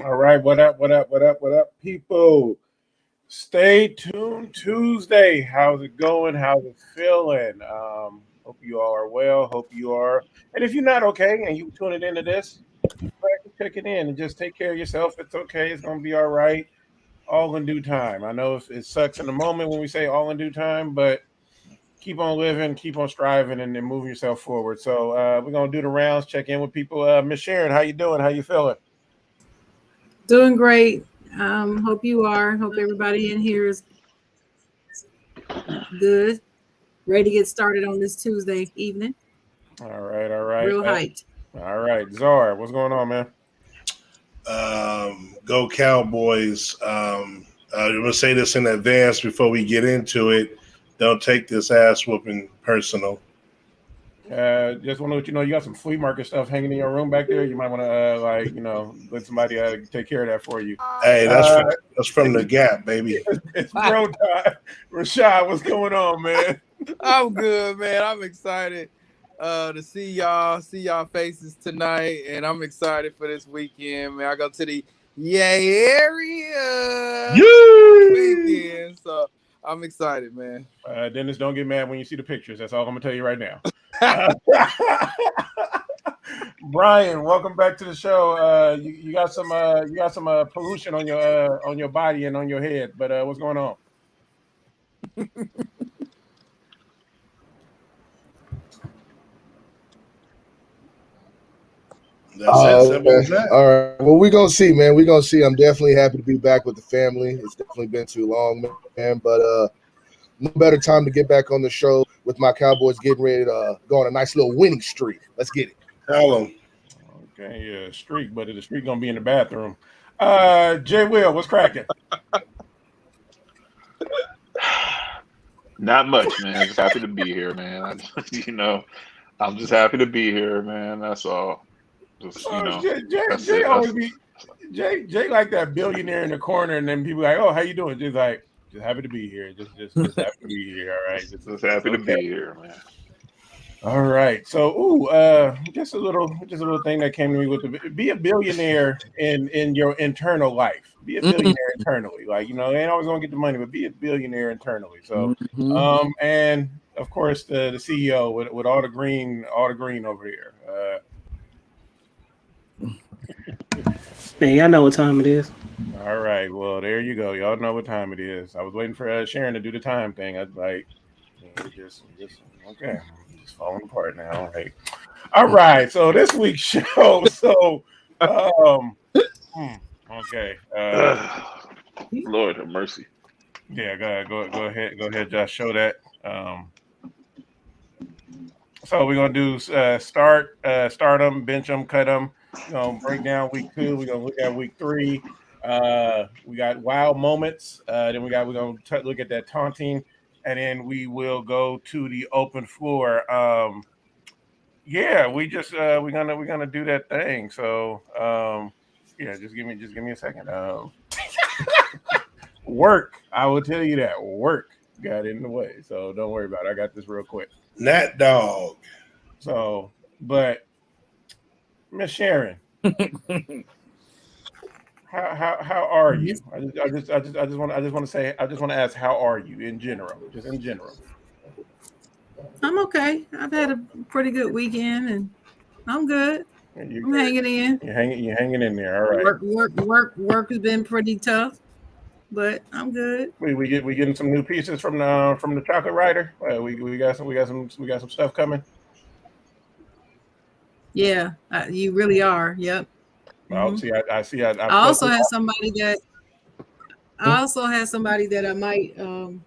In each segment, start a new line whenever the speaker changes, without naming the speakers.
All right, what up, what up, what up, what up, people? Stay tuned Tuesday. How's it going? How's it feeling? Hope you all are well. Hope you are. And if you're not okay and you tuning into this, go back and check it in and just take care of yourself. It's okay. It's gonna be all right. All in due time. I know it sucks in the moment when we say all in due time, but keep on living, keep on striving, and then moving yourself forward. So we're gonna do the rounds, check in with people. Miss Sharon, how you doing? How you feeling?
Doing great. Hope you are. Hope everybody in here is good. Ready to get started on this Tuesday evening.
All right, all right.
Real hyped.
All right, Czar, what's going on, man?
Go Cowboys. I'm going to say this in advance before we get into it. Don't take this ass whooping personal.
Just want to let you know you got some flea market stuff hanging in your room back there. You might want to let somebody take care of that for you.
Hey, that's from the Gap, baby.
It's bro time. Rashad, what's going on, man?
I'm good, man. I'm excited to see y'all faces tonight, and I'm excited for this weekend, man. I go to the area weekend, so I'm excited, man.
Dennis, don't get mad when you see the pictures. That's all I'm gonna tell you right now. Brian, welcome back to the show. You got some pollution on your body and on your head, but what's going on?
That's it. Simple.
All right. Well, we're going to see, man. We're going to see. I'm definitely happy to be back with the family. It's definitely been too long, man. But no better time to get back on the show with my Cowboys getting ready to go on a nice little winning streak. Let's get it.
Tell them.
Okay, yeah, streak, but the streak going to be in the bathroom. Jay Will, what's cracking?
Not much, man. Just happy to be here, man. I'm just happy to be here, man. That's all. Just,
Jay always be Jay like that billionaire in the corner, and then people like, oh, how you doing? Just like, just happy to be here. Just happy to be here. All right,
just happy to be here, man.
All right. So, just a little thing that came to me with be a billionaire in your internal life. Be a billionaire internally. Like, you ain't always gonna get the money, but be a billionaire internally. So, and of course the CEO with all the green over here.
Man, y'all know what time it is.
All right. Well, there you go. Y'all know what time it is. I was waiting for Sharon to do the time thing. I was like, just okay. It's falling apart now. Right. All right. So this week's show. So, okay.
Lord have mercy.
Yeah. Go ahead, Josh. Show that. So we're gonna do start them, bench them, cut them. We're gonna break down week 2. We're gonna look at week 3. We got wild moments. Then we're gonna look at that taunting, and then we will go to the open floor. Yeah, we're gonna do that thing. So yeah, just give me a second. Work. I will tell you that work got in the way. So don't worry about it. I got this real quick.
Nat Dog.
So, but Miss Sharon, how are you? I just want to ask, how are you in general? Just in general.
I'm okay. I've had a pretty good weekend, and I'm good. I'm hanging in.
You're hanging in there. All right.
Work has been pretty tough, but I'm good.
We getting some new pieces from the Chocolate Rider. We got some stuff coming.
Yeah, you really are. Yep.
Oh, see, I see. I
also had somebody that I might do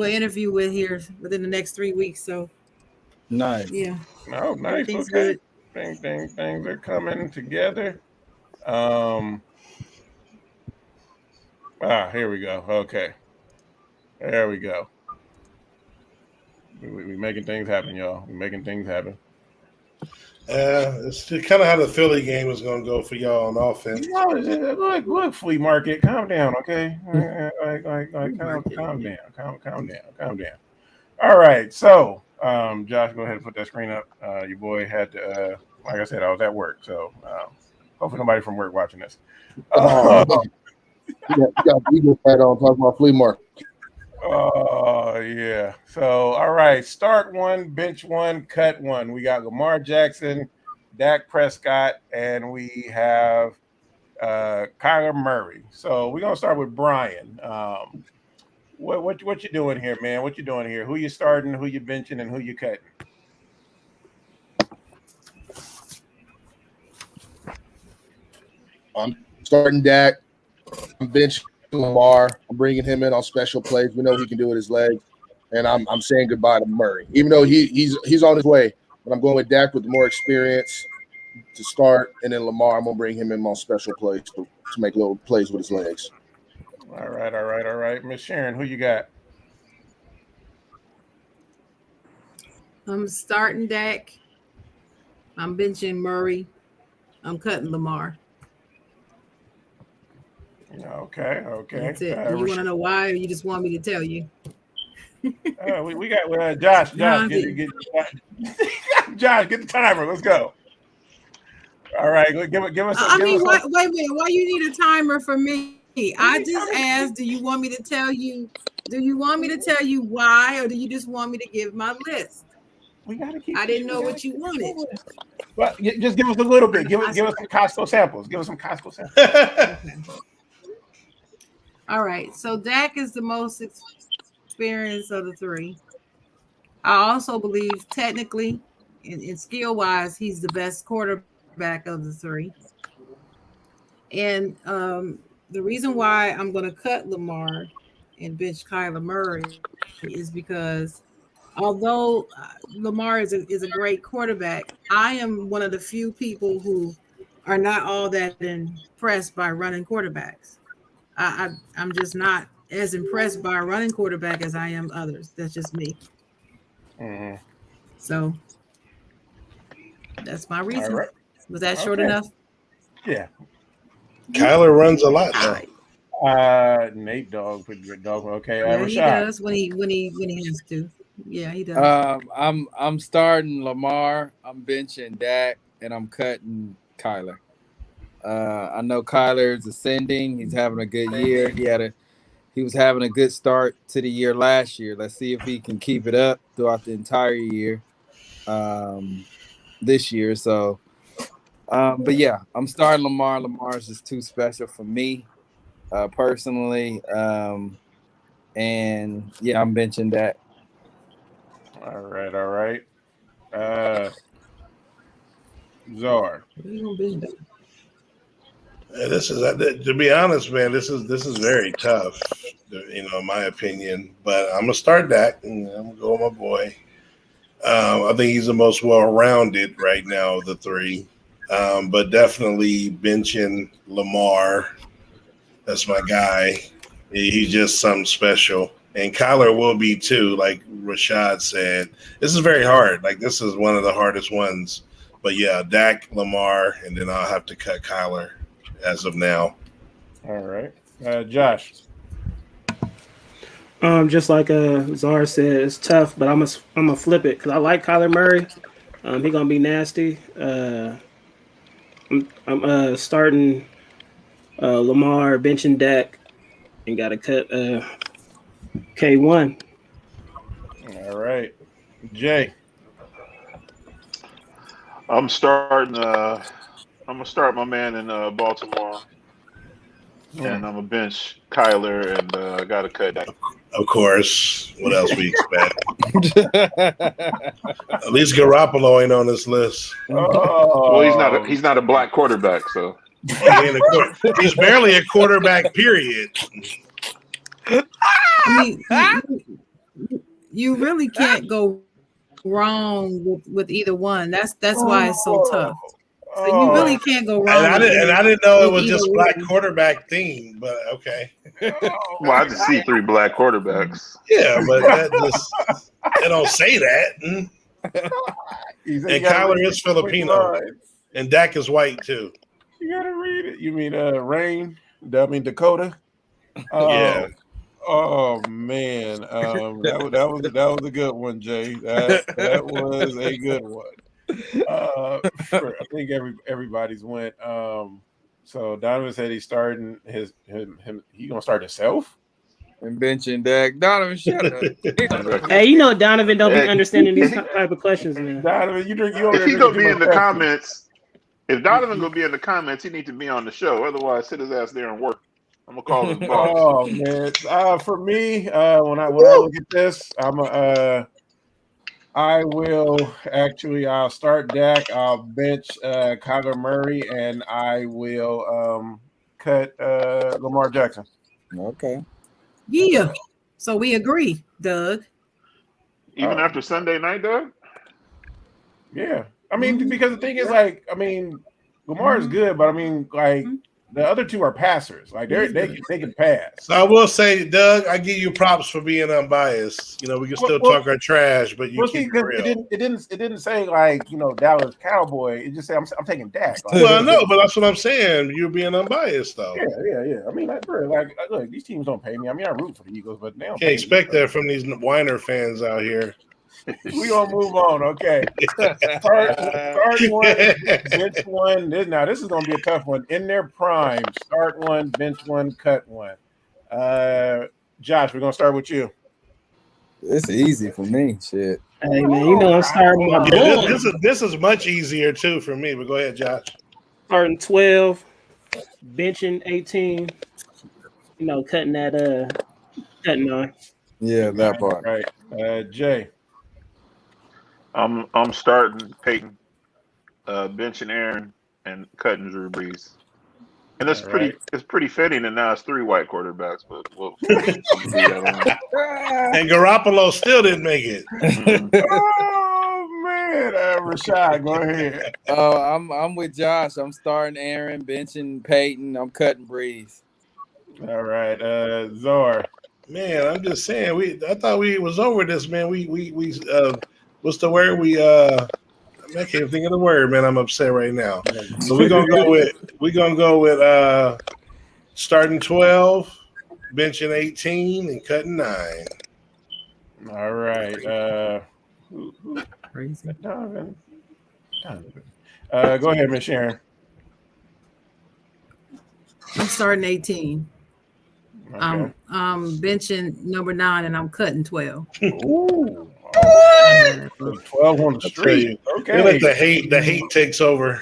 an interview with here within the next 3 weeks. So
nice.
Yeah.
Oh, nice. Okay. Things are coming together. Here we go. Okay. There we go. We making things happen, y'all. We're making things happen.
It's kind of how the Philly game is going to go for y'all on offense.
Look, flea market, calm down, okay? Calm down. All right, so Josh, go ahead and put that screen up. Your boy had to, like I said, I was at work, so Hopefully nobody from work watching this.
You got Eagles hat on talking about flea market.
Oh, yeah. So, all right. Start one, bench one, cut one. We got Lamar Jackson, Dak Prescott, and we have Kyler Murray. So we're going to start with Brian. What you doing here, man? What you doing here? Who you starting, who you benching, and who you cutting?
I'm starting Dak. I'm benching Lamar. I'm bringing him in on special plays. We know he can do it with his legs. And I'm saying goodbye to Murray. Even though he's on his way. But I'm going with Dak with more experience to start. And then Lamar, I'm going to bring him in on special plays to make little plays with his legs.
All right. Miss Sharon, who you got?
I'm starting Dak. I'm benching Murray. I'm cutting Lamar.
Okay.
That's it. You want to know why, or you just want me to tell you?
We got Josh. Josh, Josh, get the timer. Let's go. All right, give us.
Wait a minute. Why you need a timer for me? I just asked. Do you want me to tell you? Do you want me to tell you why, or do you just want me to give my list? I didn't know what you wanted.
Well, just give us a little bit. Give us some Costco samples.
Okay. All right. So Dak is the most experienced of the three. I also believe technically and skill-wise, he's the best quarterback of the three. And the reason why I'm going to cut Lamar and bench Kyler Murray is because although Lamar is a great quarterback, I am one of the few people who are not all that impressed by running quarterbacks. I'm just not as impressed by a running quarterback as I am others. That's just me.
Mm-hmm.
So that's my reason.
Right.
Was that short enough?
Yeah.
Kyler runs a lot though.
Nate dog. Okay.
Yeah,
Rashad.
he does when he has to. Yeah, he does.
I'm starting Lamar. I'm benching Dak, and I'm cutting Kyler. I know Kyler is ascending. He's having a good year. He was having a good start to the year last year. Let's see if he can keep it up throughout the entire year this year. So, but yeah, I'm starting Lamar. Lamar is just too special for me personally. And yeah, I'm benching that.
All right. Czar.
This is, to be honest, man. This is very tough, in my opinion. But I'm gonna start Dak, and I'm gonna go with my boy. I think he's the most well-rounded right now of the three, but definitely benching Lamar. That's my guy. He's just something special, and Kyler will be too. Like Rashad said, this is very hard. Like this is one of the hardest ones. But yeah, Dak, Lamar, and then I'll have to cut Kyler as of now.
All right, Josh.
Just like Czar said, it's tough, but I'm gonna flip it because I like Kyler Murray. He's gonna be nasty. I'm starting Lamar, benching Dak, and got to cut K1.
All right, Jay.
I'm starting. I'm gonna start my man in Baltimore, and I'm gonna bench Kyler, and I got to cut that.
Of course. What else we expect? At least Garoppolo ain't on this list.
Well, he's not a black quarterback, so
He's barely a quarterback. Period.
I mean, you really can't go wrong with either one. That's why it's so tough. So you really can't go wrong.
And I didn't know it was just black quarterback theme, but okay.
Well, I just see 3 black quarterbacks.
Yeah, but they don't say that. And Kyler is Filipino, and Dak is white too.
You gotta read it. You mean Rain? I mean Dakota?
Yeah.
Oh man, that was a good one, Jay. That was a good one. I think everybody's went. So Donovan said he's starting he gonna start himself.
And benching Dak. Donovan, shut up.
Hey, you know Donovan don't
Hey.
be understanding these type of questions, man.
Donovan, you over
If
there
he gonna
drinking
be in the
Pepsi.
comments, if Donovan gonna be in the comments, he need to be on the show. Otherwise, sit his ass there and work. I'm gonna call his boss.
Oh man, for me, when I look at this, I'll start Dak. I'll bench Kyler Murray, and I will cut Lamar Jackson.
Okay.
Yeah. So we agree, Doug.
Even after Sunday night, Doug.
Yeah, I mean, because the thing is, like, I mean, Lamar is good, but I mean, like, the other two are passers. Like, they can pass.
So I will say, Doug, I give you props for being unbiased. You know, we can still talk our trash, but you keep it real.
It didn't say like Dallas Cowboy. It just said I'm taking Dak. Like,
Well, I know, but that's what I'm saying. You're being unbiased, though.
Yeah. I mean, like look, these teams don't pay me. I mean, I root for the Eagles, but they don't
Can't expect that from these whiner fans out here.
We gonna move on, okay? Start one, bench one. This is gonna be a tough one. In their prime, start one, bench one, cut one. Josh, we're gonna start with you.
It's easy for me. Shit.
Hey man, you know I'm starting my boy.
This is much easier too for me. But go ahead, Josh.
Starting 12, benching 18. You know, cutting 9.
Yeah, that part.
Right. Jay.
I'm starting Peyton, benching Aaron, and cutting Drew Brees. And it's pretty fitting, and now it's 3 white quarterbacks, but we'll see that on.
And Garoppolo still didn't make it.
Oh man, Rashad, go ahead.
Oh, I'm with Josh. I'm starting Aaron, benching Peyton. I'm cutting Breeze.
All right, Zor.
Man, I'm just saying. I thought we was over this, man. We what's the word? I can't think of the word, man. I'm upset right now. So we're gonna go with starting 12, benching 18, and cutting 9.
All right.
Crazy.
Donovan. Go ahead, Miss Sharon.
I'm starting 18.
Okay.
I'm benching number 9, and I'm cutting 12.
Ooh. 12 on the street. Okay.
Let the hate takes over.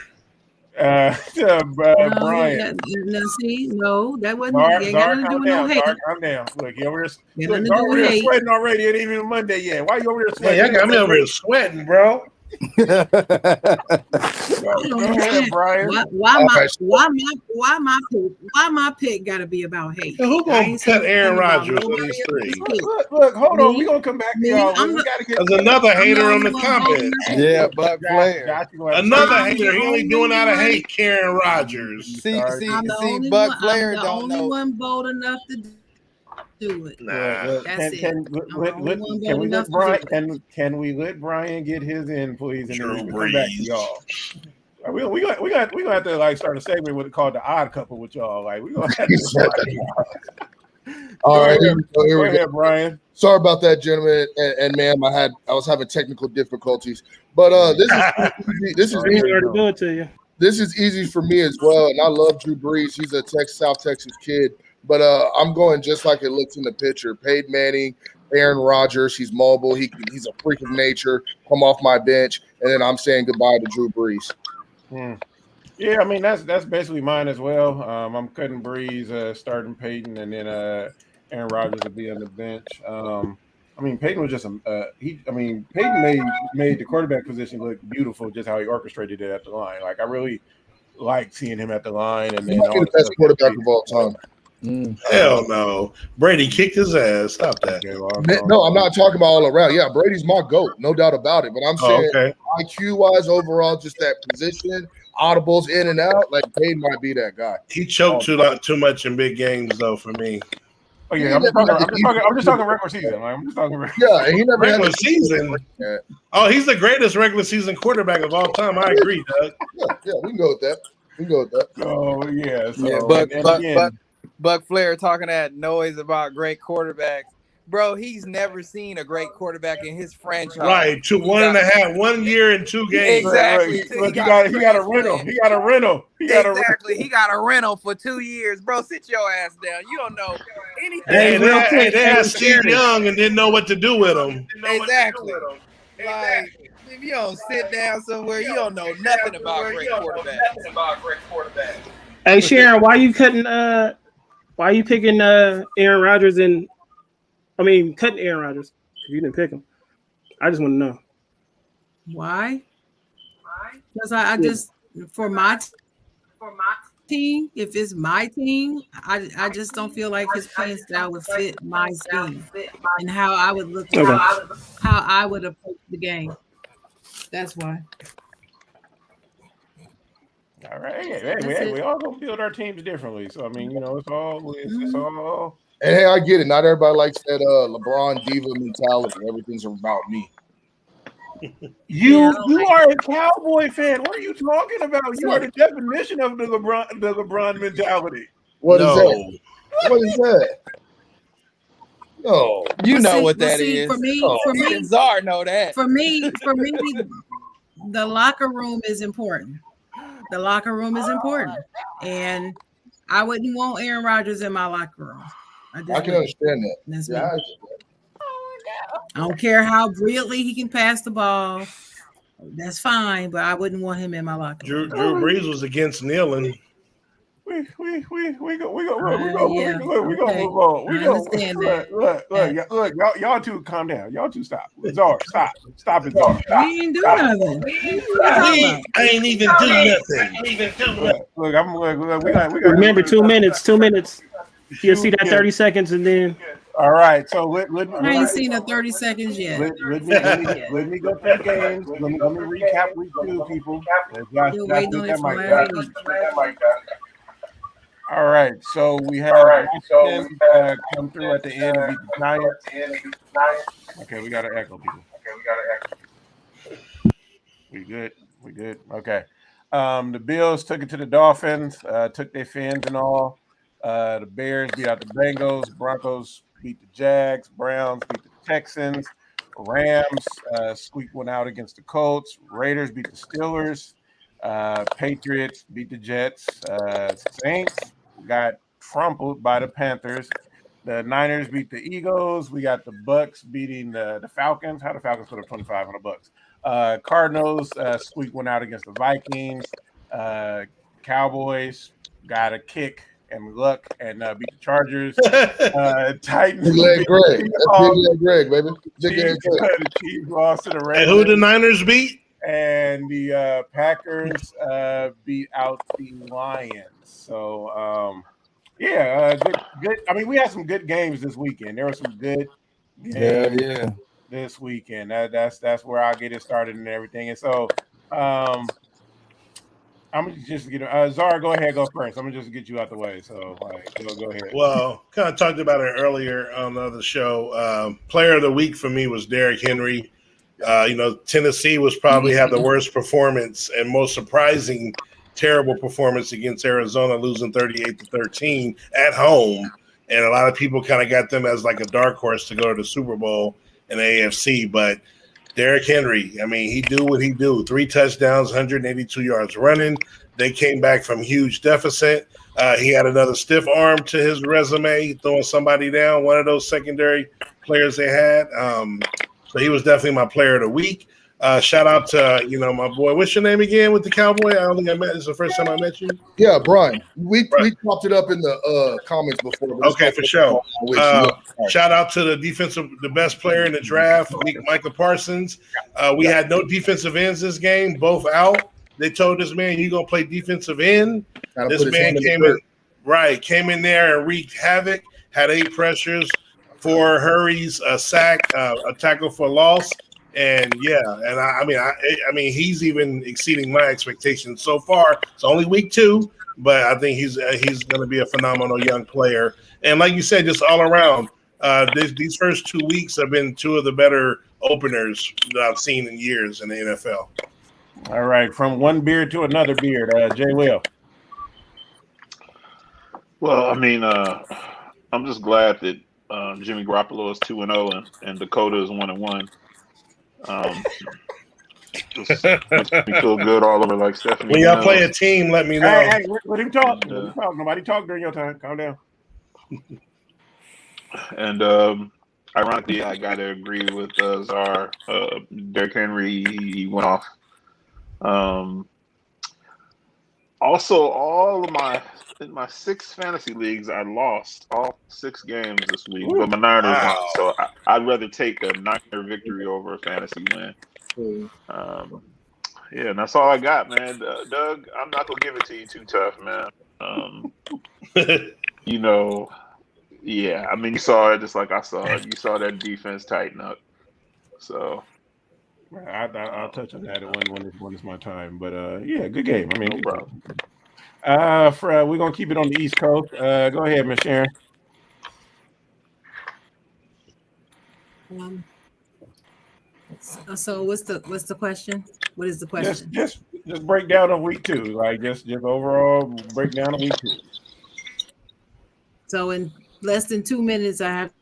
Brian.
No, that wasn't.
Zar,
Got nothing to do with no hate.
calm down. Look, you over here.
Got nothing to
Zar
do
over
with
here
hate.
sweating already. It ain't even Monday yet. Why you over here
Hey,
sweating?
y'all got me over here sweating, bro.
Go ahead, Brian.
Why my pick got to be about hate?
Who gonna cut Aaron Rodgers on these 3?
Look, hold on. We're gonna come back to y'all. We gotta get
There's another hater on the comment.
Yeah, Buck Flair.
Another hater. He only doing out of hate Karen Rodgers.
See,
I'm the only
Buck
one.
Flair
I'm the
don't
only
know.
one bold enough to do it.
Nah.
That's
Can we let Brian get his in, please? And
Drew
then we can come back to
Brees.
y'all. We gonna have to like start a segment with called the Odd Couple with y'all. Like we gonna have to.
All right, here
Go
we go.
ahead, Brian.
Sorry about that, gentlemen and ma'am. I was having technical difficulties, but this is
He's already do it to you.
This is easy for me as well, and I love Drew Brees. He's a South Texas kid, but I'm going just like it looks in the picture. Peyton Manning, Aaron Rodgers. He's mobile. He's a freak of nature. Come off my bench, and then I'm saying goodbye to Drew Brees.
Yeah, I mean that's basically mine as well. I'm cutting Brees, starting Peyton, and then Aaron Rodgers will be on the bench. I mean, Peyton was just Peyton made the quarterback position look beautiful, just how he orchestrated it at the line. Like I really like seeing him at the line, and then
He's the best quarterback of all time.
Hell no. Brady kicked his ass. Stop that.
No, I'm not talking about all around. Yeah, Brady's my GOAT, no doubt about it. But I'm saying IQ wise, overall, just that position, audibles in and out, like Peyton might be that guy.
He choked too much in big games, though, for me.
Oh yeah, I'm just talking regular season. Like, I'm just talking
Yeah, and he never
regular
had
season. Oh, he's the greatest regular season quarterback of all time. I agree, Doug.
Yeah, we can go with that.
Oh yeah,
Buck Flair talking that noise about great quarterbacks. bro, he's never seen a great quarterback in his franchise.
Right,
He got-
1 year and 2 games.
Exactly.
Look, he got a rental. He got a rental.
Exactly. He got a rental for 2 years, bro. Sit your ass down. You don't know anything.
Hey, real quick,
they had
hey,
Steve
Sharon.
Young and didn't know what to do with him.
Exactly. Like, if you don't sit down somewhere, you don't know nothing about great quarterbacks.
Hey Sharon, why you picking Aaron Rodgers and cutting Aaron Rodgers? You didn't pick him. I just want to know.
Why? Because I just for my team, if it's my team, I just don't feel like his playing style would fit my scheme and how I would look, how I would approach the game. That's why.
All right. Hey, we all gonna build our teams differently. So I mean, you know, it's all.
And hey, I get it. Not everybody likes that LeBron diva mentality. Everything's about me.
You are a Cowboy fan. What are you talking about? You are the definition of the LeBron mentality.
What is that? What is that? No.
You know what that is.
For me,
Czar know that.
For me, the locker room is important. The locker room is important, and I wouldn't want Aaron Rodgers in my locker room.
I can understand that.
That's
Yeah,
me. I don't care how brilliantly he can pass the ball. That's fine, but I wouldn't want him in my locker room.
Drew Brees was against kneeling.
We go move on. Look, y'all two calm down. Y'all two stop. Czar, stop it, Czar.
We ain't do nothing.
I ain't even do nothing.
Look, we got.
Remember, 2 minutes. 2 minutes. You'll see that 30 seconds, and then.
All right, so let
I ain't seen the 30 seconds yet.
let me go through games. Let me recap week 2, people.
You're waiting on it for last week.
All right, so we have Washington come through at the end and beat the Giants. Okay, we got to echo, people. We good. Okay. The Bills took it to the Dolphins, took their fans and all. The Bears beat out the Bengals. Broncos beat the Jags. Browns beat the Texans. Rams squeaked one out against the Colts. Raiders beat the Steelers. Patriots beat the Jets. Saints got trampled by the Panthers. The Niners beat the Eagles. We got the Bucks beating the Falcons. How the Falcons put up 25 on the Bucks? Cardinals squeaked one out against the Vikings. Cowboys got a kick and luck and beat the Chargers. Titans.
Big leg Greg. That's big leg Greg, baby.
The Chiefs lost to the Ravens.
And who the Niners beat?
And the Packers beat out the Lions. So, good. I mean, we had some good games this weekend. There were some good games this weekend. That's where I'll get it started and everything. And so, I'm gonna just get Czar. Go ahead, go first. I'm gonna just get you out the way. So, go ahead.
Well, kind of talked about it earlier on the other show. Player of the week for me was Derrick Henry. Tennessee was probably have the worst performance and most surprising terrible performance against Arizona, losing 38-13 at home. And a lot of people kind of got them as like a dark horse to go to the Super Bowl in the AFC. But Derrick Henry, I mean, he do what he do. 3 touchdowns, 182 yards running. They came back from huge deficit. He had another stiff arm to his resume, throwing somebody down, one of those secondary players they had. So he was definitely my player of the week. Shout out to, my boy. What's your name again with the Cowboy? I don't think I met. This is the first time I met you.
Yeah, Brian. We popped it up in the comments before.
Okay, for sure. Shout out to the best player in the draft, Micah Parsons. We had no defensive ends this game, both out. They told this man, you're going to play defensive end. This man came in there and wreaked havoc, had 8 pressures, 4 hurries, a sack, a tackle for loss. And I mean, he's even exceeding my expectations so far. It's only week 2, but I think he's going to be a phenomenal young player. And like you said, just all around, these first 2 weeks have been 2 of the better openers that I've seen in years in the NFL.
All right, from one beard to another beard, Jay Will.
Well, I mean, I'm just glad that Jimmy Garoppolo is 2-0, and Dakota is 1-1. Just makes me feel good all over, like Stephanie.
When y'all
Mills.
play a team, let me know.
Hey, let him talk.
And,
Let him talk. Nobody talk during your time. Calm down.
And ironically, I got to agree with Czar. Derrick Henry, he went off. Also, in my 6 fantasy leagues, I lost all 6 games this week, but my Niners won. So I'd rather take a Niner victory over a fantasy win. Yeah, and that's all I got, man. Doug, I'm not gonna give it to you too tough, man. You know, yeah. I mean, you saw it just like I saw it. You saw that defense tighten up. So
I'll touch on that when it's my time. But yeah, good game. I mean,
no problem.
We're gonna keep it on the East Coast. Go ahead, Miss Sharon.
So what's the question? What is the question?
Just break down on week 2. Like just overall break down on week 2.
So in less than 2 minutes, I have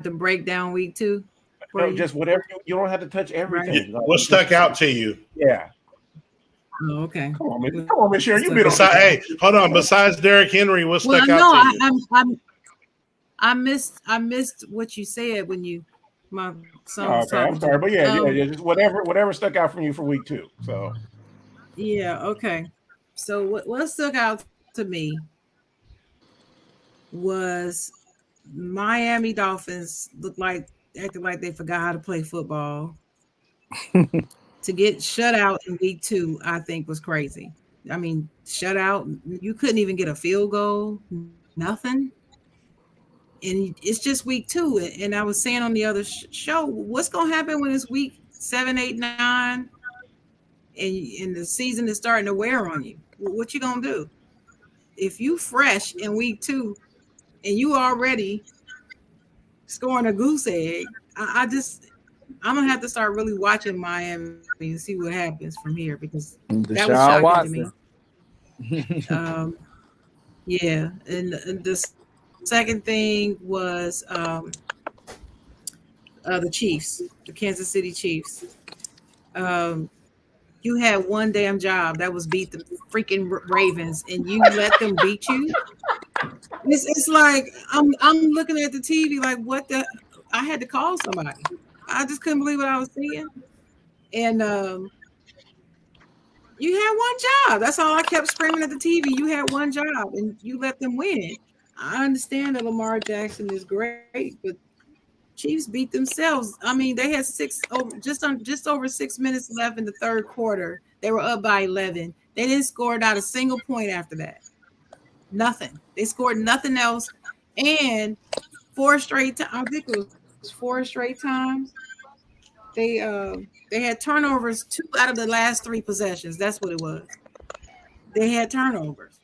to break down week 2.
No, just whatever. You don't have to touch everything.
Right.
What stuck out to you?
Yeah.
Oh, okay.
Come on, Miss Sharon. You been
Hey, hold on. Besides Derrick Henry, what stuck out to you?
I missed what you said when you my son was
okay, I'm
talking
sorry,
to
but
me.
yeah, just whatever stuck out from you for week 2. So
yeah, okay. So what stuck out to me was Miami Dolphins acted like they forgot how to play football. To get shut out in week 2, I think was crazy. I mean, shut out, you couldn't even get a field goal, nothing. And it's just week 2. And I was saying on the other show, what's going to happen when it's week 7, 8, 9, and the season is starting to wear on you? What you going to do? If you fresh in week 2 and you already scoring a goose egg, I'm going to have to start really watching Miami and see what happens from here, because that was shocking to me. Yeah. And the second thing was the Chiefs, the Kansas City Chiefs. You had one damn job, that was beat the freaking Ravens, and you let them beat you. It's like I'm looking at the TV like, what the? I had to call somebody. I just couldn't believe what I was seeing. And you had one job. That's all I kept screaming at the TV. You had one job, and you let them win. I understand that Lamar Jackson is great, but Chiefs beat themselves. I mean, they had just over 6 minutes left in the third quarter. They were up by 11. They didn't score not a single point after that. Nothing. They scored nothing else. And 4 straight times, I think it was 4 straight times, they had turnovers 2 out of the last 3 possessions. That's what it was. They had turnovers.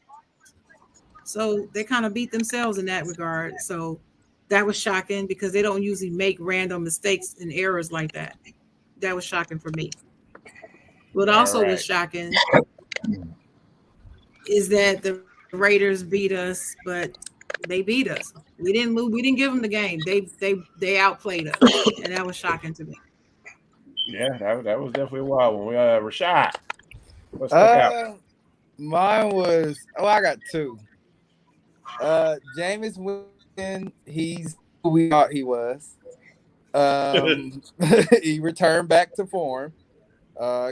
So they kind of beat themselves in that regard. So that was shocking, because they don't usually make random mistakes and errors like that. That was shocking for me. What also was shocking is that the Raiders beat us, but they beat us. We didn't lose. We didn't give them the game. They outplayed us, and that was shocking to me.
yeah, that was definitely a wild one. Rashad, what's stuck out?
Mine was I got 2. Jameis Winston, he's who we thought he was. He returned back to form.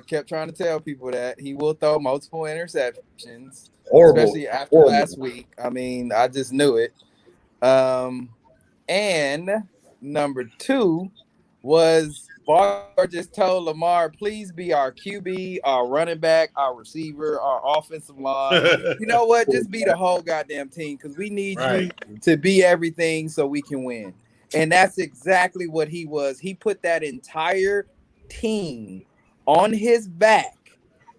Kept trying to tell people that he will throw multiple interceptions, especially after last week. I mean, I just knew it. And number 2 was Barr just told Lamar, please be our QB, our running back, our receiver, our offensive line. You know what? Just be the whole goddamn team, because we need you to be everything so we can win. And that's exactly what he was. He put that entire team on his back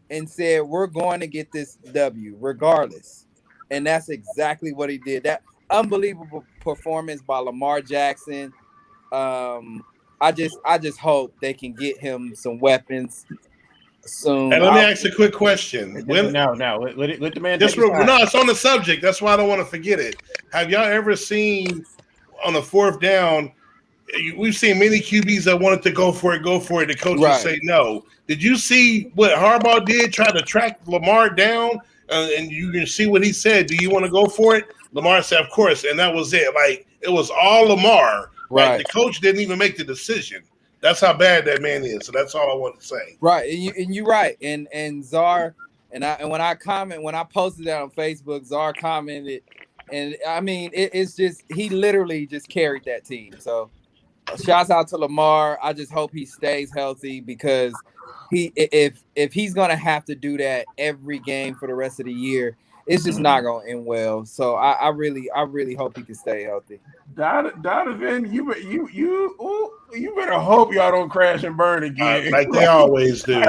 and said, we're going to get this W regardless. And that's exactly what he did. That unbelievable performance by Lamar Jackson. I just hope they can get him some weapons soon.
And let me ask a quick question.
No, let the man.
No, it's on the subject. That's why I don't want to forget it. Have y'all ever seen on the fourth down. We've seen many QBs that wanted to go for it. The coach would say no. Did you see what Harbaugh did? Try to track Lamar down, and you can see what he said. Do you want to go for it? Lamar said, of course, and that was it. Like, it was all Lamar. Right. The coach didn't even make the decision. That's how bad that man is. So that's all I want to say.
Right, and you're right. And Czar, when I posted that on Facebook, Czar commented, and I mean, it's just, he literally just carried that team. So shouts out to Lamar. I just hope he stays healthy, because if he's gonna have to do that every game for the rest of the year, it's just not gonna end well. So I really hope he can stay healthy.
Donovan, you better hope y'all don't crash and burn again,
like they always do.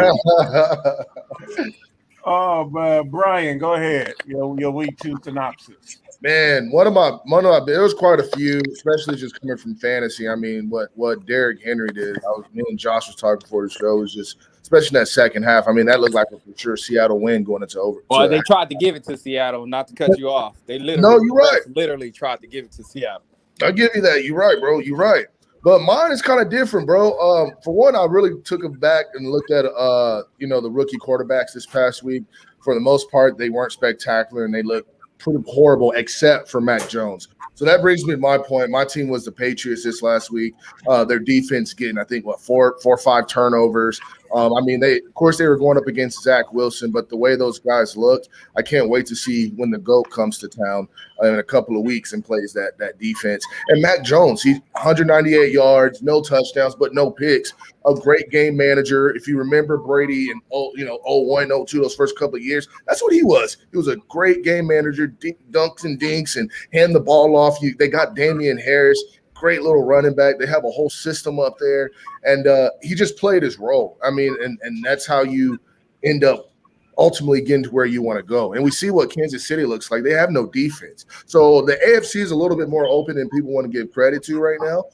Oh, but Brian, go ahead. Your week 2 synopsis.
Man, one of my there was quite a few, especially just coming from fantasy. I mean, what Derrick Henry did. Me and Josh was talking before the show, was just, especially in that second half. I mean, that looked like a for sure Seattle win going into over.
Well, they tried to give it to Seattle, not to cut you off. They literally tried to give it to Seattle.
I'll give you that. You're right, bro. You're right. But mine is kind of different, bro. For one, I really took it back and looked at the rookie quarterbacks this past week. For the most part, they weren't spectacular and they looked pretty horrible, except for Mac Jones. So that brings me to my point. My team was the Patriots this last week. Their defense getting, I think, 4 or 5 turnovers. I mean, they were going up against Zach Wilson, but the way those guys looked, I can't wait to see when the GOAT comes to town in a couple of weeks and plays that defense. And Mac Jones, he's 198 yards, no touchdowns, but no picks. A great game manager. If you remember Brady in 01, 02, those first couple of years, that's what he was. He was a great game manager, dunks and dinks, and hand the ball off. They got Damian Harris, great little running back. They have a whole system up there, and he just played his role. I mean, and that's how you end up ultimately getting to where you want to go. And we see what Kansas City looks like. They have no defense. So the AFC is a little bit more open than people want to give credit to right now.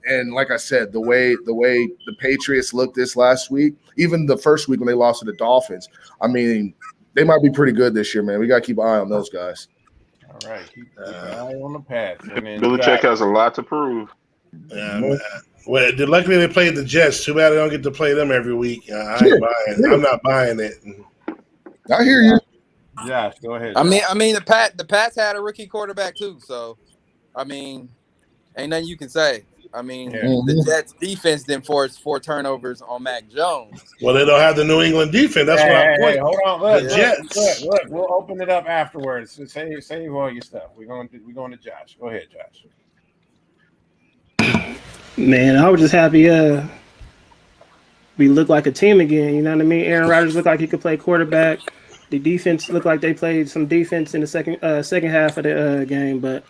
And like I said, the way the Patriots looked this last week, even the first week when they lost to the Dolphins, I mean, they might be pretty good this year, man. We got to keep an eye on those guys.
All right, keep an eye on the pass.
Belichick has a lot to prove.
Well, luckily they played the Jets. Too bad I don't get to play them every week. I'm not buying it.
I hear you.
Josh, go ahead.
I mean, the Pats had a rookie quarterback too, so I mean, ain't nothing you can say. I mean, the Jets defense then forced 4 turnovers on Mac Jones.
Well, they don't have the New England defense. That's what I'm pointing.
Hold on, look,
Jets.
Look, we'll open it up afterwards. So save all your stuff. We're going to Josh. Go ahead, Josh.
Man, I was just happy we look like a team again. You know what I mean? Aaron Rodgers looked like he could play quarterback. The defense looked like they played some defense in the second half of the game. But,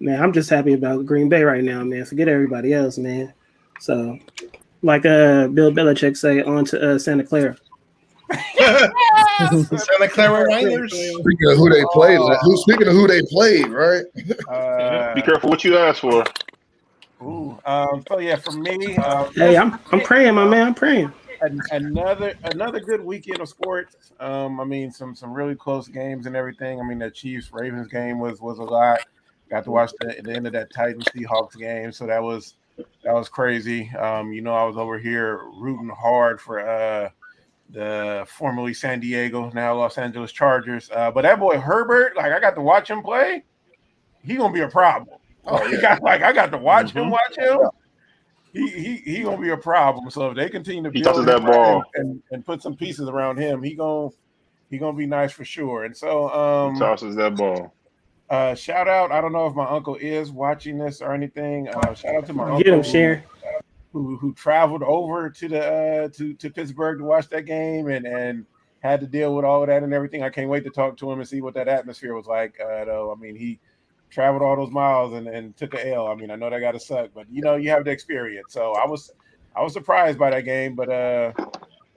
man, I'm just happy about Green Bay right now, man. Forget everybody else, man. So, like Bill Belichick say, on to Santa Clara.
Santa Clara Raiders.
Speaking of who they played, right?
Be careful what you ask for.
Ooh, so yeah, for me,
hey, I'm praying, my man. I'm praying.
Another good weekend of sports. I mean, some really close games and everything. I mean, that Chiefs Ravens game was a lot. Got to watch the end of that Titans Seahawks game, so that was crazy. I was over here rooting hard for the formerly San Diego, now Los Angeles Chargers. But that boy Herbert, like, I got to watch him play. He gonna be a problem. Oh, yeah. I got to watch him. He gonna be a problem. So if they continue to build
that ball
and put some pieces around him, he gonna be nice for sure. And so
he tosses that ball.
Shout out. I don't know if my uncle is watching this or anything. Shout out to my
Get
uncle
him, Sharon.
who traveled over to the to Pittsburgh to watch that game and had to deal with all of that and everything. I can't wait to talk to him and see what that atmosphere was like. Though I mean, he traveled all those miles and took a L. I mean, I know that got to suck, but you have the experience. So I was surprised by that game, but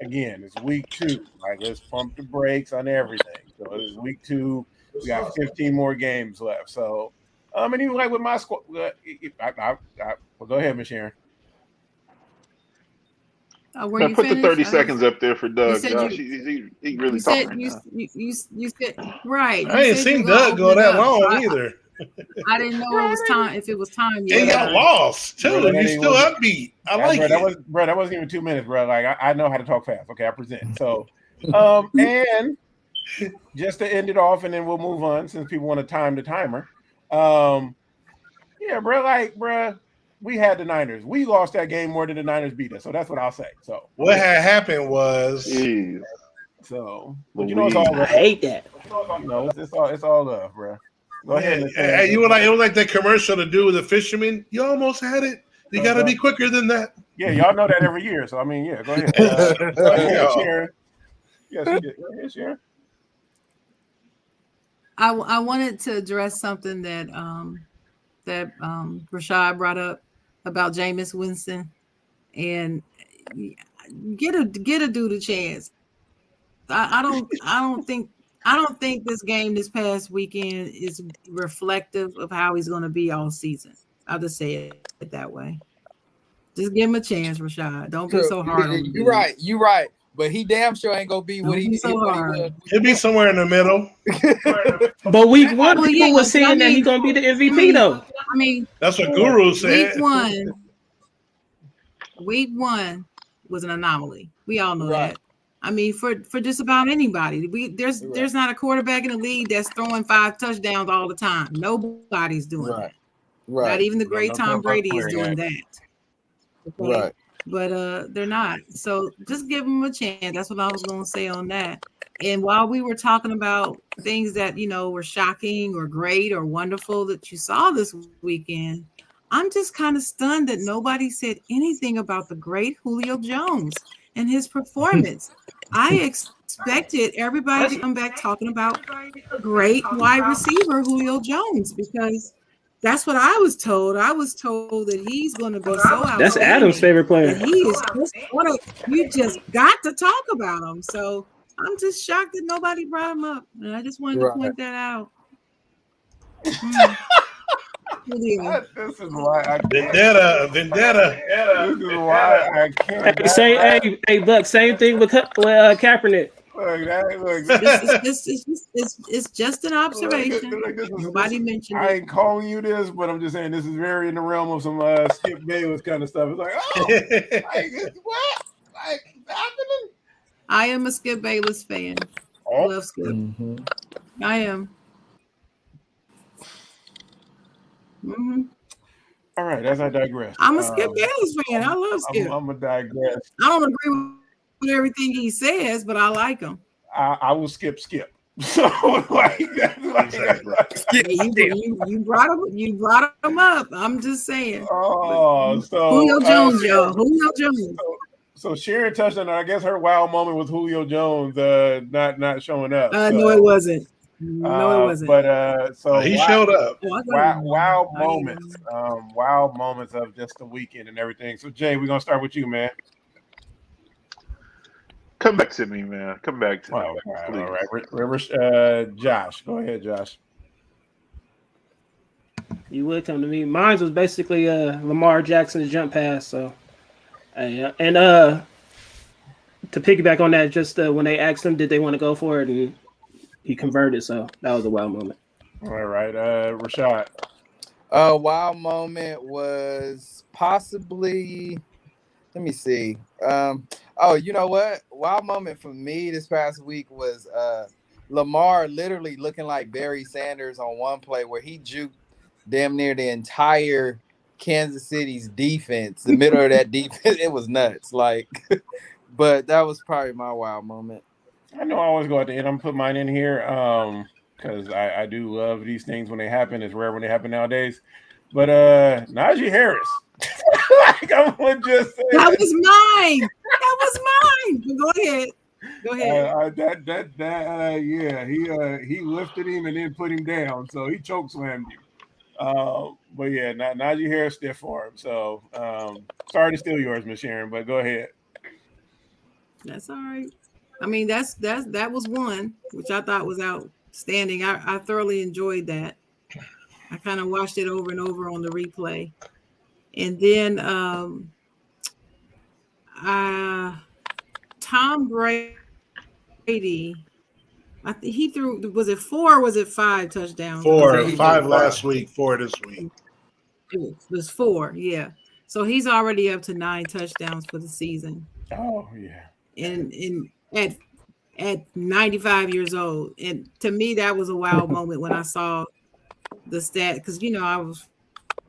again, it's week 2. Like, let's pump the brakes on everything. So it's week 2. We got 15 more games left. So, and even like with my squad, well, go ahead, Ms. Sharon.
Were you
put
finished?
the 30 seconds up there for Doug.
said
Josh. He really talking right now.
You said right.
I ain't seen Doug go that long either.
I didn't know it was time. If it was time
And
yet.
y'all lost too.
Bro, that
You
ain't
still
what-
upbeat. I like
bro,
it.
that wasn't even 2 minutes, bro. Like I know how to talk fast. Okay, I present. So, and just to end it off, and then we'll move on since people want to time the timer. Yeah, bro, we had the Niners. We lost that game more than the Niners beat us. So that's what I'll say. So
What had happened was
Jeez.
so, but you know it's all
I
love.
hate that.
No, it's all love, bro. Go ahead.
Hey, you were like, it was like that commercial to do with the fisherman. You almost had it. You got to be quicker than that.
Yeah, y'all know that every year. So I mean, yeah, go ahead. Go ahead, Sharon. Yes, you did. Go ahead, Sharon.
I wanted to address something that Rashad brought up about Jameis Winston, and get a dude a chance. I don't think this game this past weekend is reflective of how he's going to be all season. I'll just say it that way. Just give him a chance, Rashad. Don't be so hard on him.
You're right. But he damn sure ain't gonna be what
Don't
he
be so
what he
hard.
was.
He'll be somewhere in the middle.
But week one,
Well,
people
yeah,
were saying that he's gonna be the MVP though.
I mean,
That's what Guru said.
Week one was an anomaly. We all know
Right.
that. I mean, for just about anybody, there's not a quarterback in the league that's throwing 5 touchdowns all the time. Nobody's doing that. Not even the great Tom Brady is doing that. Okay?
Right.
But they're not. So just give them a chance. That's what I was going to say on that. And while we were talking about things that were shocking or great or wonderful that you saw this weekend, I'm just kind of stunned that nobody said anything about the great Julio Jones and his performance. I expected everybody to come back talking about great wide receiver Julio Jones, because that's what I was told. I was told that he's going to be so outstanding.
That's Adam's favorite player.
That he is you just got to talk about him. So I'm just shocked that nobody brought him up. And I just wanted to point that out. Julio.
This is why I
Vendetta.
This is why I can't.
Hey, Buck. Same thing with Kaepernick.
It's just an observation. Nobody mentioned
I
it.
ain't calling you this, but I'm just saying this is very in the realm of some Skip Bayless kind of stuff. It's like, what? Like, happening?
I am a Skip Bayless fan. I love Skip.
Mm-hmm.
I am.
All right, as I digress.
I'm a Skip Bayless fan. I love Skip.
I'm gonna digress.
I don't agree with everything he says, but I like him.
I will skip. So like
You brought him up. I'm just saying.
Oh, so
Julio Jones, y'all. Julio Jones.
So Sharon touched on it. I guess her wow moment was Julio Jones not showing up.
No, it wasn't. No, it wasn't.
But so
he showed up.
Wow moments. Wow moments of just the weekend and everything. So Jay, we're gonna start with you, man.
Come back to me, man. Come back to me.
All right. Josh, go ahead, Josh.
You would come to me. Mine was basically Lamar Jackson's jump pass. So, and to piggyback on that, just when they asked him, did they want to go for it, and he converted. So that was a wild moment.
All right, Rashad.
Wow moment was possibly. Let me see. You know what? Wild moment for me this past week was Lamar literally looking like Barry Sanders on one play where he juked damn near the entire Kansas City's defense, the middle of that defense. It was nuts. But that was probably my wild moment.
I know I always go at the end. I'm gonna put mine in here because I do love these things when they happen. It's rare when they happen nowadays. But Najee Harris. I'm gonna just say
that was mine. That was mine. Go ahead.
He lifted him and then put him down, so he chokeslammed you. But yeah, Najee Harris stiff for him. So sorry to steal yours, Miss Sharon, but go ahead.
That's all right. I mean, that was one which I thought was outstanding. I thoroughly enjoyed that. I kind of watched it over and over on the replay. And then Tom Brady, I think he threw. Was it 4 or was it 5 touchdowns?
4, 5 last week, 4 this week.
It was 4, yeah. So he's already up to 9 touchdowns for the season.
Oh yeah.
And at 95 years old. And to me, that was a wow moment when I saw the stat, because I was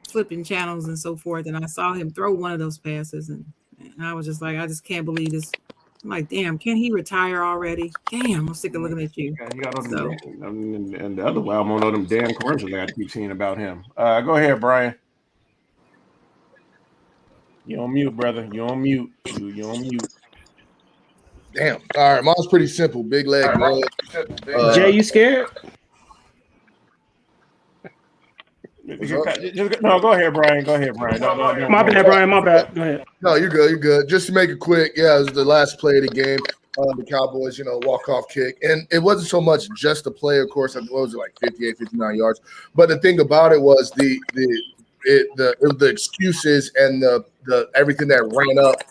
flipping channels and so forth, and I saw him throw one of those passes, and I was just like, I just can't believe this. I'm like, damn, can he retire already? Damn, I'm sick of looking at you.
Yeah, he got all them, and the other wild one of them damn commercials that I keep seeing about him. Go ahead, Brian. You on mute, brother. You on mute. You on mute.
Damn. All right, mine's pretty simple. Big leg.
Jay, you scared?
No, go ahead, Brian. Go ahead, Brian. No,
My bad, Brian. My bad. Go ahead.
No, you're good. You're good. Just to make it quick, yeah, it was the last play of the game. The Cowboys, walk-off kick. And it wasn't so much just the play, of course. I think it was like 58, 59 yards. But the thing about it was the excuses and the everything that ran up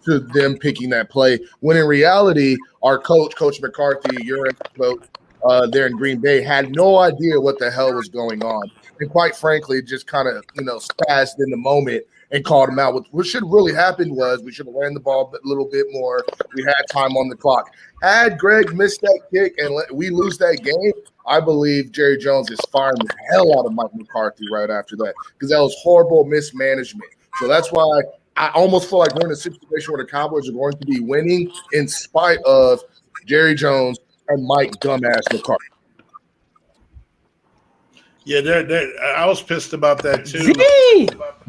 to them picking that play. When in reality, our Coach McCarthy, your coach there in Green Bay, had no idea what the hell was going on. And quite frankly, just kind of, spazzed in the moment and called him out. What should have really happened was we should have ran the ball a little bit more. We had time on the clock. Had Greg missed that kick and we lose that game, I believe Jerry Jones is firing the hell out of Mike McCarthy right after that, because that was horrible mismanagement. So that's why I almost feel like we're in a situation where the Cowboys are going to be winning in spite of Jerry Jones and Mike dumbass McCarthy.
Yeah, I was pissed about that too.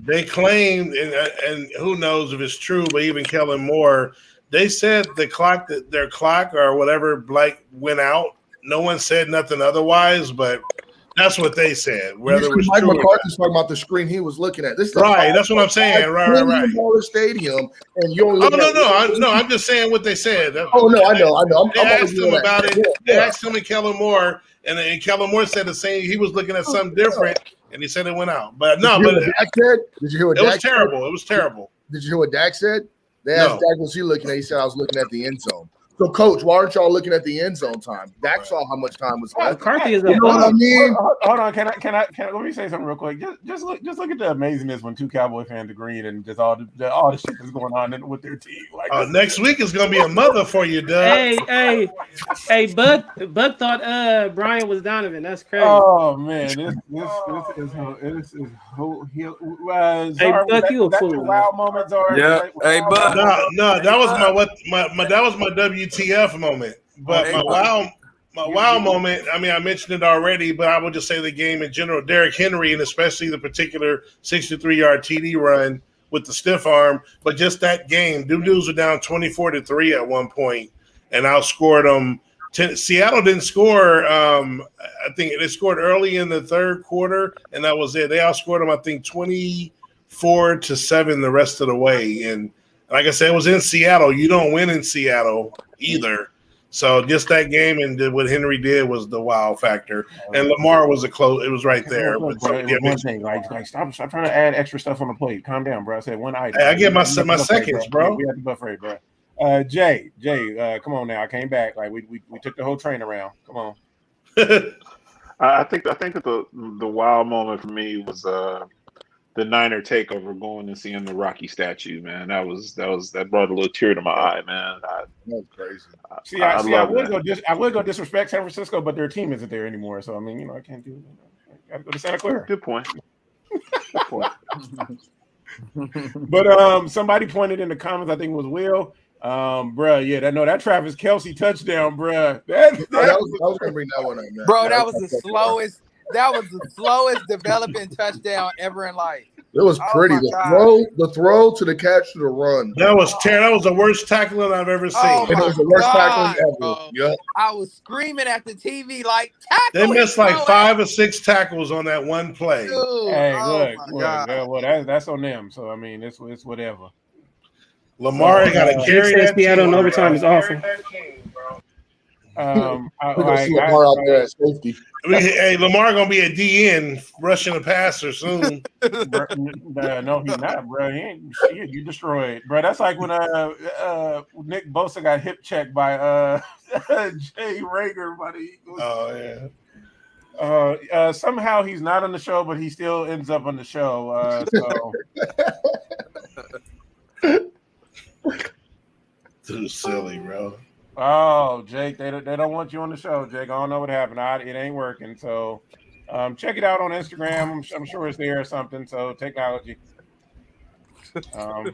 They claimed, and who knows if it's true, but even Kellen Moore, they said their clock or whatever went out. No one said nothing otherwise, but that's what they said. Whether it was
Mike
true
McCarthy's talking about the screen he was looking at. This is
right. That's what I'm saying. Right.
Stadium, and you only.
No. I'm just saying what they said.
I know.
They asked him about it. They asked him and Kellen Moore, and Kellen Moore said the same. He was looking at something different, and he said it went out. But no,
Did you hear what Dak
was terrible. It was terrible.
Did you hear what Dak said? They asked Dak, "Was he looking at?" He said, "I was looking at the end zone." So, Coach, why aren't y'all looking at the end zone time? Dak saw how much time was left.
McCarthy is
you know what I mean?
Hold on, can I let me say something real quick? Just look at the amazingness when two Cowboy fans agreed and just all the shit that's going on with their team. Like
next week is gonna be a mother for you, Doug.
Hey, Buck thought Brian was Donovan. That's crazy.
Oh man, this is
Buck, you a fool.
Wow moments are.
Yeah. Hey, Buck.
No, that was my WTF moment. But my wow moment, I mean, I mentioned it already, but I would just say the game in general. Derrick Henry, and especially the particular 63-yard TD run with the stiff arm, but just that game, dudes were down 24-3 at one point and outscored them. Seattle didn't score. I think they scored early in the third quarter, and that was it. They outscored them, I think, 24-7 the rest of the way. And like I said, it was in Seattle. You don't win in Seattle either. So just that game and what Henry did was the wow factor. And Lamar was it was right there.
One thing, like stop trying to add extra stuff on the plate. Calm down, bro. I said one item.
Hey, I get my seconds, bro.
We have the buffet, bro. Jay, come on now. I came back. Like we took the whole train around. Come on.
I think that the wow moment for me was the Niner takeover, going and seeing the Rocky statue, man. That brought a little tear to my eye, man.
That's crazy.
I would go disrespect San Francisco, but their team isn't there anymore. So I mean, I can't do it. I gotta go to Santa Clara.
Good point.
But somebody pointed in the comments, I think it was Will. That Travis Kelce touchdown, bruh.
I was gonna bring that one up, man.
Bro, that was the slowest. That was the slowest developing touchdown ever in life.
It was pretty. The throw to the catch to the run.
That was terrible. That was the worst tackling I've ever seen.
It was the worst tackling ever. Yep.
I was screaming at the TV like, tackle.
They missed like 5 or 6 tackles on that one play.
Dude,
hey, look, that's on them. So I mean, it's whatever.
Lamar got to carry that
Seattle
team.
in overtime is awful.
I,
We're gonna see
like, I,
Lamar out there
like,
at safety.
Hey, Lamar gonna be a DN rushing the passer soon.
no, he's not, bro. He ain't shit. You destroyed, bro. That's like when Nick Bosa got hip checked by Jay Rager by the Eagles.
Oh yeah.
Somehow he's not on the show, but he still ends up on the show.
Too silly, bro.
Oh, Jake, they don't want you on the show, Jake. I don't know what happened. It ain't working. So check it out on Instagram. I'm sure it's there or something. So technology. I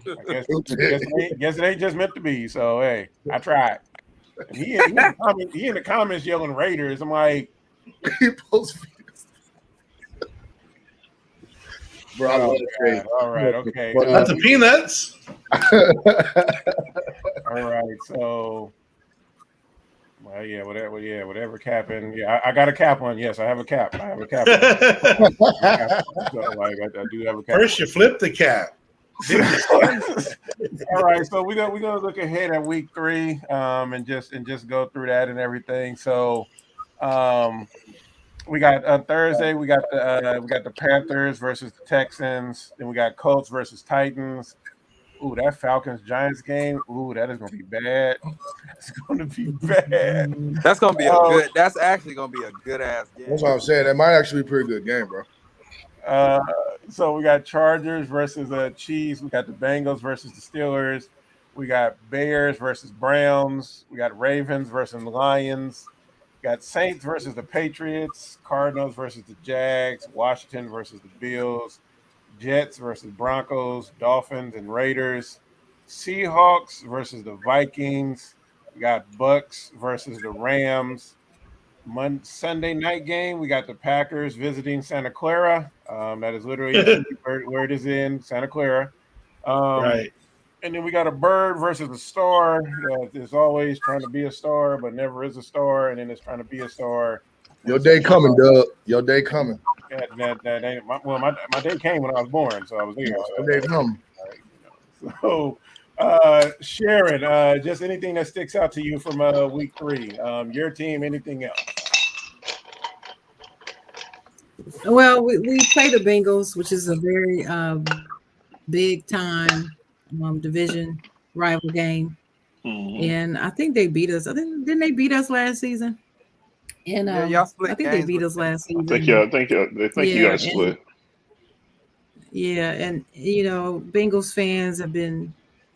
guess it ain't just meant to be. So hey, I tried. And he in the comments yelling Raiders. I'm like,
Bro, I love it.
all right, okay.
Not the peanuts.
All right, so whatever cap in. Yeah, I got a cap on. Yes, I have a cap. I have a cap on. So, like, I do have a cap.
First, you flip the cap.
All right, so we're gonna look ahead at week 3, and just go through that and everything. So, we got on Thursday. We got the Panthers versus the Texans. Then we got Colts versus Titans. Ooh, that Falcons Giants game. Ooh, that is gonna be bad. That's gonna be bad.
That's gonna be a good. That's actually gonna be a good ass game.
That's what I'm saying. That might actually be a pretty good game, bro.
So we got Chargers versus Chiefs. We got the Bengals versus the Steelers. We got Bears versus Browns. We got Ravens versus the Lions. We got Saints versus the Patriots. Cardinals versus the Jags. Washington versus the Bills. Jets versus Broncos. Dolphins and Raiders. Seahawks versus the Vikings. We got Bucks versus the Rams. Sunday night game, we got the Packers visiting Santa Clara. That is literally where it is in Santa Clara.
Right.
And then we got a Bird versus a Star. It's always trying to be a star, but never is a star. And then it's trying to be a star.
Your day coming, Doug. Your day coming.
That ain't my day came when I was born, so I was there.
Your day coming.
So, Sharon, just anything that sticks out to you from week 3, your team, anything else?
Well, we play the Bengals, which is a very big time division rival game, and I think they beat us. Didn't they beat us last season? And
y'all split
I think they
games
beat
with
us last season.
I think you guys split.
Yeah, and Bengals fans have been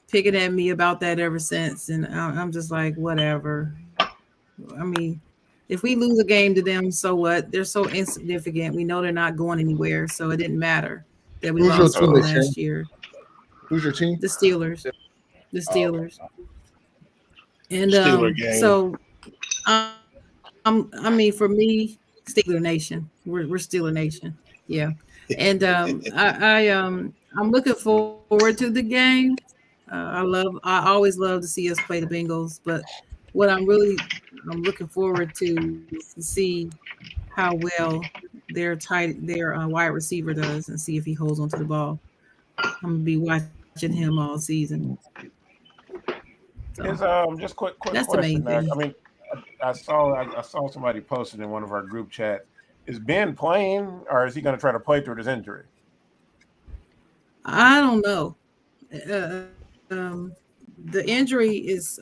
picking at me about that ever since, and I'm just like, whatever. I mean, if we lose a game to them, so what? They're so insignificant. We know they're not going anywhere, so it didn't matter that we lost them last year.
Who's your team?
The Steelers. The Steelers. And so, I mean, for me, Steeler Nation. We're Steeler Nation. Yeah. And I'm looking forward to the game. I always love to see us play the Bengals, but what I'm looking forward to is to see how well their wide receiver does and see if he holds onto the ball. I'm gonna be watching him all season. So,
Just quick
that's the
question,
main thing.
I mean, I saw somebody posted in one of our group chats. Is Ben playing, or is he going to try to play through his injury?
I don't know. The injury is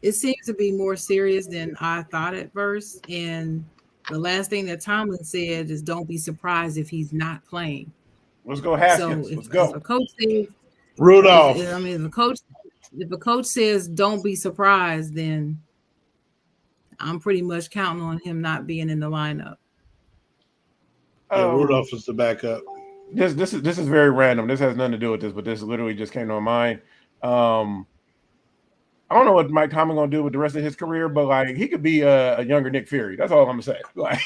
it seems to be more serious than I thought at first. And the last thing that Tomlin said is, "Don't be surprised if he's not playing."
Let's go, Haskins.
So
Let's go.
If a coach says,
Rudolph.
if a coach says, "Don't be surprised," then I'm pretty much counting on him not being in the lineup.
Rudolph is the backup.
This is very random. This has nothing to do with this, but this literally just came to my mind. I don't know what Mike Tomlin gonna do with the rest of his career, but like he could be a younger Nick Fury. That's all I'm gonna say. Like,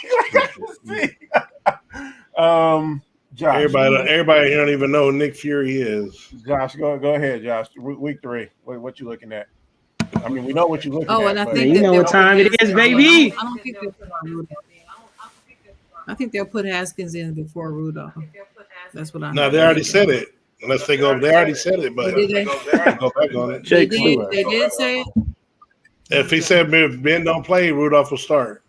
Josh,
everybody here don't even know who Nick Fury is.
Josh, go ahead, Josh. Week 3, what you looking at? I mean, we know what you're looking at.
Oh, and I think
you know what time it is, baby.
I think they'll put Haskins in before Rudolph. That's what I.
No, they already said it. Unless they go, they already said it, but
Did they?
go back on it.
They did say it.
If he said Ben don't play, Rudolph will start.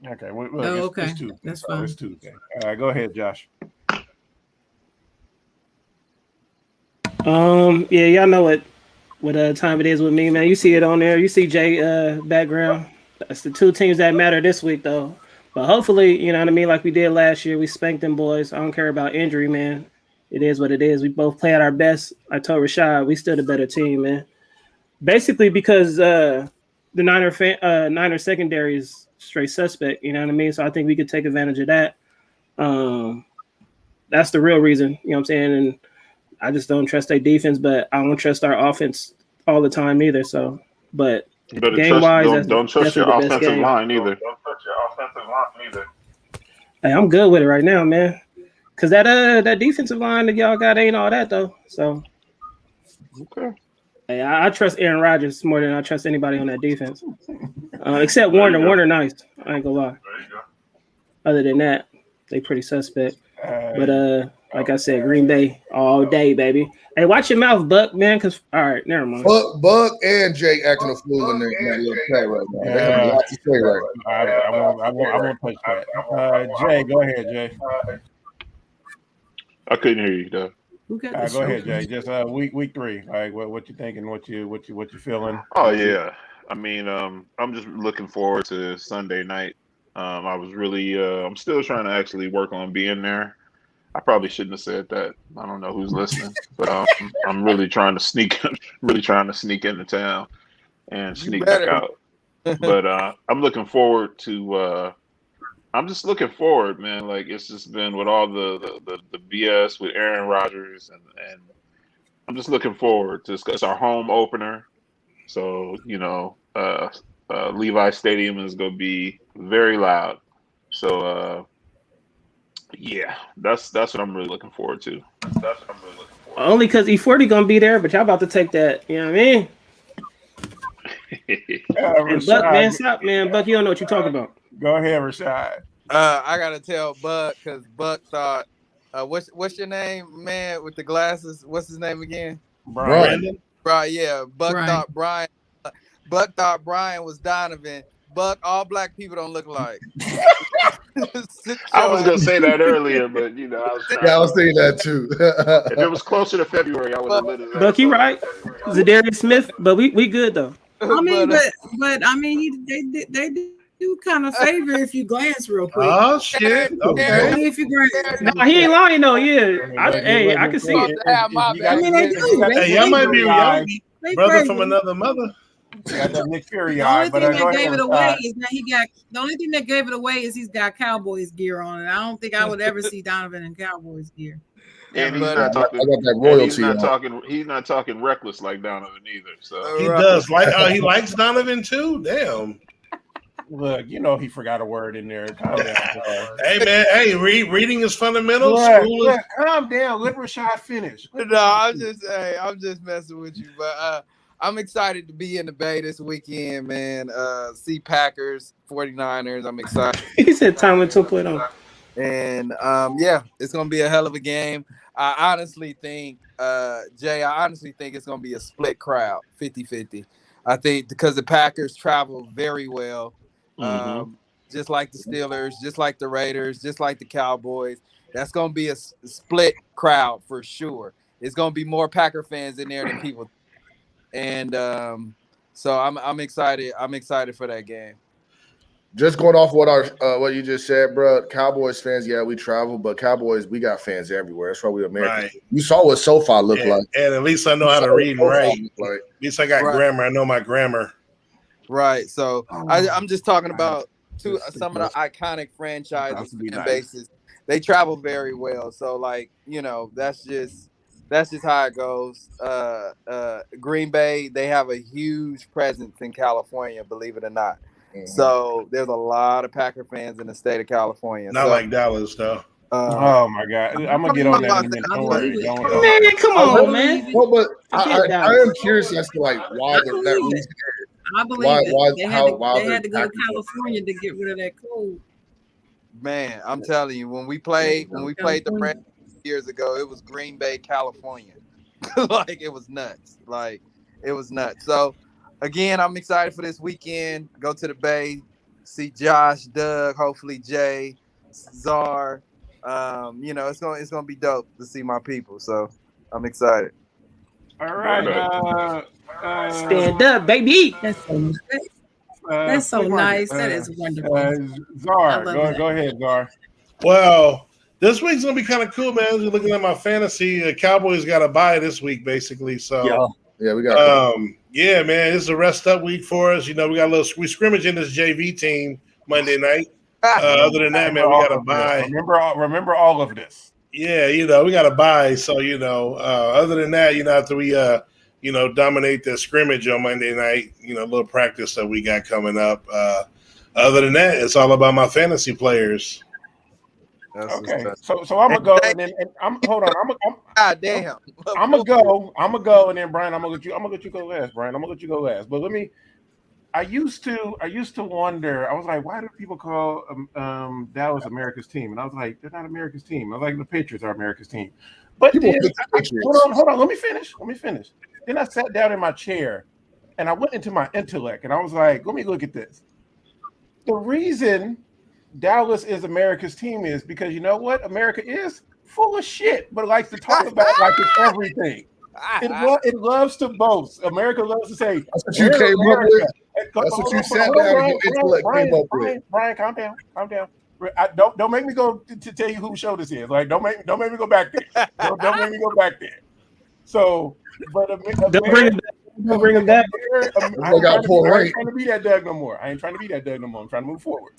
Okay. Well, look,
Oh,
it's
okay.
Tuesday.
That's
So
fine.
it's Tuesday. Go ahead, Josh.
Yeah, y'all know what time it is with me, man. You see it on there. You see Jay background. That's the two teams that matter this week, though. But hopefully, you know what I mean. Like we did last year, we spanked them boys. I don't care about injury, man. It is what it is. We both play at our best. I told Rashad we still the better team, man. Basically, because the Niner secondary is straight suspect. You know what I mean. So I think we could take advantage of that. That's the real reason. You know what I'm saying? And I just don't trust their defense, but I don't trust our offense all the time either. So, but
You better
game wise, that's
don't trust your
definitely the best
offensive
game.
line either.
Hey, I'm good with it right now, man. Cause that defensive line that y'all got ain't all that though. So,
Okay.
hey, I trust Aaron Rodgers more than I trust anybody on that defense, except
There you
Warner.
go.
Warner, nice. I ain't gonna lie. Other than that, they pretty suspect. But like I said, Green Bay all day, baby. Hey, watch your mouth, Buck, man. Cause all right, never mind.
Buck and Jake acting a fool in that little chat right now. They have a lot to say right now.
I won't touch that. Jay, go ahead, Jay.
I couldn't hear you though.
Who got the
Go ahead,
show?
Jay. Just week 3. Like what you thinking? What you feeling?
Oh yeah. I mean, I'm just looking forward to Sunday night. I was really I'm still trying to actually work on being there. I probably shouldn't have said that. I don't know who's listening, but I'm really trying to sneak into town and sneak back out. But I'm looking forward to I'm just looking forward, man. Like it's just been with all the BS with Aaron Rodgers and I'm just looking forward to it's our home opener. So, Levi Stadium is gonna be very loud. So yeah, that's what I'm really looking forward to.
Only because E40 gonna be there, but y'all about to take that. You know what I mean? And Buck, man, stop, man. Buck, you don't know what you're talking about.
Go ahead, Rashad.
I gotta tell Buck because Buck thought, what's your name, man, with the glasses? What's his name again?
Brian.
Right, yeah. Buck
Brian.
thought Brian was Donovan. Buck, all black people don't look alike.
I was gonna say that earlier, but
I was thinking that too.
if it was closer to February, I would have lit it up.
Buck, you right. Zadarius Smith, but we good though.
I mean, but I mean, they do kind of favor if you glance real quick.
Oh shit! Okay.
Only if you glance.
No, he ain't lying though. Yeah, I can see it.
I mean, they do.
Hey, y'all might be
They
brother
crazy.
from another mother.
Got that Nick Fury
The
eye,
only
but
thing
go
that
ahead,
gave it away
Rashad.
is that the only thing that gave it away is he's got Cowboys gear on it. I don't think I would ever see Donovan in Cowboys gear.
And he's
But,
not talking.
I got that
and
royalty.
He's not talking reckless like Donovan either. So
He does he likes Donovan too. Damn.
Look, he forgot a word in there. Calm down.
Hey man, reading is fundamental.
Look, calm down. Let Rashad finish.
No, I'm just messing with you. But I'm excited to be in the Bay this weekend, man. See Packers, 49ers. I'm excited.
He said Tomlin 2.0.
And yeah, it's gonna be a hell of a game. I honestly think, Jay, it's gonna be a split crowd, 50-50. I think because the Packers travel very well. Just like the Steelers, just like the Raiders, just like the Cowboys. That's going to be a split crowd for sure. It's going to be more Packer fans in there than people. And so I'm excited. I'm excited for that game.
Just going off what you just said, bro. Cowboys fans, yeah, we travel, but Cowboys, we got fans everywhere. That's why we American.
Right.
You saw what SoFi looked like.
And at least I know how to read and write.
Like.
At least I got grammar. I know my grammar.
Right. So I'm just talking about some of the iconic franchises and bases. They travel very well. So that's just how it goes. Green Bay, they have a huge presence in California, believe it or not. Mm-hmm. So there's a lot of Packer fans in the state of California.
Not like Dallas though.
Oh my God! I'm gonna get on that in a minute. Don't worry.
Man, come on, man.
No, but I am curious as to why that reason.
I believe they had to go to California to get rid of that cold.
Man, I'm telling you, when we played the Rams years ago, it was Green Bay, California. It was nuts. It was nuts. So again, I'm excited for this weekend. Go to the Bay, see Josh, Doug, hopefully Jay, Czar. It's gonna be dope to see my people. So I'm excited.
All right.
Stand up, baby.
That's so nice. That is wonderful.
Czar,
I love
go ahead, Czar.
Well, this week's gonna be kind of cool, man. Looking at my fantasy, the Cowboys got a bye this week, basically. So
Yeah, we got.
yeah, man, this is a rest up week for us. We got we scrimmage in this JV team Monday night. Other than that, man, we got a bye.
Remember all of this.
Yeah, we got a bye. So other than that, after we dominate the scrimmage on Monday night, a little practice that we got coming up. Other than that, it's all about my fantasy players.
Okay, so I'm gonna go and then I'm hold on.
God damn.
I'm gonna go and then Brian, I'm gonna let you go last, Brian. I'm gonna let you go last. But I used to wonder. I was like, why do people call Dallas America's team? And I was like, they're not America's team. I was like, the Patriots are America's team. But then, hold on. Let me finish. Then I sat down in my chair and I went into my intellect and I was like, let me look at this. The reason Dallas is America's team is because you know what? America is full of shit, but likes to talk about it like it's everything. It loves to boast. America loves to say,
that's what you came up with. That's what you said.
Brian, calm down. Don't make me go to tell you whose show this is. Like, don't make me go back there. Don't make me go back there. So, but
Don't bring him back.
I ain't trying to be that Doug no more. I'm trying to move forward.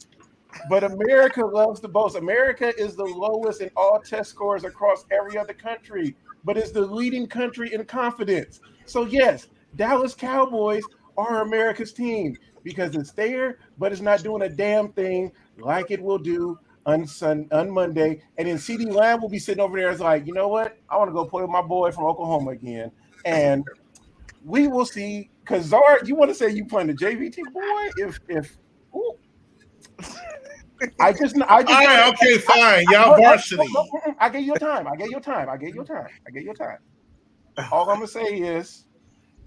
But America loves to boast. America is the lowest in all test scores across every other country, but it's the leading country in confidence. So yes, Dallas Cowboys are America's team because it's there, but it's not doing a damn thing like it will do on Monday. And then CeeDee Lamb will be sitting over there as like, you know what? I want to go play with my boy from Oklahoma again. And we will see. Because Czar, you want to say you playing the JV team, boy?
Okay, fine. Y'all varsity.
I gave you time. All I'm gonna say is,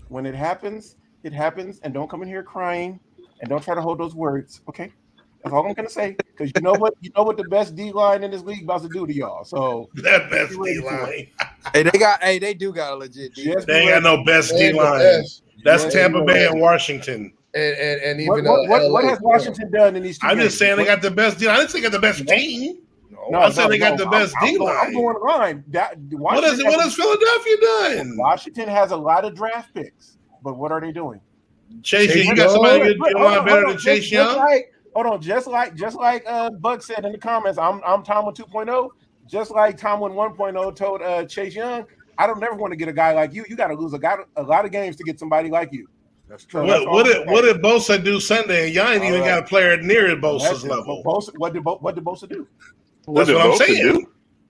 when it happens, and don't come in here crying, and don't try to hold those words. Okay, that's all I'm gonna say. Because you know what the best D line in this league about to do to y'all. So
that best D line.
They do got a legit D line.
They ain't got no best D line. That's Tampa Bay and Washington.
And even
what has Washington done in these 2
I'm
games?
just saying they got the best deal. I didn't say they got the best team. No, I said they got the best D line.
I'm going line.
What has Philadelphia done?
Washington has a lot of draft picks, but what are they doing?
Chase Young, you got somebody good line better than Chase Young?
Just like Buck said in the comments, I'm Tomlin 2.0. Just like Tomlin 1.0 told Chase Young, I don't never want to get a guy like you. You got to lose a lot of games to get somebody like you. That's true.
What did Bosa do Sunday? Y'all ain't even got a player near Bosa's level.
What did Bosa do?
That's what I'm saying.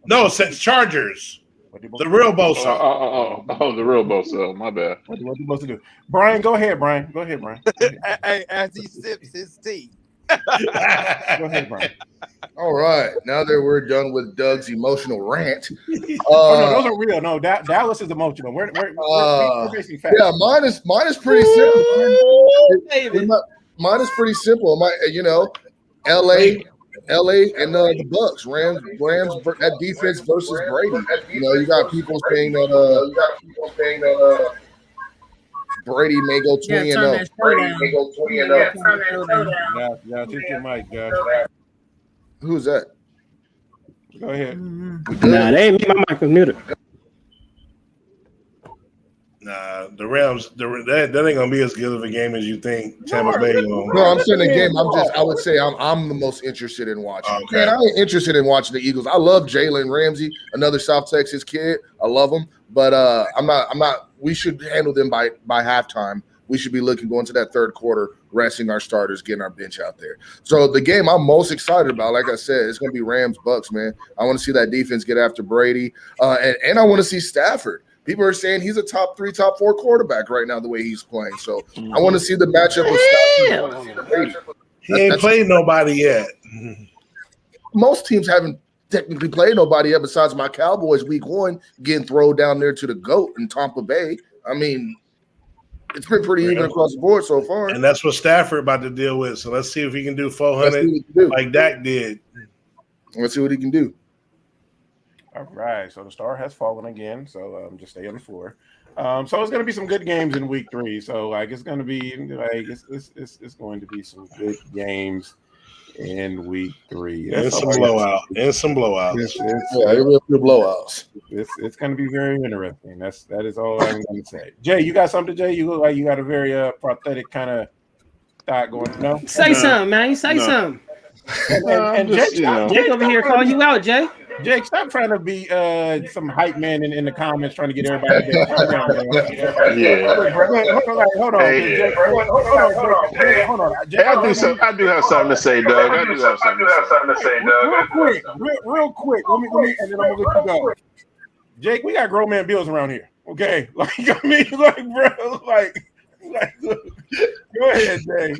No, it says Chargers. The real Bosa.
Oh, the real Bosa. My bad.
What did Bosa do? Brian, go ahead, Brian.
Hey, as he sips his tea.
Go ahead, Brian.
All right. Now that we're done with Doug's emotional rant.
No, those are real. No, Dallas is emotional. We're facing facts.
Yeah, mine is pretty simple. Mine is pretty simple. LA and the Bucks, Rams at defense versus Brady. You got people saying that Brady may go 20-0. Brady may go 20-0.
Yeah, take your mic, Josh.
Who's that?
Go ahead.
Nah, they ain't me. My mic was muted.
Nah, the Rams, that ain't gonna be as good of a game as you think. Tampa Bay.
No, I'm saying the game. I would say I'm the most interested in watching.
Okay.
Man, I ain't interested in watching the Eagles. I love Jalen Ramsey, another South Texas kid. I love him, but I'm not. We should handle them by halftime. We should be going to that third quarter, resting our starters, getting our bench out there. So the game I'm most excited about, like I said, it's going to be Rams-Bucks, man. I want to see that defense get after Brady, and I want to see Stafford. People are saying he's a top 3, top 4 quarterback right now, the way he's playing. So I want to see the matchup with Stafford.
He ain't played nobody yet.
Most teams haven't technically played nobody yet besides my Cowboys week 1 getting thrown down there to the GOAT in Tampa Bay. I mean, It's been pretty even across the board so far.
And that's what Stafford about to deal with. So let's see if he can do
Let's see
400
what he can do.
like Dak did.
Let's see what he can do.
All right, so the star has fallen again. So just stay on the floor. So it's going to be some good games in week 3. So like it's going to be like it's going to be some good games in week 3.
And some blowouts. And some blowouts.
Yeah, it will be blowouts.
It's going to be very interesting. That is all I'm going to say. Jay, you got something, Jay? You look like you got a very pathetic kind of thought going. No,
Say something, man. Say something.
And Jake,
Jake over here calling you out, Jay.
Jake, stop trying to be some hype man in the comments trying to get everybody to calm down, man.
Yeah.
Hold on.
Hey,
Jake, hold on. Jake,
I do have something to say, Doug. I do have something to say, Doug.
Real quick. Let me, and then I'm gonna let you go. Jake, we got grown man bills around here. Okay, like I mean, like bro, like go ahead, Jay.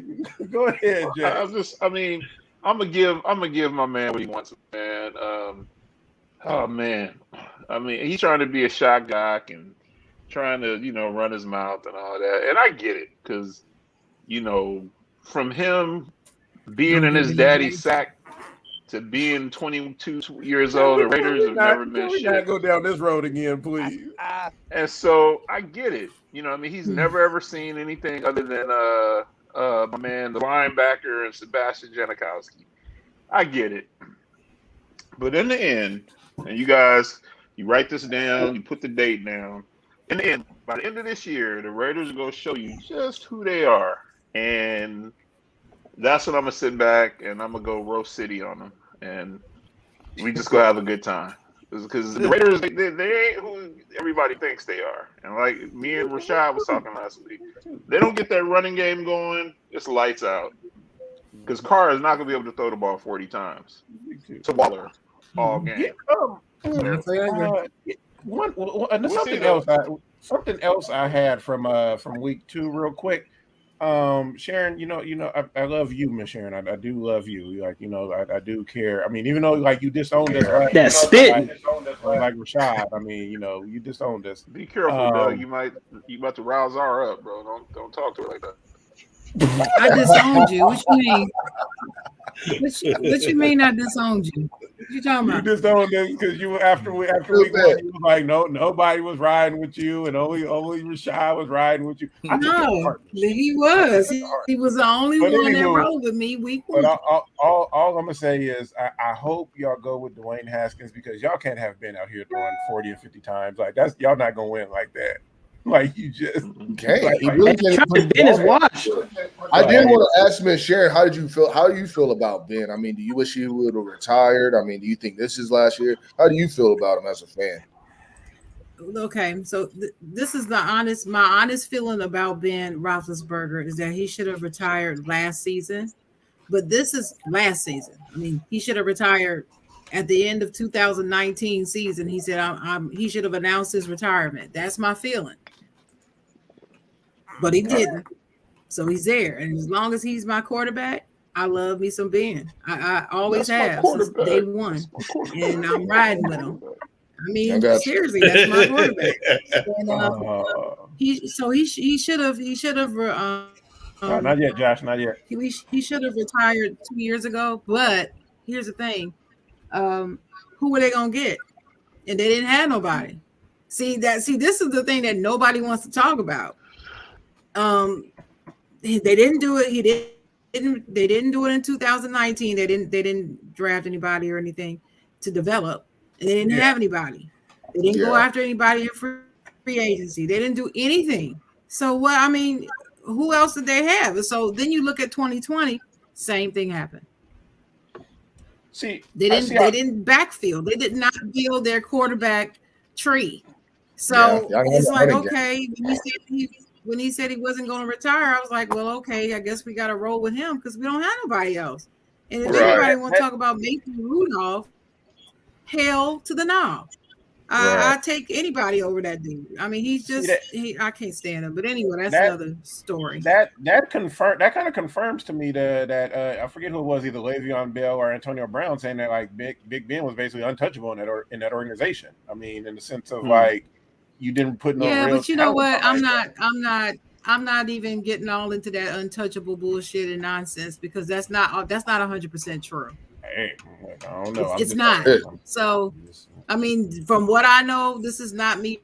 Go ahead, Jay.
I'm gonna give my man what he wants, man. Oh man, I mean, he's trying to be a shot jock and trying to, run his mouth and all that, and I get it because, from him being in his daddy's sack to being 22 years old, the Raiders have never been shit.
Not go down this road again, please.
And so I get it. He's never ever seen anything other than my man, the linebacker, and Sebastian Janikowski. I get it. But in the end, and you guys, you write this down, you put the date down. In the end, by the end of this year, the Raiders are going to show you just who they are. And that's when I'm going to sit back and I'm going to go roast city on them. And we just going to have a good time. Because the Raiders, they ain't who everybody thinks they are. And like me and Rashad was talking last week, they don't get that running game going, it's lights out. Because Carr is not going to be able to throw the ball 40 times to Waller all game.
Something else I had from week 2 real quick. Sharon, I love you, Miss Sharon. I do love you. Like, I do care. I mean, even though like you disowned us, right?
That spit.
Like Rashad. I mean, you disowned us.
Be careful, Doug. You about to rouse R up, bro. Don't talk to her like that.
I disowned you. What you mean? What you mean I disowned you? What you talking about?
You disowned us because you after week 1, you was like, no, nobody was riding with you, and only Rashad was riding with you.
No, he was. He was the only one that rode with me week 1.
But all I'm gonna say is I hope y'all go with Dwayne Haskins because y'all can't have been out here throwing 40 and 50 times. Like that's y'all not gonna win like that. Like you just
can't.
Like,
he really can't play
Ben is washed.
I did want to ask Miss Sharon, how do you feel about Ben? I mean, do you wish he would have retired? I mean, do you think this is last year? How do you feel about him as a fan?
Okay, so this is my honest feeling about Ben Roethlisberger is that he should have retired last season, but this is last season. I mean, he should have retired at the end of 2019 season. He said he should have announced his retirement. That's my feeling. But he didn't. So he's there. And as long as he's my quarterback, I love me some Ben. I always have since day 1. And I'm riding with him. I mean, seriously, that's my quarterback. And, he should have
not yet, Josh, not yet.
He should have retired 2 years ago. But here's the thing. Who were they gonna get? And they didn't have nobody. See, this is the thing that nobody wants to talk about. They didn't do it. They didn't do it in 2019. They didn't draft anybody or anything to develop. And they didn't have anybody. They didn't go after anybody in free agency. They didn't do anything. So what? I mean, who else did they have? So then you look at 2020. Same thing happened.
See,
they didn't backfield. They did not build their quarterback tree. So it's like, okay, when he said he wasn't going to retire, I was like, well, okay, I guess we got to roll with him because we don't have nobody else. And if anybody want to talk about Mason Rudolph, hell to the no. I take anybody over that dude. I mean, he's just I can't stand him. But anyway, that's another story.
That kind of confirms to me that I forget who it was, either Le'Veon Bell or Antonio Brown, saying that like Big Ben was basically untouchable in that organization. I mean, in the sense of like you didn't put no.
Yeah, but you know what? I'm not I'm not even getting all into that untouchable bullshit and nonsense because that's not 100% true.
Hey, I don't know.
It's not. So, I mean, from what I know, this is not me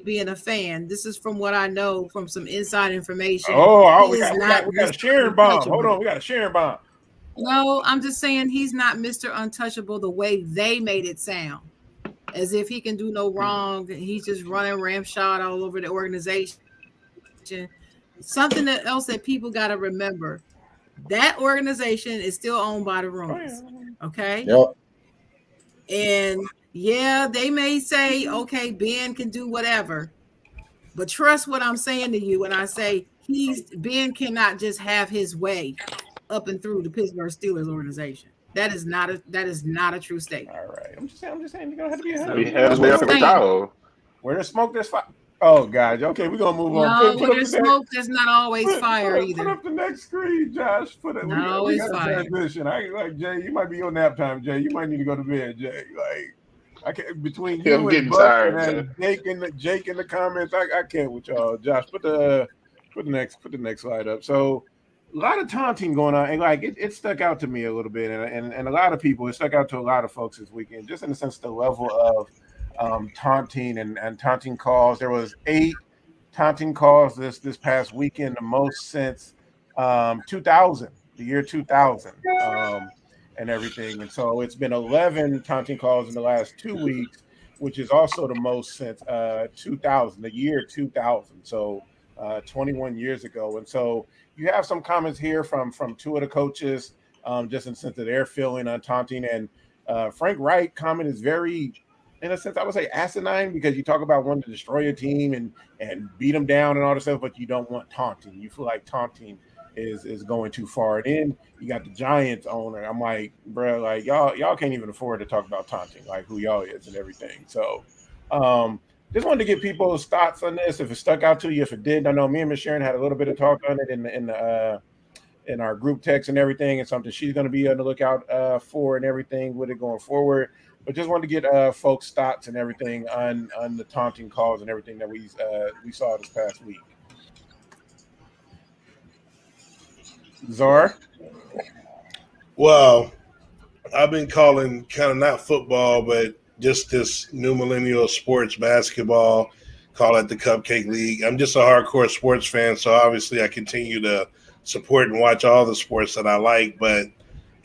being a fan. This is from what I know from some inside information.
We got a sharing bomb. Hold on, we got a sharing bomb.
No, I'm just saying he's not Mr. Untouchable the way they made it sound. As if he can do no wrong. He's just running ramshot all over the organization. Something else that people got to remember. That organization is still owned by the Rooms. Okay?
Yep.
And yeah, they may say, okay, Ben can do whatever. But trust what I'm saying to you when I say Ben cannot just have his way up and through the Pittsburgh Steelers organization. That is not a true statement.
All right. I'm just saying you're gonna have to be where there's smoke, there's fire. Oh God. Okay, we're gonna move on.
Where there's smoke, there's not always fire either.
Put up the next screen, Josh.
Not always fire.
Transition. Like Jay, you might be on nap time, Jay. You might need to go to bed, Jay. Like I can't between you and Buck and Jake in the comments. I can't with y'all. Josh, put the next slide up. So a lot of taunting going on, and like it stuck out to me a little bit, and a lot of people. It stuck out to a lot of folks this weekend, just in the sense the level of taunting and taunting calls. There was 8 taunting calls this past weekend, the most since 2000, the year 2000, and everything. And so it's been 11 taunting calls in the last 2 weeks, which is also the most since 2000, the year 2000. So 21 years ago. And so you have some comments here from 2 of the coaches, just in the sense of their feeling on taunting. And Frank Wright comment is very, in a sense, I would say asinine, because you talk about wanting to destroy a team and beat them down and all this stuff, but you don't want taunting. You feel like taunting is going too far. And then you got the Giants owner. I'm like, bro, like y'all can't even afford to talk about taunting, like who y'all is and everything. So just wanted to get people's thoughts on this. If it stuck out to you, if it did, I know me and Miss Sharon had a little bit of talk on it in our group text and everything, and something she's going to be on the lookout for and everything with it going forward. But just wanted to get folks' thoughts and everything on the taunting calls and everything that we saw this past week. Czar?
Well, I've been calling kind of not football, but just this new millennial sports basketball, call it the Cupcake League. I'm just a hardcore sports fan, so obviously I continue to support and watch all the sports that I like, but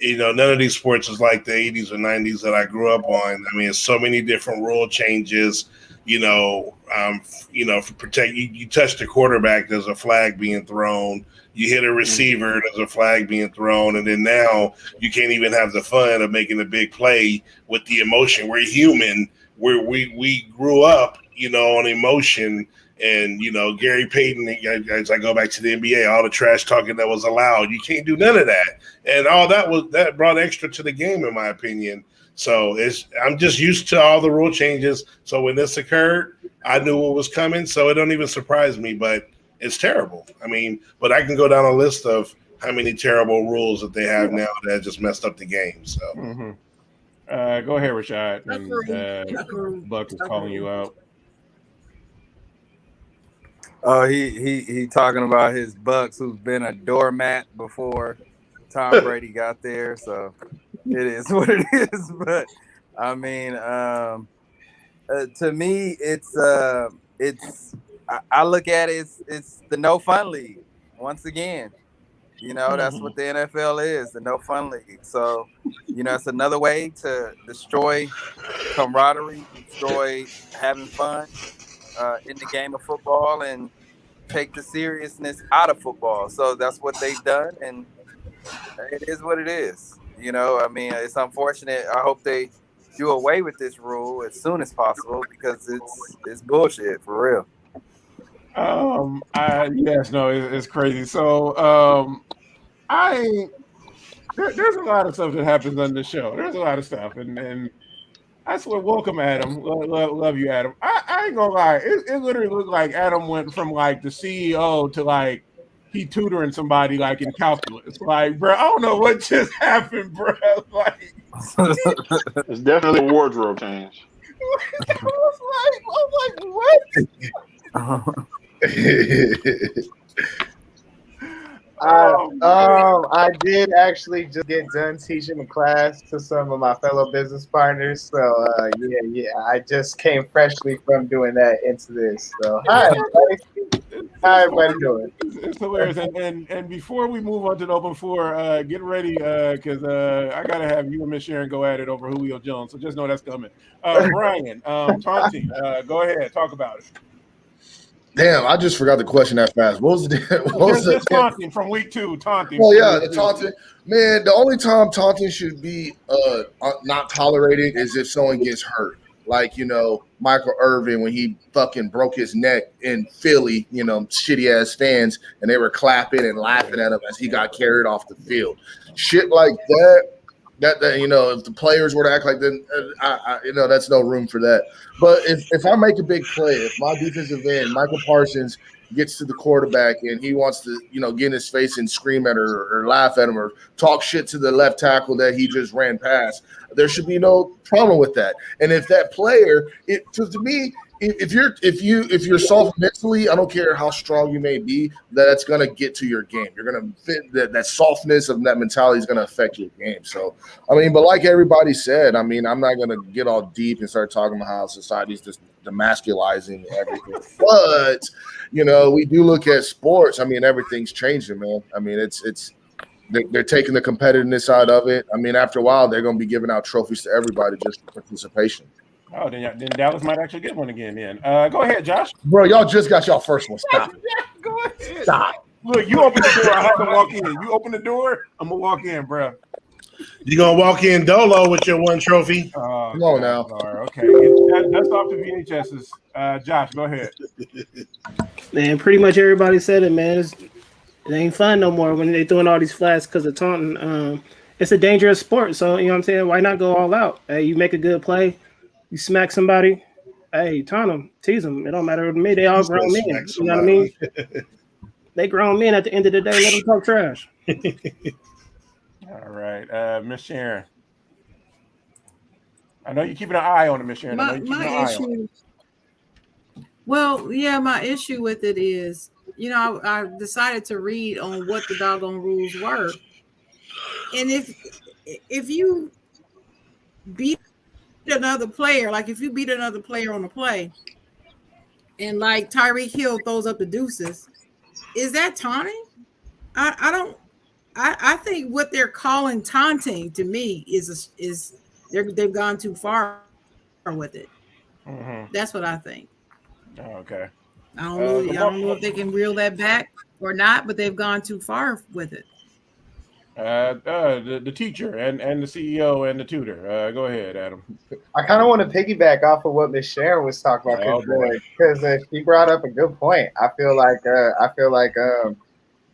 none of these sports is like the 80s or 90s that I grew up on. I mean, it's so many different rule changes. For protect you touch the quarterback, there's a flag being thrown. You hit a receiver, there's a flag being thrown, and then now you can't even have the fun of making a big play with the emotion. We're human. We grew up, on emotion. And Gary Payton, as I go back to the NBA, all the trash talking that was allowed, you can't do none of that, and all that brought extra to the game, in my opinion. So I'm just used to all the rule changes. So when this occurred, I knew what was coming. So it don't even surprise me, but it's terrible. I mean, but I can go down a list of how many terrible rules that they have now that just messed up the game. So
go ahead, Rashad. And Buck is calling you out.
Oh, he talking about his Bucks, who's been a doormat before Tom Brady got there. So it is what it is. But I mean, to me, it's I look at it. It's the no fun league once again. That's what the NFL is, the no fun league. So it's another way to destroy camaraderie, destroy having fun in the game of football, and take the seriousness out of football. So that's what they've done, and it is what it is. I mean, it's unfortunate. I hope they do away with this rule as soon as possible, because it's bullshit for real.
It's crazy. So there's a lot of stuff that happens on the show. There's a lot of stuff, and I swear, welcome, Adam. Love you, Adam. I ain't gonna lie. It literally looked like Adam went from like the CEO to like he tutoring somebody like in calculus. Like, bro, I don't know what just happened, bro. Like,
it's definitely a wardrobe change.
I was like, what?
I did actually just get done teaching a class to some of my fellow business partners. So yeah, I just came freshly from doing that into this. So hi everybody. How everybody doing?
It's hilarious. And before we move on to the open floor, get ready because I gotta have you and Miss Sharon go at it over Julio Jones. So just know that's coming. Brian, taunting. Go ahead, talk about it.
Damn, I just forgot the question that fast. What was the
taunting from week 2? Taunting.
Oh yeah, the taunting. Man, the only time taunting should be not tolerated is if someone gets hurt. Like, Michael Irvin when he fucking broke his neck in Philly, shitty ass fans, and they were clapping and laughing at him as he got carried off the field. Shit like that. That if the players were to act like that, that's no room for that. But if I make a big play, if my defensive end, Michael Parsons, gets to the quarterback and he wants to, get in his face and scream at her or laugh at him or talk shit to the left tackle that he just ran past, there should be no problem with that. And if that player, to me, if you're soft mentally, I don't care how strong you may be, that's gonna get to your game. You're gonna fit that softness of that mentality is gonna affect your game. So but like everybody said, I'm not gonna get all deep and start talking about how society's just demasculizing everything. But we do look at sports. Everything's changing, man. They're taking the competitiveness out of it. After a while, they're gonna be giving out trophies to everybody just for participation.
Oh, then Dallas might actually get one again. Then go ahead, Josh.
Bro, y'all just got y'all first one. Stop it.
Go ahead.
Stop.
Look, you open the door. I have to walk in. You open the door. I'm gonna walk in, bro.
You gonna walk in dolo with your one trophy?
Come on now.
Okay, that's off the VHSs. Josh, go ahead.
Man, pretty much everybody said it, man. It ain't fun no more when they throwing all these flags because of taunting. It's a dangerous sport, so you know what I'm saying. Why not go all out? Hey, you make a good play. You smack somebody, hey, taunt them, tease them. It don't matter to me. They all grown men. You know what I mean? They grown men at the end of the day. Let them talk trash.
All right. Miss Sharon. I know you're keeping an eye on it, Miss Sharon. My
issue with it is, I decided to read on what the doggone rules were. And if you beat another player, like if you beat another player on a play and like Tyreek Hill throws up the deuces, is that taunting? I think what they're calling taunting to me is they've gone too far with it. Mm-hmm. That's what I think.
Oh, okay.
I don't know if they can reel that back or not, but they've gone too far with it.
The teacher and the CEO and the tutor. Go ahead, Adam.
I kind of want to piggyback off of what Miss Sharon was talking about because she brought up a good point. I feel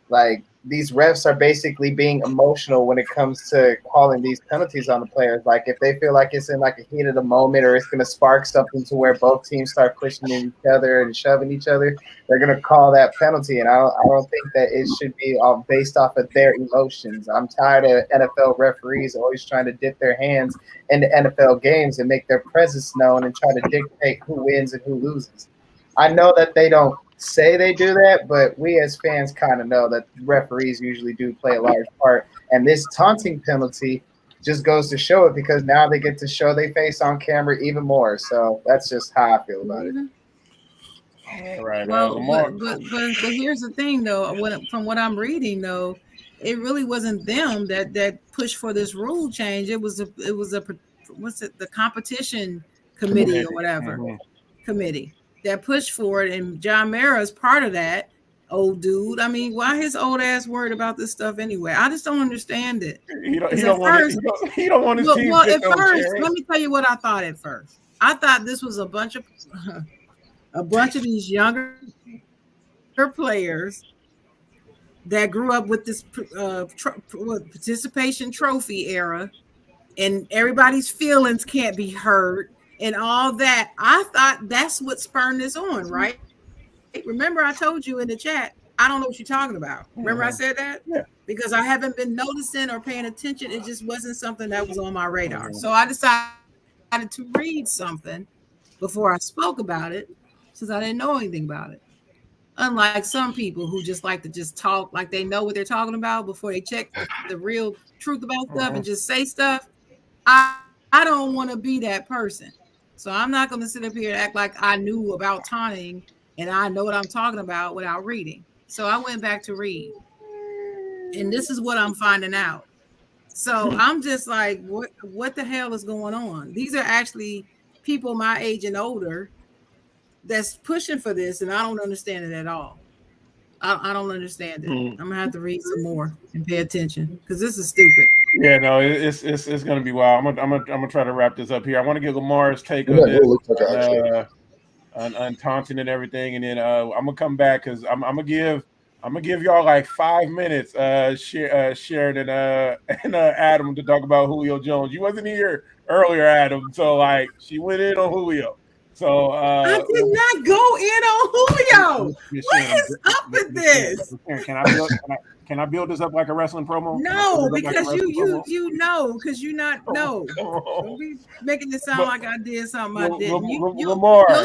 like these refs are basically being emotional when it comes to calling these penalties on the players. Like if they feel like it's in like a heat of the moment or it's going to spark something to where both teams start pushing each other and shoving each other, they're going to call that penalty. And I don't think that it should be all based off of their emotions. I'm tired of NFL referees always trying to dip their hands into NFL games and make their presence known and try to dictate who wins and who loses. I know that they don't say they do that, but we as fans kind of know that referees usually do play a large part. And this taunting penalty just goes to show it because now they get to show their face on camera even more. So that's just how I feel about it.
All right.
Well, but here's the thing, though. From what I'm reading, though, it really wasn't them that pushed for this rule change. It was the competition committee or whatever committee that pushed for it, and John Mara is part of that old dude. I mean, why his old ass worried about this stuff anyway? I just don't understand it. He don't want his team. Well, at first, let me tell you what I thought at first. I thought this was a bunch of these younger players that grew up with this participation trophy era, and everybody's feelings can't be hurt. And all that, I thought that's what spurred this on, right? Remember, I told you in the chat, I don't know what you're talking about. Remember I said that? Yeah. Because I haven't been noticing or paying attention. It just wasn't something that was on my radar. So I decided to read something before I spoke about it, since I didn't know anything about it. Unlike some people who just like to just talk like they know what they're talking about before they check the real truth about stuff and just say stuff. I don't want to be that person. So I'm not going to sit up here and act like I knew about taunting and I know what I'm talking about without reading. So I went back to read. And this is what I'm finding out. So I'm just like, what the hell is going on? These are actually people my age and older that's pushing for this, and I don't understand it at all. I don't understand it. I'm gonna have to read some more and pay attention because this is stupid.
Yeah, no, it's gonna be wild. I'm gonna try to wrap this up here. I want to get Lamar's take on
Yeah,
this,
looks like an
on taunting and everything, and then I'm gonna come back because I'm gonna give y'all like 5 minutes, Sharon and Adam, to talk about Julio Jones. You wasn't here earlier, Adam, so like she went in on Julio. So
I did not go in on Julio. What is up with this?
Can I build this up like a wrestling promo?
No, because you know, because you not know. Don't be making it sound like I did something I didn't. You'll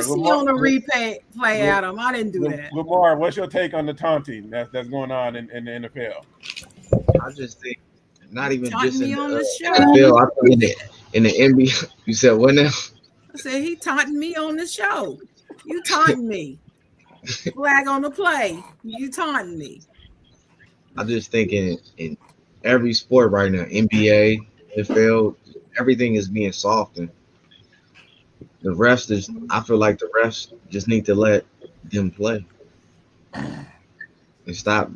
see on the replay, Adam. I didn't do that.
Lamar, what's your take on the taunting that's going on in the NFL?
I just think not even
Taunting
just
me
in
on
the
the show.
NFL. I think in the NBA. You said what now?
I said he taunting me on the show. You taunting me. Flag on the play. You taunting me.
I just think in every sport right now, NBA, NFL, everything is being softened. The refs I feel like the refs just need to let them play and stop.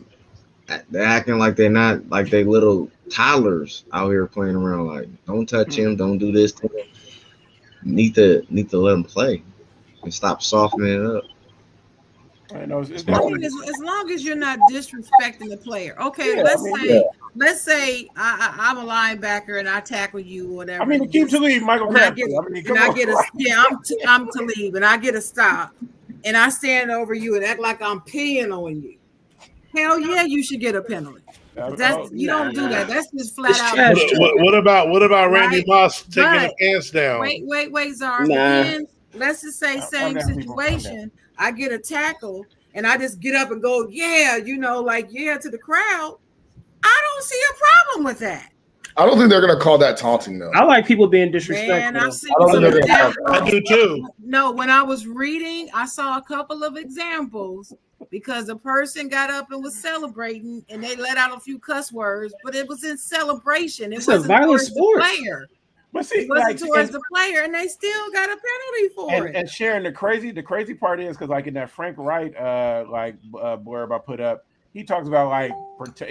They're acting like they're not like they little toddlers out here playing around. Like, don't touch him, don't do this to him. Need to let them play and stop softening it up.
I know,
As long as you're not disrespecting the player. Okay, let's say I'm a linebacker and I tackle you or whatever.
I mean, keep to leave, Michael Crabtree.
I'm to leave and I get a stop and I stand over you and act like I'm peeing on you. Hell yeah, you should get a penalty. You don't do that. That's just flat out.
What about Randy Moss taking the pants down?
Wait, Czar. Then let's just say same situation. I get a tackle and I just get up and go, yeah, to the crowd. I don't see a problem with that.
I don't think they're gonna call that taunting though.
I like people being disrespectful.
Man, I've seen
I do too.
No, when I was reading, I saw a couple of examples because a person got up and was celebrating and they let out a few cuss words, but it was in celebration. It's
a violent sport.
But see,
it wasn't towards the player, and they still got a penalty for it.
And Sharon, the crazy part is because like in that Frank Wright blurb I put up, he talks about like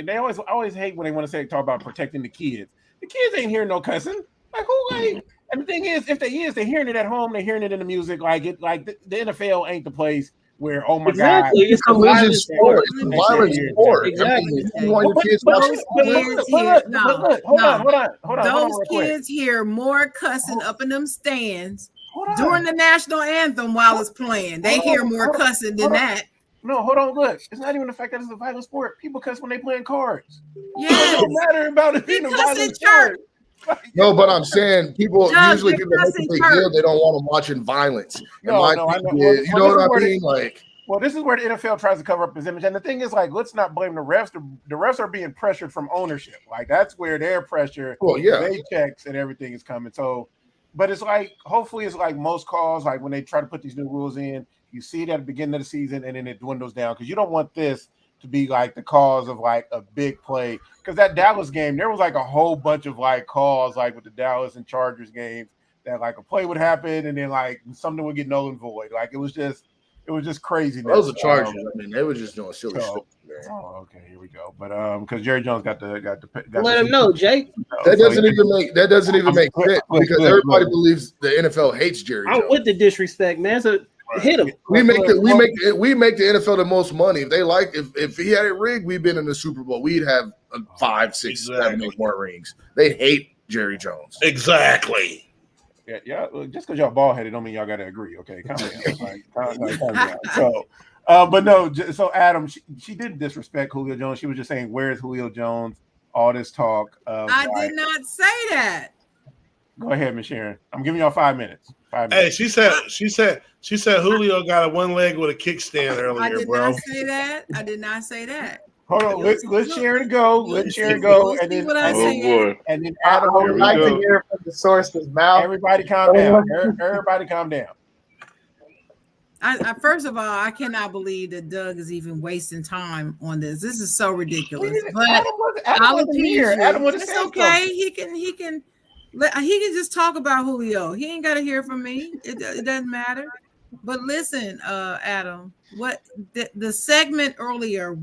they always hate when they want to talk about protecting the kids. The kids ain't hearing no cussing. Like who like? And the thing is, if they're hearing it at home, they're hearing it in the music. Like the NFL ain't the place where God,
it's a violent sport. It's a violent sport.
Exactly.
You want your kids
Hold on. Those kids hear more cussing up in them stands during the national anthem while it's playing. They hear more cussing than that.
No, hold on. Look, it's not even the fact that it's a violent sport. People cuss when they playing cards.
Yes.
It don't matter about it being a violent sport.
No, but I'm saying people usually make a big deal. They don't want them watching violence. You know what I mean?
Well, this is where the NFL tries to cover up his image. And the thing is, like, let's not blame the refs. The refs are being pressured from ownership. Like, that's where their pressure, paychecks and everything is coming. So, but it's like, hopefully it's like most calls, like when they try to put these new rules in, you see it at the beginning of the season and then it dwindles down because you don't want this to be like the cause of like a big play. Because that Dallas game, there was like a whole bunch of like calls, like with the Dallas and Chargers games, that like a play would happen and then like something would get null and void. Like it was just crazy.
Those are Chargers. I mean, they were just doing silly stuff.
Oh, okay, here we go. But because Jerry Jones got
let him know, Jake.
That doesn't even make sense because everybody believes the NFL hates Jerry Jones.
I'm with the disrespect, man. So hit him.
We make the NFL the most money. If he had it rigged, we'd been in the Super Bowl. We'd have 5, 6, 7, 8 more rings. They hate Jerry Jones.
Exactly.
Yeah. Just because y'all bald headed don't mean y'all got to agree. Okay, calm down. So, but no. So Adam, she didn't disrespect Julio Jones. She was just saying, "Where's Julio Jones?" All this talk.
I did not say that.
Go ahead, Miss Sharon. I'm giving y'all 5 minutes. 5
Hey,
minutes.
she said Julio got a one leg with a kickstand
I
earlier,
did
bro.
not say that. I did not say that.
Hold on. Let Sharon go. Let Sharon go, and then
Oh boy.
and then
I
Adam.
would like to hear from the source's mouth.
Everybody, calm down. Everybody, calm down.
I first of all, I cannot believe that Doug is even wasting time on this. This is so ridiculous. But
Adam
I'll
wasn't
appease
here.
you.
Adam would have
It's
said
okay.
something.
He can just talk about Julio. He ain't got to hear from me. It doesn't matter. But listen, Adam, what the segment earlier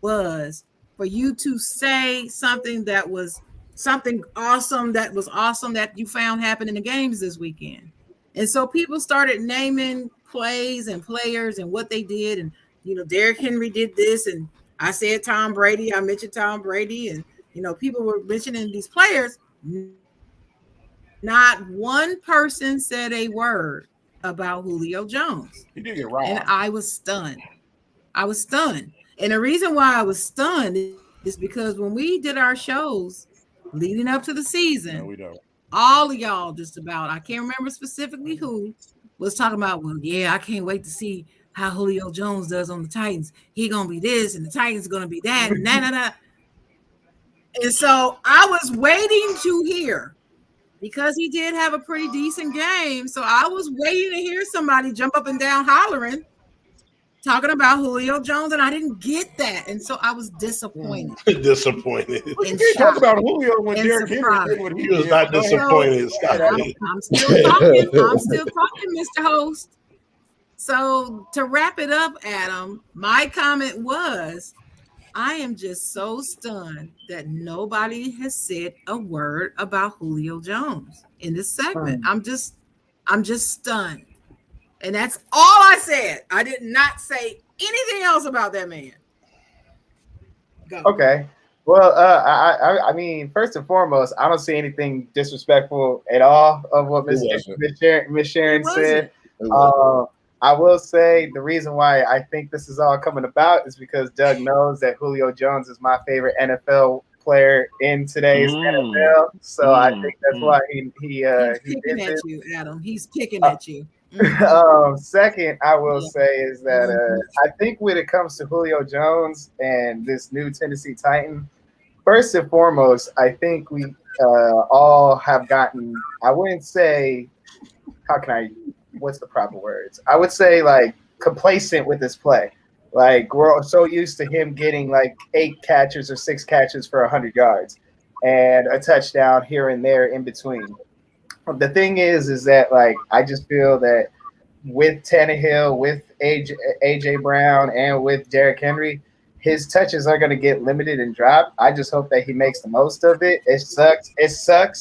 was for you to say something that was something awesome that you found happen in the games this weekend. And so people started naming plays and players and what they did. And, Derrick Henry did this. And I said Tom Brady. I mentioned Tom Brady. And, people were mentioning these players. Not one person said a word about Julio Jones.
He did get robbed.
And I was stunned. And the reason why I was stunned is because when we did our shows leading up to the season,
No, we don't.
all of y'all just about, I can't remember specifically who, was talking about, well, yeah, I can't wait to see how Julio Jones does on the Titans. He gonna be this and the Titans gonna be that and that. And so I was waiting to hear, because he did have a pretty decent game. So I was waiting to hear somebody jump up and down hollering, talking about Julio Jones, and I didn't get that. And so I was disappointed.
Disappointed.
You can't talk about Julio when
And
Derrick Henry
surprised.
did what he
He was
did.
not
Go ahead.
disappointed. Stop it.
I'm still talking. I'm still talking, Mr. Host. So to wrap it up, Adam, my comment was, I am just so stunned that nobody has said a word about Julio Jones in this segment. I'm just stunned. And that's all I said. I did not say anything else about that man. Go.
Okay. Well, I mean, first and foremost, I don't see anything disrespectful at all of what Miss Sharon said. I will say the reason why I think this is all coming about is because Doug knows that Julio Jones is my favorite NFL player in today's NFL. So I think that's why he
He's
did
picking at
this.
you, Adam. He's picking at you.
Second, I will say is that I think when it comes to Julio Jones and this new Tennessee Titan, first and foremost, I think we all have gotten, I wouldn't say, what's the proper words? I would say like complacent with this play. Like we're so used to him getting like 8 catches or 6 catches for 100 yards and a touchdown here and there in between. The thing is that like I just feel that with Tannehill, with AJ Brown, and with Derrick Henry, his touches are going to get limited and dropped. I just hope that he makes the most of it. It sucks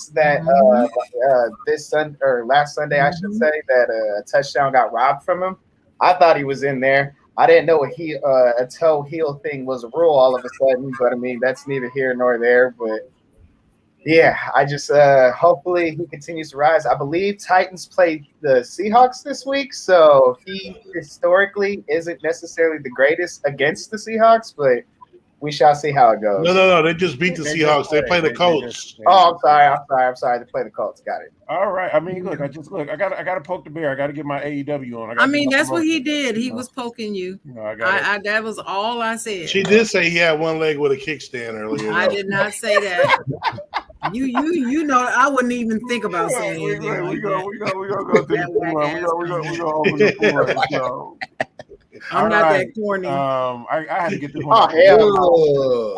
that last Sunday, I should say, that a touchdown got robbed from him. I thought he was in there. I didn't know a toe heel thing was a rule all of a sudden, but I mean that's neither here nor there. But yeah, I just hopefully he continues to rise. I believe Titans played the Seahawks this week, so he historically isn't necessarily the greatest against the Seahawks, but we shall see how it goes.
No. They just beat the Seahawks. They play the Colts.
Oh, I'm sorry. They play the Colts. Got it.
All right. I mean, look. I got to poke the bear. I got to get my AEW on.
I mean, that's what he did. He was poking you. That was all I said.
She did say he had one leg with a kickstand earlier.
I did not say that. You know, I wouldn't even think about saying anything like that.
We're gonna go to the floor. We're gonna open the floor.
I'm not that corny.
I had to get this
Oh,
one.
hell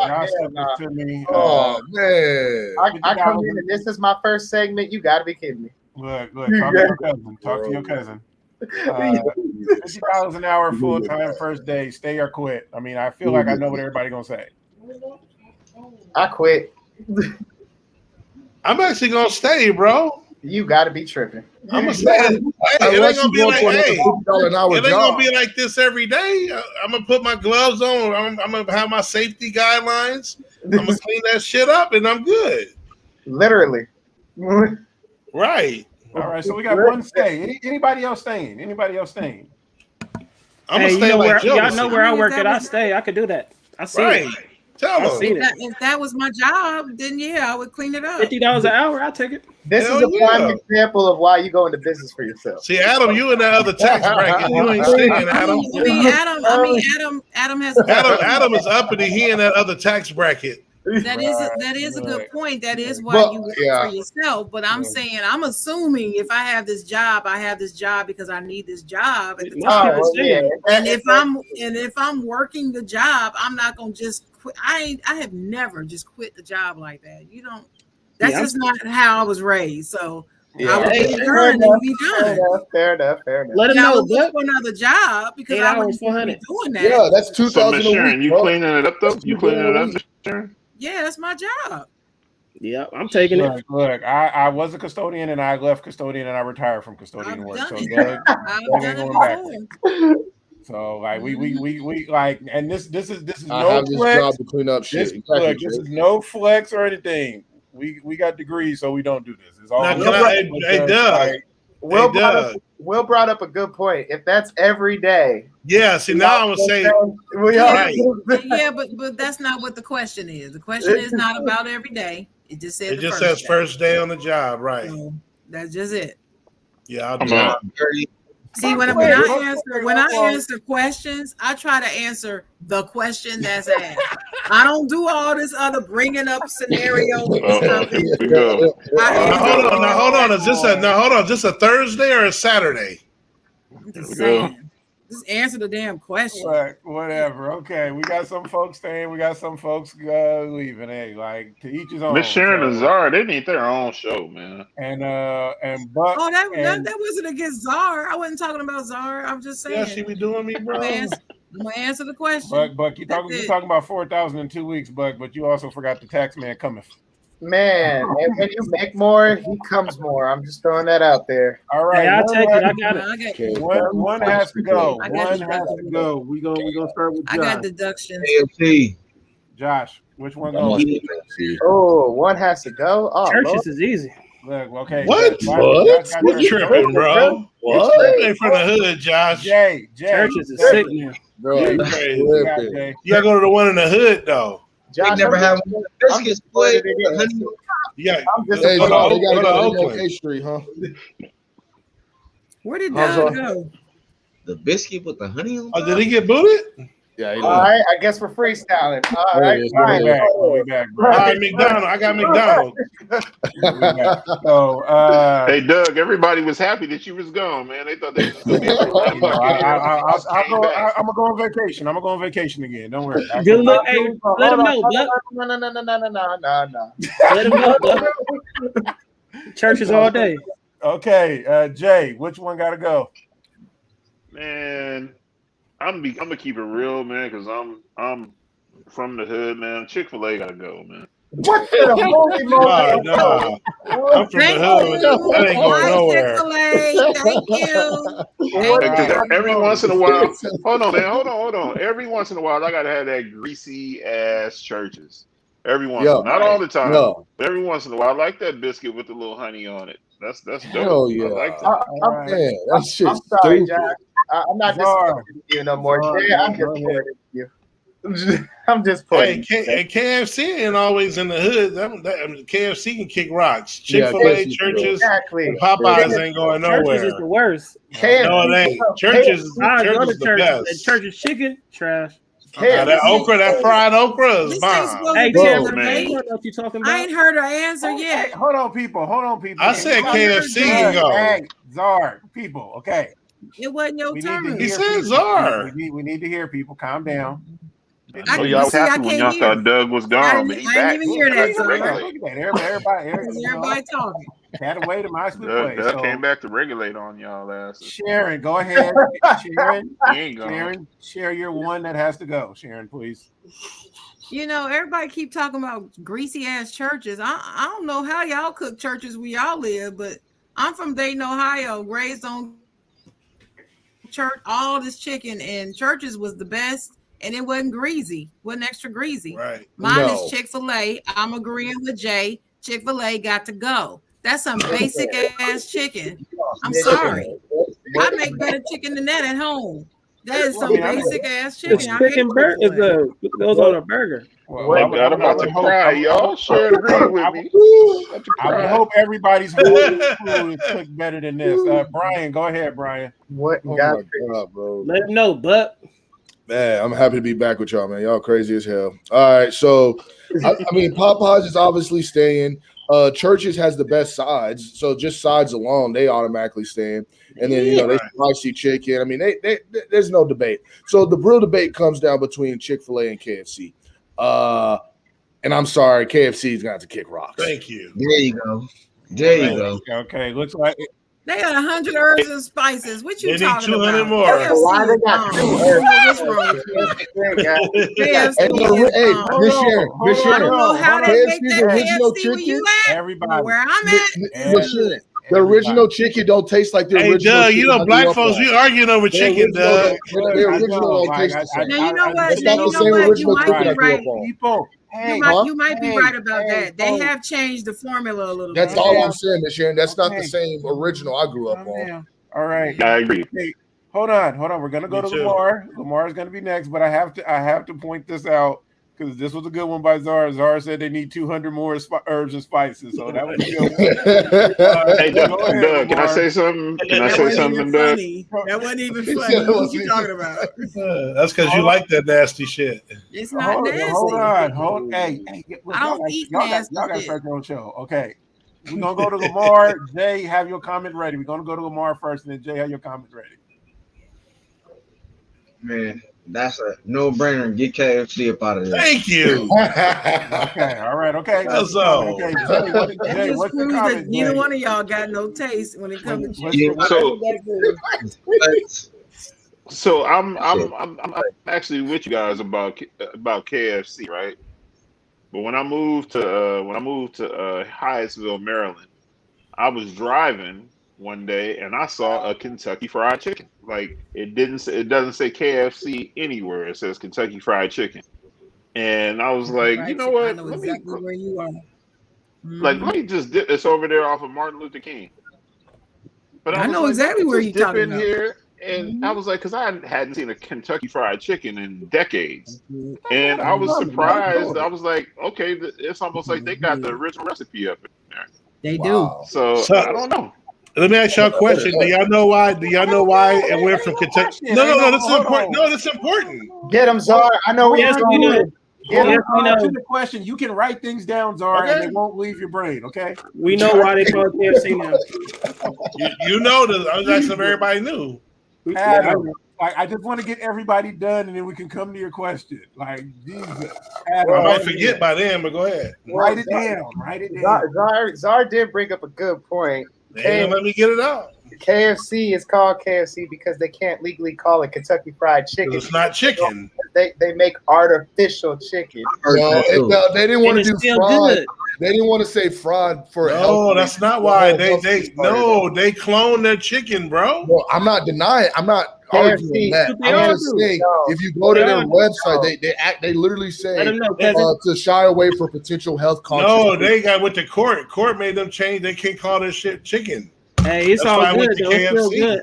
Y'all sent this to me.
Oh man!
I come in and this is my first segment. You got to be kidding me.
Look. Talk to your cousin. Talk to your cousin. $50 an hour, full time, first day. Stay or quit. I mean, I feel like I know what everybody gonna say.
I quit.
I'm actually gonna stay, bro.
You got to be tripping.
I'm gonna stay. It ain't gonna be like, hey, it ain't gonna be like this every day. I'm gonna put my gloves on. I'm gonna have my safety guidelines. I'm gonna clean that shit up, and I'm good.
Literally.
Right.
All right. So we got one stay. Anybody else staying?
I'm gonna
Hey,
stay like Joe.
y'all know where I work at. I stay. I could do that. I see it.
Tell
I've
them.
seen it.
If that was my job, then yeah, I would clean it up.
$50 an hour, I'll take it.
This
Hell
is a prime
yeah.
example of why you go into business for yourself.
See, Adam, you in that other tax bracket. You ain't singing, Adam.
Adam has a
Adam is uppity. He in that other tax bracket.
that is a good point. That is why
Well,
you work
yeah.
for yourself. But I'm saying, I'm assuming if I have this job, I have this job because I need this job at the
Most
time.
people say it.
And if I'm working the job, I'm not gonna just quit. I have never just quit the job like that. You don't. That's just not how I was raised. So I would get it done and be done.
Fair enough.
Let him
Now I
know,
would look
Buck.
for another job because
8
I
hours,
wouldn't be
400.
doing that.
Yeah, that's
So,
2,000
Miss
a
Sharon,
week.
you
bro.
cleaning it up though?
That's
You
what you're
cleaning it
doing
up,
a
Miss Sharon?
Yeah, that's my job.
Yeah, I'm taking it.
Look, I was a custodian and I left custodian and I retired from custodian
I've
work.
done
So
it.
Doug,
I've
Doug
done
ain't
it
going back.
before.
So like we like, and this is
I
no
have this
flex.
job to clean up shit.
This,
Exactly,
look, this is no flex or anything. We got degrees, so we don't do this. It's all
Now, can I, hey, Doug.
Will brought up a good point. If that's every day,
Yeah, see, now I'm going to say,
we all
right.
Yeah, but that's not what the question is. The question is not about every day. It just says
It just says first day on the job, right?
So that's just it.
Yeah, I'll
Come
do
on.
it.
See, when I answer questions, I try to answer the question that's asked. I don't do all this other bringing up scenarios and stuff.
Here we go.
Now hold on. Is this a Thursday or a Saturday?
I'm just saying. Just answer the damn question.
Right, whatever. Okay, we got some folks staying. We got some folks leaving. Hey, like to each his own.
Miss Sharon and
So-
Zara, they need their own show, man.
and Buck.
Oh, that
and-
wasn't against Czar. I wasn't talking about Czar. I'm just saying.
Yeah, she be doing me, bro.
I'm gonna answer the question.
Buck, you're talking about 4,000 in 2 weeks, Buck, but you also forgot the tax man coming.
Man, and when you make more, he comes more. I'm just throwing that out there.
All right,
Hey, I'll
one
take it. I
has-
got it.
Okay.
One has to go.
I got
One
you.
has to go. We gonna start with
I got
Josh.
deductions.
AFC.
Josh, which one
I'm on
goes?
AFC.
Oh, one has to go. Oh,
Churches
Lord.
is easy.
Look, okay.
What?
Josh got
What
Church.
tripping, bro?
What?
You ain't from the hood, Josh.
Jay.
Churches is sick now.
Bro,
You
you
crazy.
You got
tripping.
Jay.
You gotta go to the one in the hood, though.
They
Josh,
never
I'm
have
just-
biscuits, boy.
I'm just-
Honey.
Yeah,
I'm just
Hey,
Go to
Joe,
Oak-
they gotta
go to
go to
Oakland.
MLK Street, huh?
Where did
How's
Doug
that?
go?
The biscuit with the honey on
Oh,
top.
did he get booted?
Yeah, he
All
did.
right, I guess we're freestyling. All
There
right,
he is.
We'll
fine.
be back. We'll be back,
All
bro.
right, McDonald. I got McDonald.
We'll be back. So,
Hey, Doug, everybody was happy that you was gone, man. They thought they was going to be able to run back in here.
I'm gonna go on vacation. I'm gonna go on vacation again. Don't worry.
Good look. Hey, let him know, Buck.
No.
Let him know, Buck. Churches all day.
Okay, Jay, which one gotta go?
Man, I'm gonna keep it real, man, because I'm from the hood, man. Chick-fil-A gotta go, man.
What the holy moly?
Nah. I'm from the hood. That ain't going nowhere.
Chick-fil-A, thank you.
Because every once in a while, hold on. Every once in a while, I gotta have that greasy ass churches. Every once,
Yeah.
not all the time.
Yeah.
But every once in a while, I like that biscuit with the little honey on it. That's dope.
Hell yeah.
I like that.
Man, that shit's
I'm sorry,
stupid.
Josh. I'm not
Czar.
disappointed in you no more.
Czar,
Jay, I'm
go
disappointed in you. I'm just
Hey,
playing.
KFC ain't always in the hood. KFC can kick rocks. Chick-fil-A,
KFC
churches,
Exactly.
and Popeyes ain't going
Churches is
nowhere.
the worst.
No, it ain't. Churches
I go to
is the
churches. And
best.
churches chicken trash.
Now, that okra, that fried okra is
This ain't
bomb.
supposed
Hey,
to be
Tim,
a
man.
debate.
you know what you talking
I
about?
ain't heard her answer yet.
Hold on, people.
I said KFC can go.
Hey, Czar, people. Okay,
It wasn't your
we need
turn.
to
He
hear
said
people.
Czar.
We need to hear people. Calm down.
I-
So y'all was
see, I
happy when
can't
y'all
hear.
thought Doug was
I
gone,
didn't-
but he
I didn't
back.
even hear that,
He
Czar.
regulate.
Look at that. Everybody,
Everybody talking.
had a way to nicely
Doug,
play.
Doug
So,
came back to regulate on y'all asses.
Sharon, go ahead. Sharon,
He ain't gone.
Sharon, share your one that has to go. Sharon, please.
You know, everybody keep talking about greasy ass churches. I don't know how y'all cook churches where y'all live, but I'm from Dayton, Ohio, raised on church, all this chicken, and churches was the best, and it wasn't greasy, wasn't extra greasy.
Right.
Mine
No.
is Chick-fil-A. I'm agreeing with Jay. Chick-fil-A got to go. That's some basic ass chicken. I'm sorry. I make better chicken than that at home. That is some basic ass chicken.
It's chicken burger. It goes on a burger.
Well,
I'm about to cry, y'all. Sure agree with me.
I would hope everybody's food is cooked better than this. Brian, go ahead, Brian.
What
Oh
got
my God, bro.
Let him know, but
Man, I'm happy to be back with y'all, man. Y'all crazy as hell. All right, so I mean, Popeyes is obviously staying. Churches has the best sides, so just sides alone, they automatically staying. And then they spicy chicken. I mean, they there's no debate. So the real debate comes down between Chick-fil-A and KFC. And I'm sorry, KFC is gonna have to kick rocks.
Thank you.
There you go. There you go.
Okay, looks like
They got 100 herbs and spices. What you
They need
talking
200
about?
more.
KFC
Why they
is
got
bomb.
2
What's wrong with you? KFC
Hey,
is bomb.
Miss Sharon, Miss
I
Sharon,
don't know how they
KFC,
make
the
that
original
KFC where
chicken.
you at.
everybody.
Where I'm at.
Miss Sharon, the original chicken don't taste like the
Hey,
original.
Doug, you know,
chicken
black
I grew
folks,
up on.
we arguing over chicken, Doug.
The original don't taste the same.
Now you know what?
It's
Now
not
you
the
know
same
what? You
original
might
chicken
be
I grew
right.
up on.
People, hey,
You might be right about that. They have changed the formula a little
That's
bit.
all I'm saying, Miss Sharon. That's not the
Okay.
same original I grew up on.
All right.
I agree.
Hey, hold on. We're gonna go
Me
to
too.
Lamar. Lamar is gonna be next, but I have to point this out because this was a good one by Zara. Zara said they need 200 more herbs and spices, so that was a good one.
Hey, Doug,
Go ahead,
Doug, can I
Lamar.
say something? Can I
That
say
wasn't
something,
even
Doug?
funny. That wasn't even
He
funny.
said it
What
wasn't
you talking about?
That's because you like that nasty shit.
It's not
Hold
nasty.
on. Hey, look,
I don't eat nasty
y'all gotta
shit.
start your own show. Okay. We're gonna go to Lamar. Jay, have your comment ready. We're gonna go to Lamar first, and then Jay, have your comment ready.
Man, that's a no-brainer. Get KFC up out of there.
Thank you.
Okay, all right, okay.
That's all.
Okay, Jay,
That
Jay,
just
what's the
proves
comment?
that neither
Jay?
one of y'all got no taste when it comes to
What's
chicken.
the-
So-
But
So I'm actually with you guys about KFC, right? But when I moved to Hyattsville, Maryland, I was driving one day and I saw a Kentucky Fried Chicken. Like it doesn't say KFC anywhere. It says Kentucky Fried Chicken. And I was like,
Right?
you know
I
what?
know
Let
exactly where you are.
me just dip this over there off of Martin Luther King. But
I
was
know
like,
exactly
let me
where
just
you're
dip
talking
in
about.
here. And I was like, because I hadn't seen a Kentucky Fried Chicken in decades. And I was surprised. I was like, okay, it's almost like they got the original recipe up in there.
They
Wow.
So
So-
I don't know.
Let me ask y'all a question. Do y'all know why? it went from Kentucky? No, this is important. No, that's important.
Get him, Czar. I know where
Yes,
you're
we
going.
know.
Get him.
Yes, we
Answer
know.
the question. You can write things down, Zara, and
Okay.
it won't leave your brain. Okay.
We know why they call it KFC now.
You know that I was asking if everybody knew.
Adam, I just want to get everybody done, and then we can come to your question. Like Jesus, Adam,
I might forget by then, but go ahead.
Write it down. Write it down.
Czar did bring up a good point.
They ain't gonna let me get it out.
KFC is called KFC because they can't legally call it Kentucky Fried
'Cause
Chicken.
it's not chicken.
They make artificial chicken.
No, they didn't want
And
to
it's
do
still
fraud.
good.
They didn't want to say fraud for
No,
health.
that's not why. They clone their chicken, bro.
Well, I'm not denying. I'm not arguing that.
They
I'm
all
just
do.
saying,
No.
if you go to
They
their
all do.
website, they literally
Let
say
them know, cousin.
to shy away from potential health
No,
consequences.
they got with the court. Court made them change. They can't call this shit chicken.
Hey, it's
That's why I
all
went
good
to
though. It's still
KFC.
good.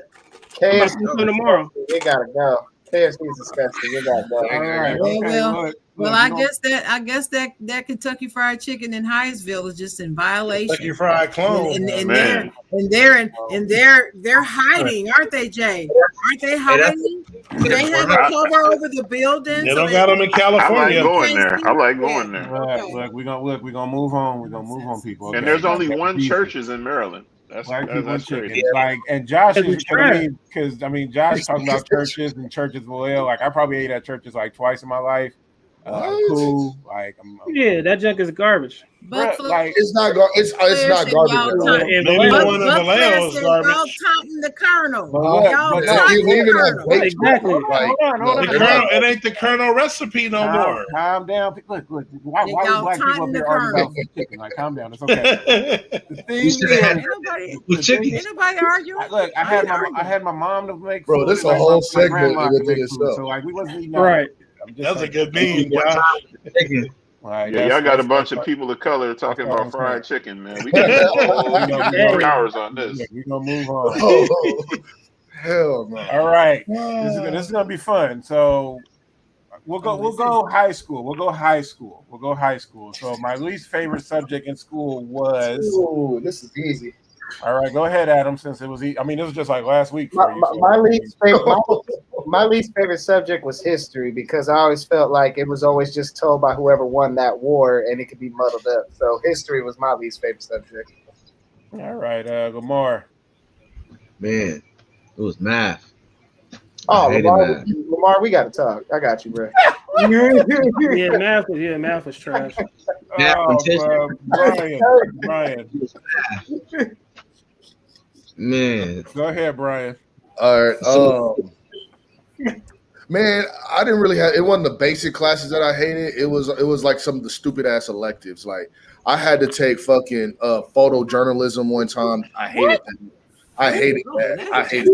I'm about to
KFC,
come tomorrow.
we gotta go. KFC is disgusting. We gotta go.
All right.
Well,
Okay.
well,
Look,
Well,
look,
I
you know-
guess that Kentucky Fried Chicken in Hyattsville is just in violation.
Kentucky Fried clone.
And
Man.
they're hiding, aren't they, Jay? Aren't they hiding? Do they have a cover over the building?
They
so
don't got them in
I like
California.
going there. I like going there.
Look, we're gonna move on. We're gonna move on, people.
And
Okay.
there's only
That's
one
decent.
churches in Maryland. That's
Black people and
that's
chicken.
crazy.
Like, and Josh
That's
is
a trap.
because Josh talking about churches and churches well. Like, I probably ate at churches like twice in my life.
What?
Cool. Like, I'm
Yeah, that junk is garbage.
But
Bruh, like,
It's not. It's not
Flash,
garbage.
y'all
at all.
talk-
And
Maybe
Vallejo-
the one in Vallejo is
y'all
garbage.
taunting the colonel.
But
Y'all
look,
taunting
but
You even have
the colonel.
baked
Exactly.
chicken, like,
Hold on, hold
no,
on.
The
they're
Colonel,
not-
it ain't the Colonel recipe no more.
Calm down. Look. Why
Y'all
do black people
taunting
up
the
here arguing
colonel.
about some chicken? Like, calm down. It's okay. The thing is,
should have
Ain't nobody,
chicken.
ain't nobody arguing.
look, I had my mom to make
Bro,
food.
this a
like,
whole
my
segment
grandma to
within
make food.
itself.
So like, we wasn't eating out.
Right.
I'm just
That's a
saying.
good meme, Josh.
Chicken.
Like,
Yeah, y'all got a
that's-
bunch of people of color talking
that's what
about
I'm
fried chicken, man. We can go
You know,
3 hours on this.
We're gonna move on.
Oh, Hell no.
All right, this is gonna be fun. So we'll go high school. We'll go high school. So my least favorite subject in school was.
Ooh, this is easy.
All right, go ahead, Adam. Since it was, I mean, this was just like last week for you.
My least favorite subject was history because I always felt like it was always just told by whoever won that war, and it could be muddled up. So history was my least favorite subject.
All right, Lamar.
Man, it was math.
Oh,
I hated math.
Lamar, we got to talk. I got you, bro.
Yeah, math was trash.
Brian.
Man,
Go ahead, Brian.
All right. Man, I didn't really have. It wasn't the basic classes that I hated. It was like some of the stupid ass electives. Like I had to take fucking photojournalism one time. I hated that. I hated that. I didn't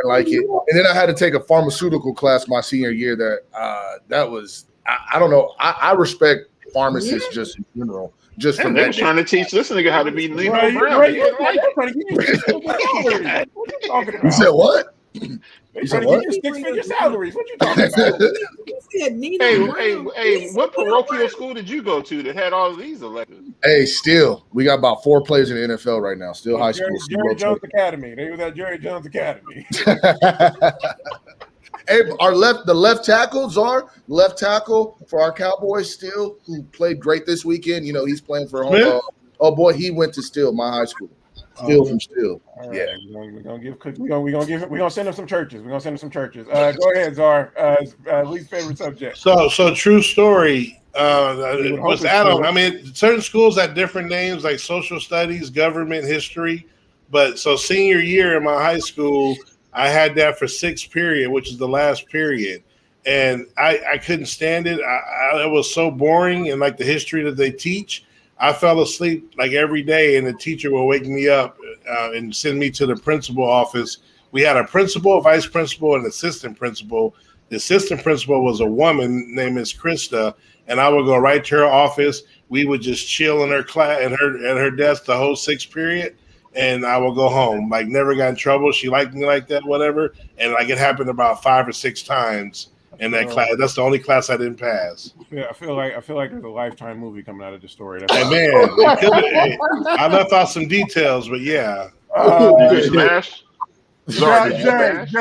like it. And then I had to take a pharmaceutical class my senior year. That was I don't know. I respect pharmacists just in general. Just
And
from
they
that
was trying to teach this nigga how to be Nino
Right,
Brown.
right,
He didn't like it.
What are you talking about?
You said what?
They trying to get your six-figure salaries. What you talking about?
You said Nina Brown.
Hey, what parochial school did you go to that had all of these electives?
Hey, still, we got about 4 players in the NFL right now. Still high school.
Jerry Jones Academy. They was at Jerry Jones Academy.
Hey, the left tackle, Czar, left tackle for our Cowboys still, who played great this weekend. You know, he's playing for oh boy, he went to Still, my high school. Still from Still.
All right.
Yeah.
We're gonna send him some churches. Go ahead, Czar. Least favorite subject.
So true story.
would hope
Was
it's
Adam?
true.
I mean, certain schools had different names like social studies, government, history. But so senior year in my high school, I had that for 6th period, which is the last period, and I couldn't stand it. It was so boring, and like the history that they teach, I fell asleep like every day, and the teacher would wake me up and send me to the principal office. We had a principal, a vice principal, and an assistant principal. The assistant principal was a woman named Miss Krista, and I would go right to her office. We would just chill in her class at her desk the whole 6th period, and I will go home. Like never got in trouble. She liked me like that, whatever. And like it happened about 5 or 6 times in that class. That's the only class I didn't pass.
Yeah, I feel like there's a Lifetime movie coming out of this story.
Hey man, I left out some details, but yeah.
Did you smash? Czar, did you smash?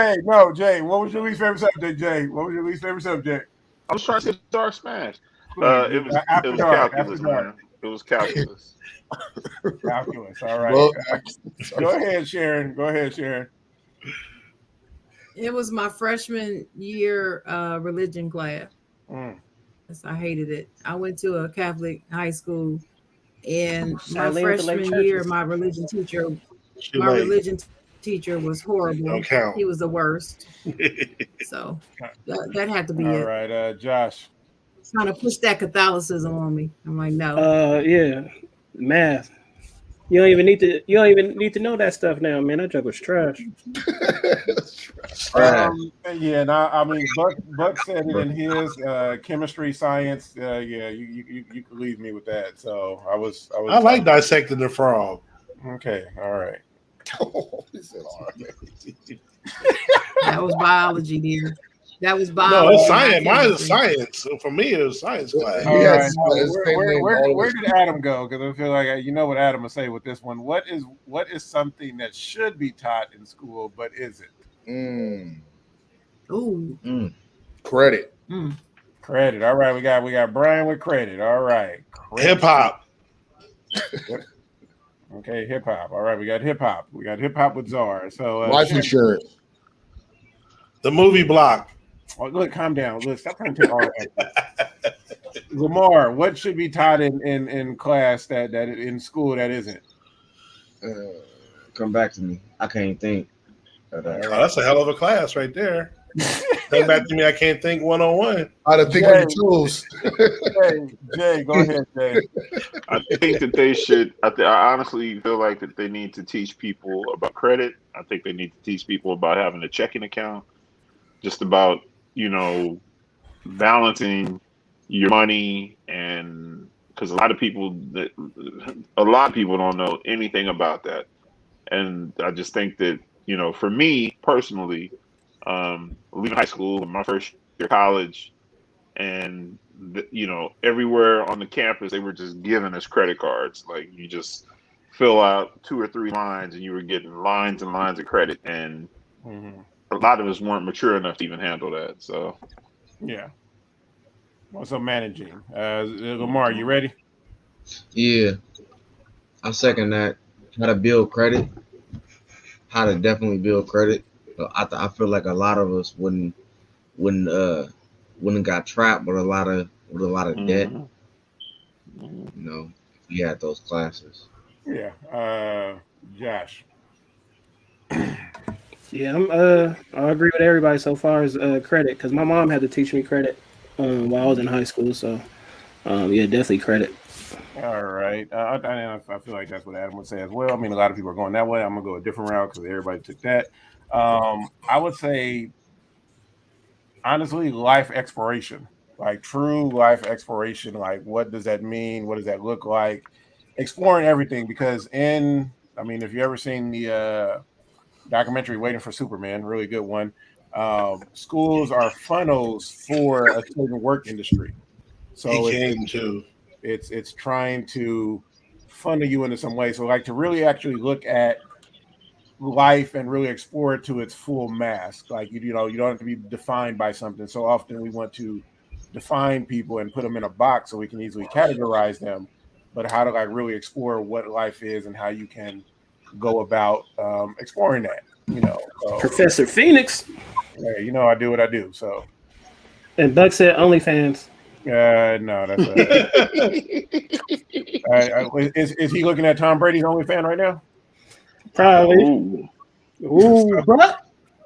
Jay, what was your least favorite subject, Jay? What was your least favorite subject?
I was trying to say Czar smash.
After
It was
dark,
calculus,
after dark.
man. It was calculus.
Calculus. All right.
Well,
Go ahead, Sharon.
It was my freshman year religion class. Yes, I hated it. I went to a Catholic high school, and my freshman year, my religion teacher was horrible.
Don't count.
He was the worst. So that had to be
All
it.
right, Josh.
Trying to push that Catholicism on me. I'm like, no.
Yeah, math. You don't even need to know that stuff now, man. That joke was trash.
Yeah, and I mean, Buck said it in his chemistry, science. Yeah, you could leave me with that. So I was.
I like dissecting the frog.
Okay, all right.
That was biology, dear. That was biology.
No, it's science.
not
Mine is
chemistry.
science. So for me, it was science class.
All
Yeah,
right.
it's
Now,
the same name
where
always.
did Adam go? Because I feel like you know what Adam will say with this one. What is something that should be taught in school but isn't?
Ooh.
Credit.
Credit. All right, we got Brian with credit. All right.
Hip hop.
Okay, hip hop. All right, we got hip hop. We got hip hop with Czar. So
Life insurance.
The movie block.
Oh, look, calm down. Look, stop trying to take all that. Lamar, what should be taught in class that in school that isn't?
Come back to me. I can't think.
Oh, that's a hell of a class right there. Come back to me. I can't think 101.
How to think on your tools.
Jay, go ahead, Jay.
I think that they should. I honestly feel like that they need to teach people about credit. I think they need to teach people about having a checking account, just about balancing your money, and because a lot of people don't know anything about that, And I just think that, for me personally, leaving high school and my first year of college, and everywhere on the campus they were just giving us credit cards. Like, you just fill out 2 or 3 lines and you were getting lines and lines of credit, and a lot of us weren't mature enough to even handle that. So
yeah. Also managing. Lamar, you ready?
Yeah, I second that. How to build credit. How to definitely build credit. I feel like a lot of us wouldn't got trapped with a lot of debt. If we had those classes.
Yeah. Josh.
Yeah, I agree with everybody so far as credit, because my mom had to teach me credit while I was in high school. So, yeah, definitely credit.
All right. I feel like that's what Adam would say as well. I mean, a lot of people are going that way. I'm going to go a different route because everybody took that. I would say, honestly, life exploration, like true life exploration. Like, what does that mean? What does that look like? Exploring everything, because if you ever seen the documentary Waiting for Superman, really good one. Schools are funnels for a certain work industry. So it's trying to funnel you into some way. So, like, to really actually look at life and really explore it to its full mask. Like, you don't have to be defined by something. So often we want to define people and put them in a box so we can easily categorize them. But how to really explore what life is and how you can go about exploring that. So,
Professor Phoenix.
Hey, I do what I do. So.
And Buck said OnlyFans.
No, that's is he looking at Tom Brady's OnlyFans right now?
Probably. Ooh, bro.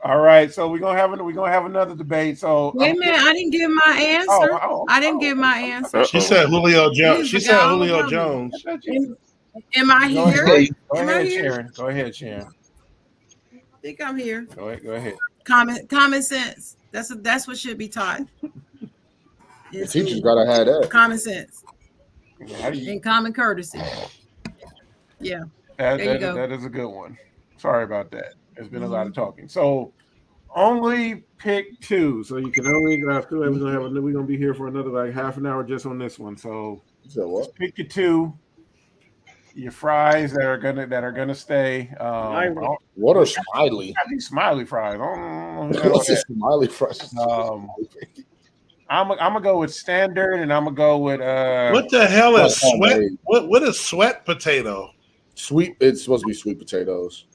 All right, so we're gonna have another debate. So
wait a minute, I didn't give my answer. I didn't give my answer.
She said Julio Jones. She said Julio Jones.
Am I here?
Go ahead, Sharon. Go ahead, Sharon.
I think I'm here.
Go ahead.
Common sense. That's what should be taught.
The teachers gotta have that.
Common sense. And common courtesy. Yeah.
That is a good one. Sorry about that. There's been a lot of talking. So only pick 2. So you can only. I feel like we're gonna be here for another half an hour just on this one. So just pick your 2. Your fries that are gonna stay.
What are Smiley?
I think Smiley fries.
What's a Smiley fries?
I'm gonna go with standard, and I'm gonna go with
what the hell is sweat? What is sweat potato?
Sweet. It's supposed to be sweet potatoes.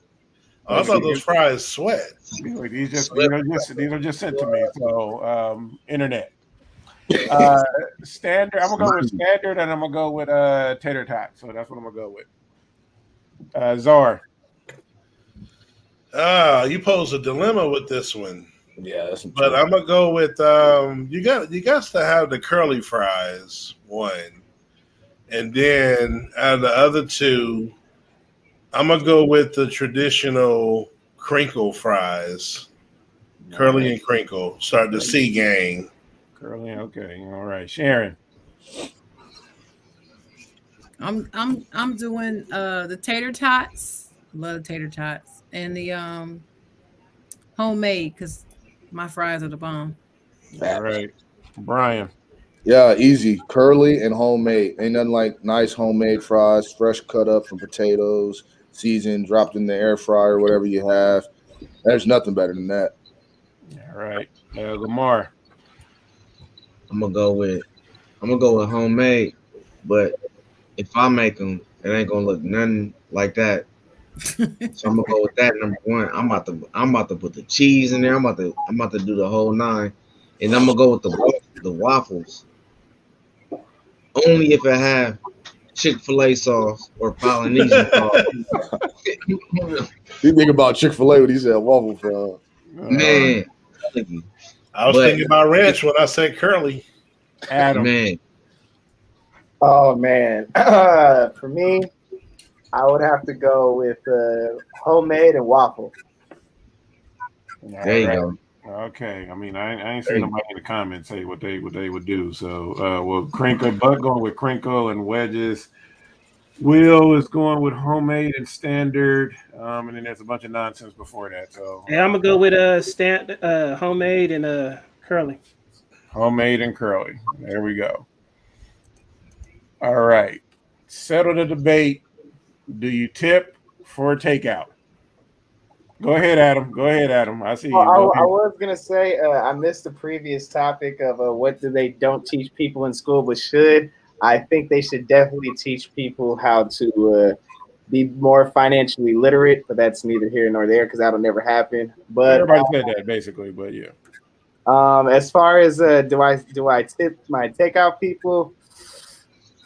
I thought those fries sweat.
These are just sent to me. So internet. Standard. I'm gonna go with standard, and I'm gonna go with tater tot. So that's what I'm gonna go with. Czar.
You pose a dilemma with this one.
Yeah,
but I'm gonna go with you got to have the curly fries one, and then out of the other 2, I'm gonna go with the traditional crinkle fries, curly and crinkle. Start the C gang.
Curly, okay, all right, Sharon.
I'm doing the tater tots. Love tater tots and the homemade because my fries are the bomb.
All right, Brian.
Yeah, easy. Curly and homemade. Ain't nothing like nice homemade fries, fresh cut up from potatoes, seasoned, dropped in the air fryer, whatever you have. There's nothing better than that.
All right, Lamar.
I'm gonna go with homemade, but if I make them, it ain't gonna look nothing like that. So I'm gonna go with that number 1. I'm about to put the cheese in there. I'm about to do the whole 9, and I'm gonna go with the waffles. Only if it have Chick-fil-A sauce or Polynesian sauce.
You think about Chick-fil-A when he said waffle fries.
Man,
I was thinking about ranch when I said curly.
Adam.
Man.
Oh man. For me, I would have to go with homemade and waffle.
There you go.
Okay. I mean, I ain't seen nobody in the comments say what they would do. So, well, crinkle, Buck going with crinkle and wedges. Will is going with homemade and standard, and then there's a bunch of nonsense before that. So
Yeah, I'm gonna go with homemade and curly.
homemade and curly. There we go. All right. Settle the debate. Do you tip for takeout? Go ahead, Adam. Go ahead, Adam. I see you.
Well, I was gonna say I missed the previous topic of what do they don't teach people in school but should. I think they should definitely teach people how to be more financially literate, but that's neither here nor there because that'll never happen. But
Everybody said that basically, but yeah.
As far as do I tip my takeout people?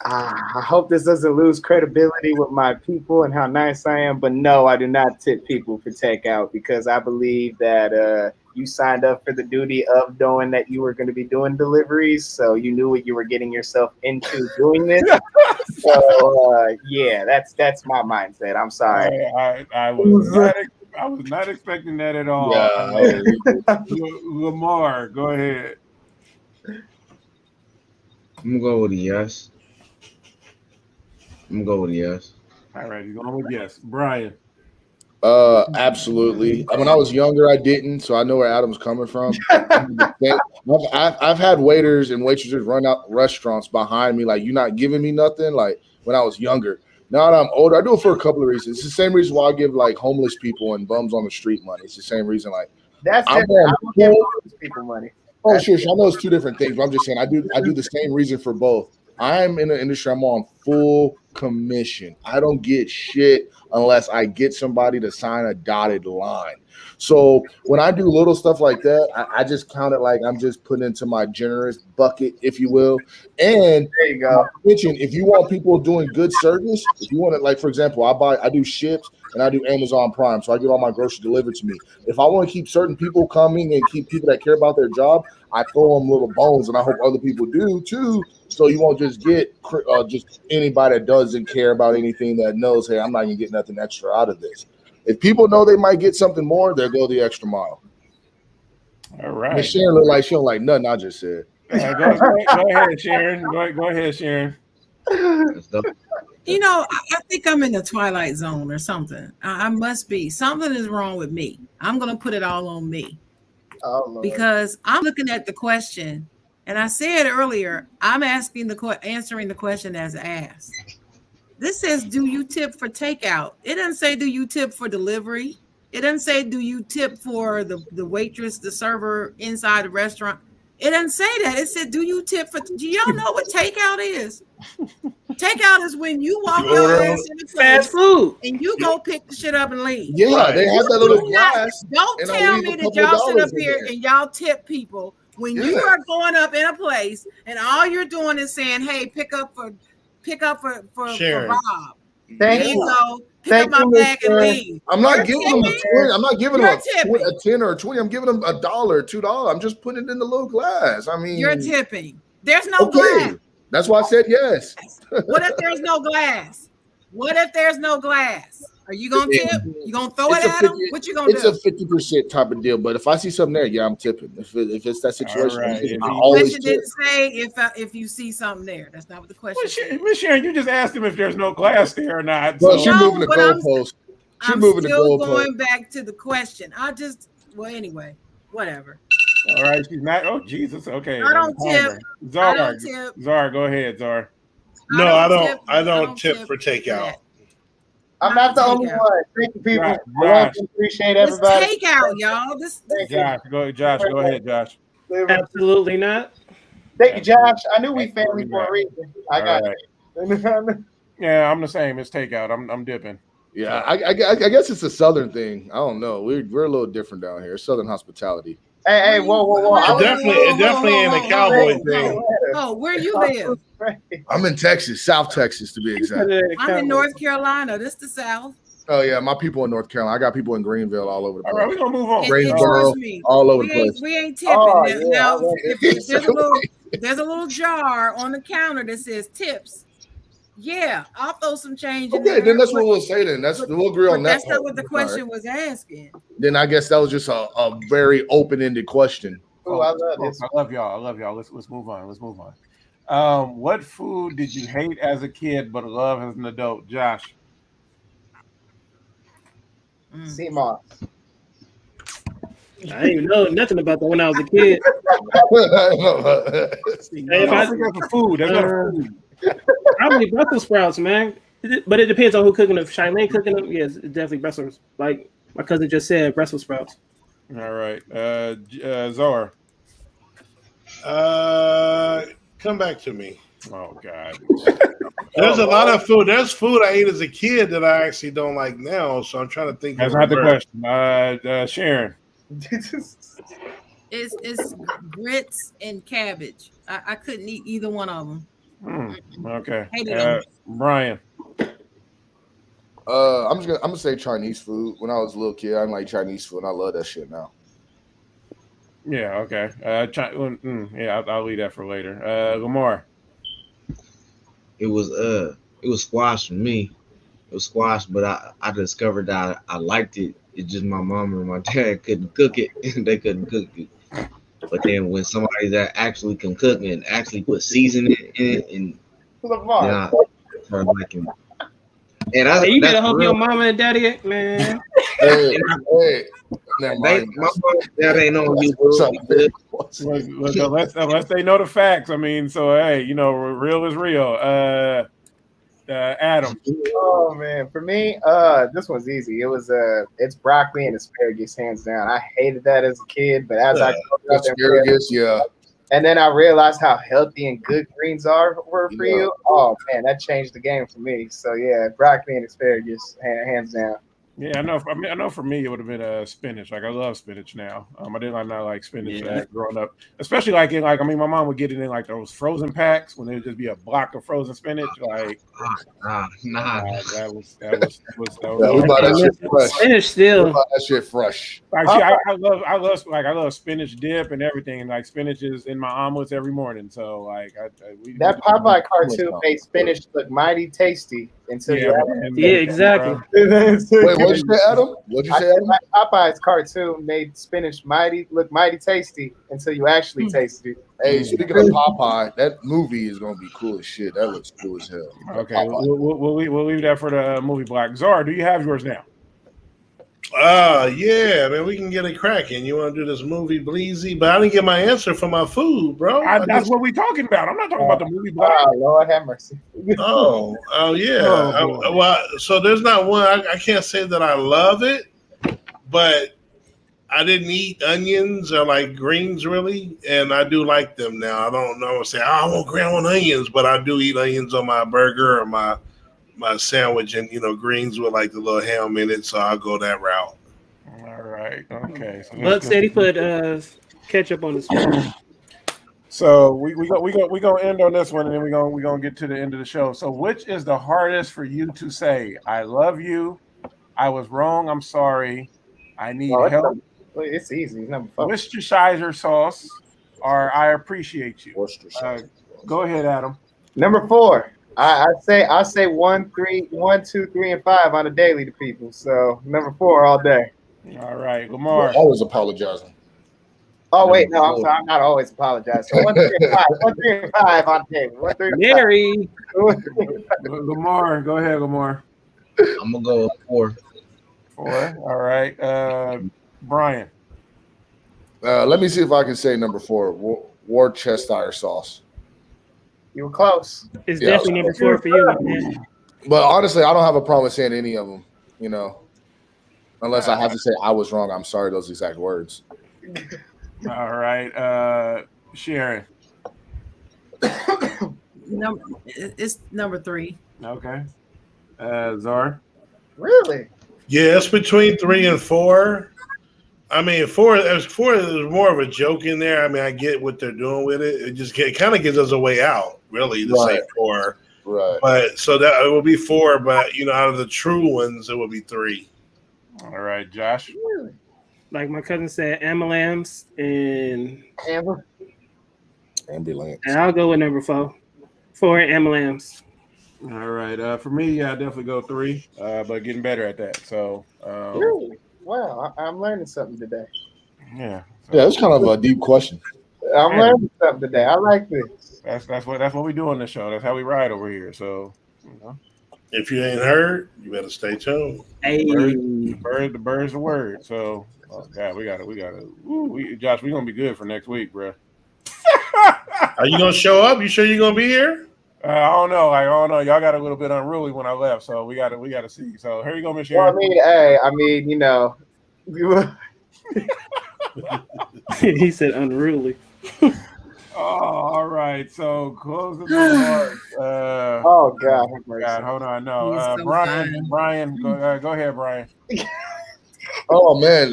I hope this doesn't lose credibility with my people and how nice I am, but no, I do not tip people for takeout because I believe that you signed up for the duty of knowing that you were going to be doing deliveries, so you knew what you were getting yourself into doing this. So yeah, that's my mindset. I'm sorry.
I was not expecting that at all.
Yeah.
Lamar, go ahead.
I'm gonna go with a yes. All
right, he's going with yes. Brian.
Absolutely. When I was younger, I didn't, so I know where Adam's coming from. I've had waiters and waitresses run out restaurants behind me, like, you're not giving me nothing, like when I was younger. Now that I'm older, I do it for a couple of reasons. It's the same reason why I give like homeless people and bums on the street money. It's the same reason, like
that's it. I don't give homeless people money.
Oh, sure. I know it's two different things, but I'm just saying I do the same reason for both. I'm in the industry, I'm on full commission. I don't get shit unless I get somebody to sign a dotted line. So when I do little stuff like that, I just count it like I'm just putting into my generous bucket, if you will. And
there you go.
Mention, if you want people doing good service, if you want to, like, for example, I do ships and I do Amazon Prime, so I get all my groceries delivered to me. If I want to keep certain people coming and keep people that care about their job, I throw them little bones, and I hope other people do too. So you won't just get just anybody that doesn't care about anything that knows, hey, I'm not gonna get nothing extra out of this. If people know they might get something more, they'll go the extra mile.
All right.
And Sharon look like she don't like nothing I just said.
Go ahead, Sharon. Go ahead, Sharon.
You know, I think I'm in the twilight zone or something. I must be. Something is wrong with me. I'm going to put it all on me.
Oh,
because I'm looking at the question, and I said earlier, I'm answering the question as asked. This says, do you tip for takeout? It doesn't say, do you tip for delivery? It doesn't say, do you tip for the waitress, the server inside the restaurant? It doesn't say that. It said, do you tip for, do y'all know what takeout is? Takeout is when you walk your ass in the
fast food
and you go pick the shit up and leave.
Yeah, they have that little glass.
Don't tell me that y'all sit up here and y'all tip people when you are going up in a place and all you're doing is saying, hey, pick up for Bob.
Thank you.
So pick up my bag and leave.
I'm not giving them a 20. I'm not giving them a 10 or a 20. I'm giving them $1 or $2. I'm just putting it in the little glass. I mean,
you're tipping. There's no glass.
That's why I said yes.
What if there's no glass? What if there's no glass? Are you gonna tip? You gonna throw it at them? What you gonna do?
It's a 50% type of deal. But if I see something there, yeah, I'm tipping. If it's that situation,
right.
I always tip.
Didn't say if you see something there. That's not what the question said.
Miss Sharon, you just asked him if there's no glass there or not.
Well, she's moving the goalpost.
I'm still going back to the question. Anyway, whatever.
All right, she's not. Oh, Jesus. Okay.
I don't tip.
Czar, go ahead, Czar.
No, I don't tip for takeout.
I'm not the only one. Thank you, people. I appreciate everybody.
It's takeout, y'all.
Josh, go ahead, Josh.
Absolutely not.
Thank you, Josh. I knew we family for a reason. I got it.
Yeah, I'm the same. It's takeout. I'm dipping.
Yeah, I guess it's a Southern thing. I don't know. We're a little different down here. Southern hospitality.
Hey, whoa.
It definitely ain't a cowboy thing.
Oh, where you live?
I'm in Texas, South Texas to be exact.
I'm in North Carolina. This the South.
Oh yeah, my people in North Carolina. I got people in Greenville all over the place.
All right, we're gonna move on.
Greensboro, all over the place.
We ain't tipping. Now, if there's a little jar on the counter that says tips. Yeah, I'll throw some change in there.
Okay, then that's what we'll say then. We'll agree on that.
That's not what the question was asking.
Then I guess that was just a very open-ended question.
Oh, I love this.
I love y'all. Let's move on. What food did you hate as a kid but love as an adult, Josh?
Sea moss.
I didn't even know nothing about that when I was a kid. Hey, if
I
I-
think that's a food. That's not a food.
Probably Brussels sprouts, man. But it depends on who cooking them. If Charlene cooking them, yes, it's definitely Brussels. Like my cousin just said, Brussels sprouts.
All right. Zara.
Come back to me.
Oh God.
There's a lot of food. There's food I ate as a kid that I actually don't like now. So I'm trying to think.
That's
of
not the
reverse.
question. Sharon.
It's grits and cabbage. I couldn't eat either one of them.
Okay.
Hated them.
Brian.
I'm gonna say Chinese food. When I was a little kid, I didn't like Chinese food, and I love that shit now.
Yeah. Okay. Yeah, I'll leave that for later. Lamar.
It was squash for me. It was squash, but I discovered that I liked it. It's just my mom and my dad couldn't cook it. They couldn't cook it. But then when somebody that actually can cook and actually put seasoning in it, and
Lamar.
then I started liking it. And
Hey, you better
that's
hope
real.
your mama and daddy, man.
Hey, never
They,
mind.
my mom and dad ain't on you,
What's
bro.
up,
Good.
Look, unless they know the facts. I mean, so hey, real is real. Adam.
Oh man, for me, this one's easy. It's broccoli and asparagus, hands down. I hated that as a kid, but as I grew up
Asparagus, yeah.
and then I realized how healthy and good greens were for you. Oh man, that changed the game for me. So yeah, broccoli and asparagus, hands down.
Yeah, I know. I know for me it would have been spinach. Like I love spinach now. I did not like spinach growing up, especially my mom would get it in like those frozen packs when it would just be a block of frozen spinach. Like
Nah.
that was
Yeah, we buy that shit fresh.
Spinach still.
We buy that shit fresh.
Like, see, I love spinach dip and everything, and like spinach is in my omelets every morning. So like
That Popeye cartoon made spinach look mighty tasty until
Yeah, exactly.
Wait, what'd you say, Adam? What'd you say, Adam?
Popeye's cartoon made spinach look mighty tasty until you actually tasted it.
Hey, speaking of Popeye, that movie is gonna be cool as shit. That looks cool as hell.
Okay, we'll leave that for the movie block. Zara, do you have yours now?
Yeah, man, we can get it cracking. You want to do this movie Bleezy? But I didn't get my answer for my food, bro.
That's what we're talking about. I'm not talking about the movie block.
Oh, Lord have mercy.
Oh, yeah. Well, so there's not one. I can't say that I love it, but I didn't eat onions or like greens really, and I do like them now. I don't know. Say I won't ground onions, but I do eat onions on my burger or my sandwich, and greens with like the little ham in it. So I'll go that route.
All right. Okay. So
Buck said he put ketchup on his food.
So we gonna end on this one, and then we gonna get to the end of the show. So which is the hardest for you to say? I love you. I was wrong. I'm sorry. I need help.
It's easy. Number 4.
Worcestershire sauce, or I appreciate you. Go ahead, Adam.
Number 4. I say 1, 2, 3, and 5 on a daily to people. So number 4 all day.
All right, Lamar.
Always apologizing.
Oh wait, no, I'm sorry. I'm not always apologizing. 1, 3, and 5. 1, 3, and 5 on the daily. 1, 3, and 5.
Mary.
Lamar, go ahead, Lamar.
I'm gonna go with 4.
4. All right. Brian.
Let me see if I can say number 4. Worcestershire sauce.
You were close.
It's definitely number 4 for you, man.
But honestly, I don't have a problem saying any of them. Unless I have to say I was wrong. I'm sorry. Those exact words.
All right. Sharon.
It's number 3.
Okay. Zara.
Really?
Yeah, it's between 3 and 4. I mean, 4 is more of a joke in there. I mean, I get what they're doing with it. It kind of gives us a way out, really, to say 4.
Right.
But so that it will be 4. But out of the true ones, it will be 3.
All right, Josh.
Like my cousin said, ambulance and
ambulance.
And I'll go with number 4. 4 ambulance.
All right. For me, I definitely go 3. But getting better at that. So.
Really? Wow, I'm learning something today.
Yeah.
Yeah, it's kind of a deep question.
I'm learning something today. I like this.
That's what we do on the show. That's how we ride over here. So, you know,
If you ain't heard, you better stay tuned.
Hey,
the bird's the word. So, oh God, we gotta. Josh, we gonna be good for next week, bro.
Are you gonna show up? You sure you're gonna be here?
I don't know. Y'all got a little bit unruly when I left, so we gotta see. So here you go, Miss
Well,
Sharon.
you know,
he said unruly.
Oh, all right. So closing remarks.
oh God,
God, hold on. No,
He's so
Brian.
fine.
Brian, go ahead, Brian.
Oh man,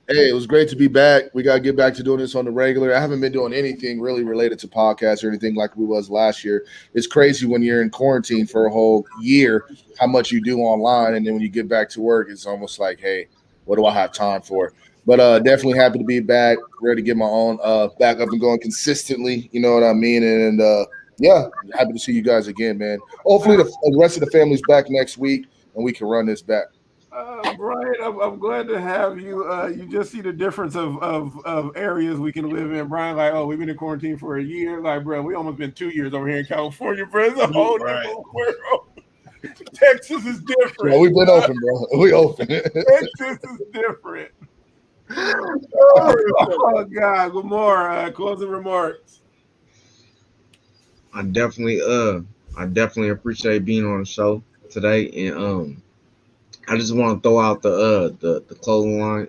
hey, it was great to be back. We gotta get back to doing this on the regular. I haven't been doing anything really related to podcasts or anything like we was last year. It's crazy when you're in quarantine for a whole year, how much you do online, and then when you get back to work, it's almost like, hey, what do I have time for? But definitely happy to be back, ready to get my own back up and going consistently. You know what I mean? And yeah, happy to see you guys again, man. Hopefully the rest of the family's back next week and we can run this back.
Brian, I'm glad to have you. You just see the difference of areas we can live in. Brian, like, oh, we've been in quarantine for a year. Like, bro, we almost been 2 years over here in California, bro. It's a whole different world. Texas is different.
Yeah, we've been open, bro. We open.
Texas is different. Oh God, Lamar, closing remarks.
I definitely appreciate being on the show today, and I just want to throw out the clothing line.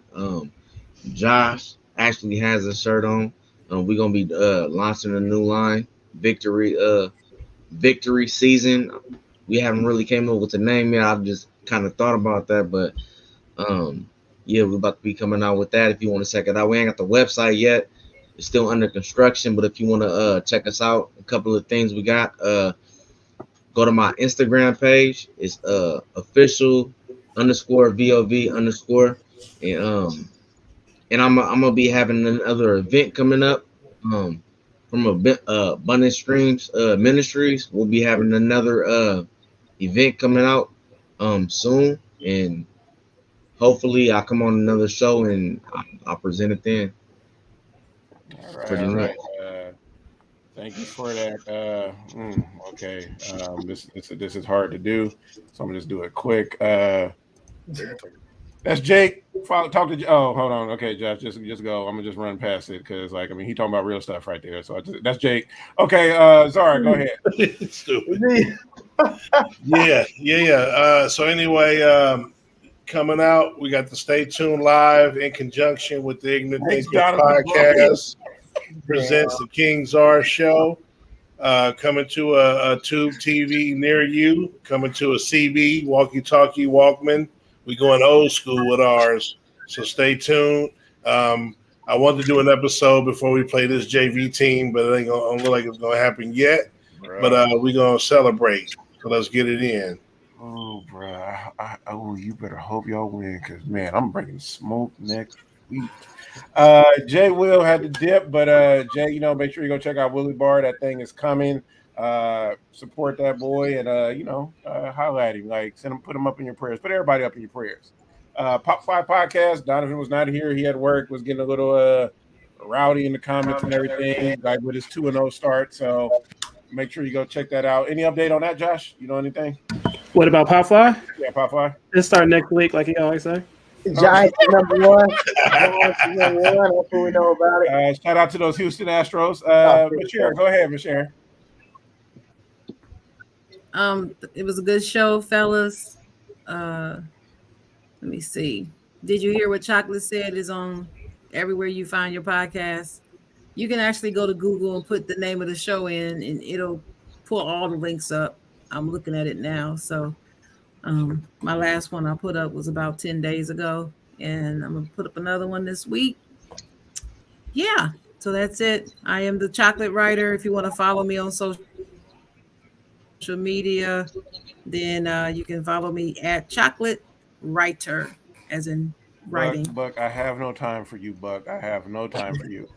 Josh actually has a shirt on. We're gonna be launching a new line, Victory Season. We haven't really came up with a name yet. I've just kind of thought about that, but yeah, we're about to be coming out with that. If you want to check it out, we ain't got the website yet. It's still under construction, but if you want to check us out, a couple of things we got. Go to my Instagram page. It's official_VOV_, and I'm gonna be having another event coming up from Abundant Streams Ministries. We'll be having another event coming out soon, and hopefully I'll come on another show and I'll present it then.
All right. Thank you for that. Okay. This is hard to do, so I'm gonna just do it quick. That's Jake. Talk to. Oh, hold on. Okay, Josh, just go. I'm gonna just run past it because, like, I mean, he talking about real stuff right there. So that's Jake. Okay, Zara, go ahead.
Stupid. Yeah. So anyway, coming out, we got the Stay Tuned Live in conjunction with the Ignorant Thinkers podcast. Presents the King Czar show. Coming to a Tube TV near you. Coming to a CB walkie-talkie Walkman. We going old school with ours, so stay tuned. I wanted to do an episode before we play this JV team, but it ain't gonna look like it's gonna happen yet. Bro. But we're gonna celebrate. So let's get it in.
Oh, bro. You better hope y'all win, because man, I'm bringing smoke next week. Jay Will had to dip, but Jay, make sure you go check out Willie Bar. That thing is coming. Support that boy and holla at him. Like, put him up in your prayers. Put everybody up in your prayers. Pop 5 podcast. Donovan was not here. He had work. Was getting a little rowdy in the comments and everything. Like with his 2-0 start. So make sure you go check that out. Any update on that, Josh? You know anything?
What about Pop 5?
Yeah, Pop 5.
Let's start next week, like he always say.
Giants number one. That's what we know about it.
Shout out to those Houston Astros. Michelle, go ahead, Michelle.
It was a good show, fellas. Let me see. Did you hear what Chocolate said is on everywhere you find your podcast? You can actually go to Google and put the name of the show in, and it'll pull all the links up. I'm looking at it now. So my last one I put up was about 10 days ago, and I'm going to put up another one this week. Yeah, so that's it. I am the Chocolate Writer. If you want to follow me on social media, then you can follow me at Chocolate Writer, as in writing.
Buck, I have no time for you, Buck. I have no time for you.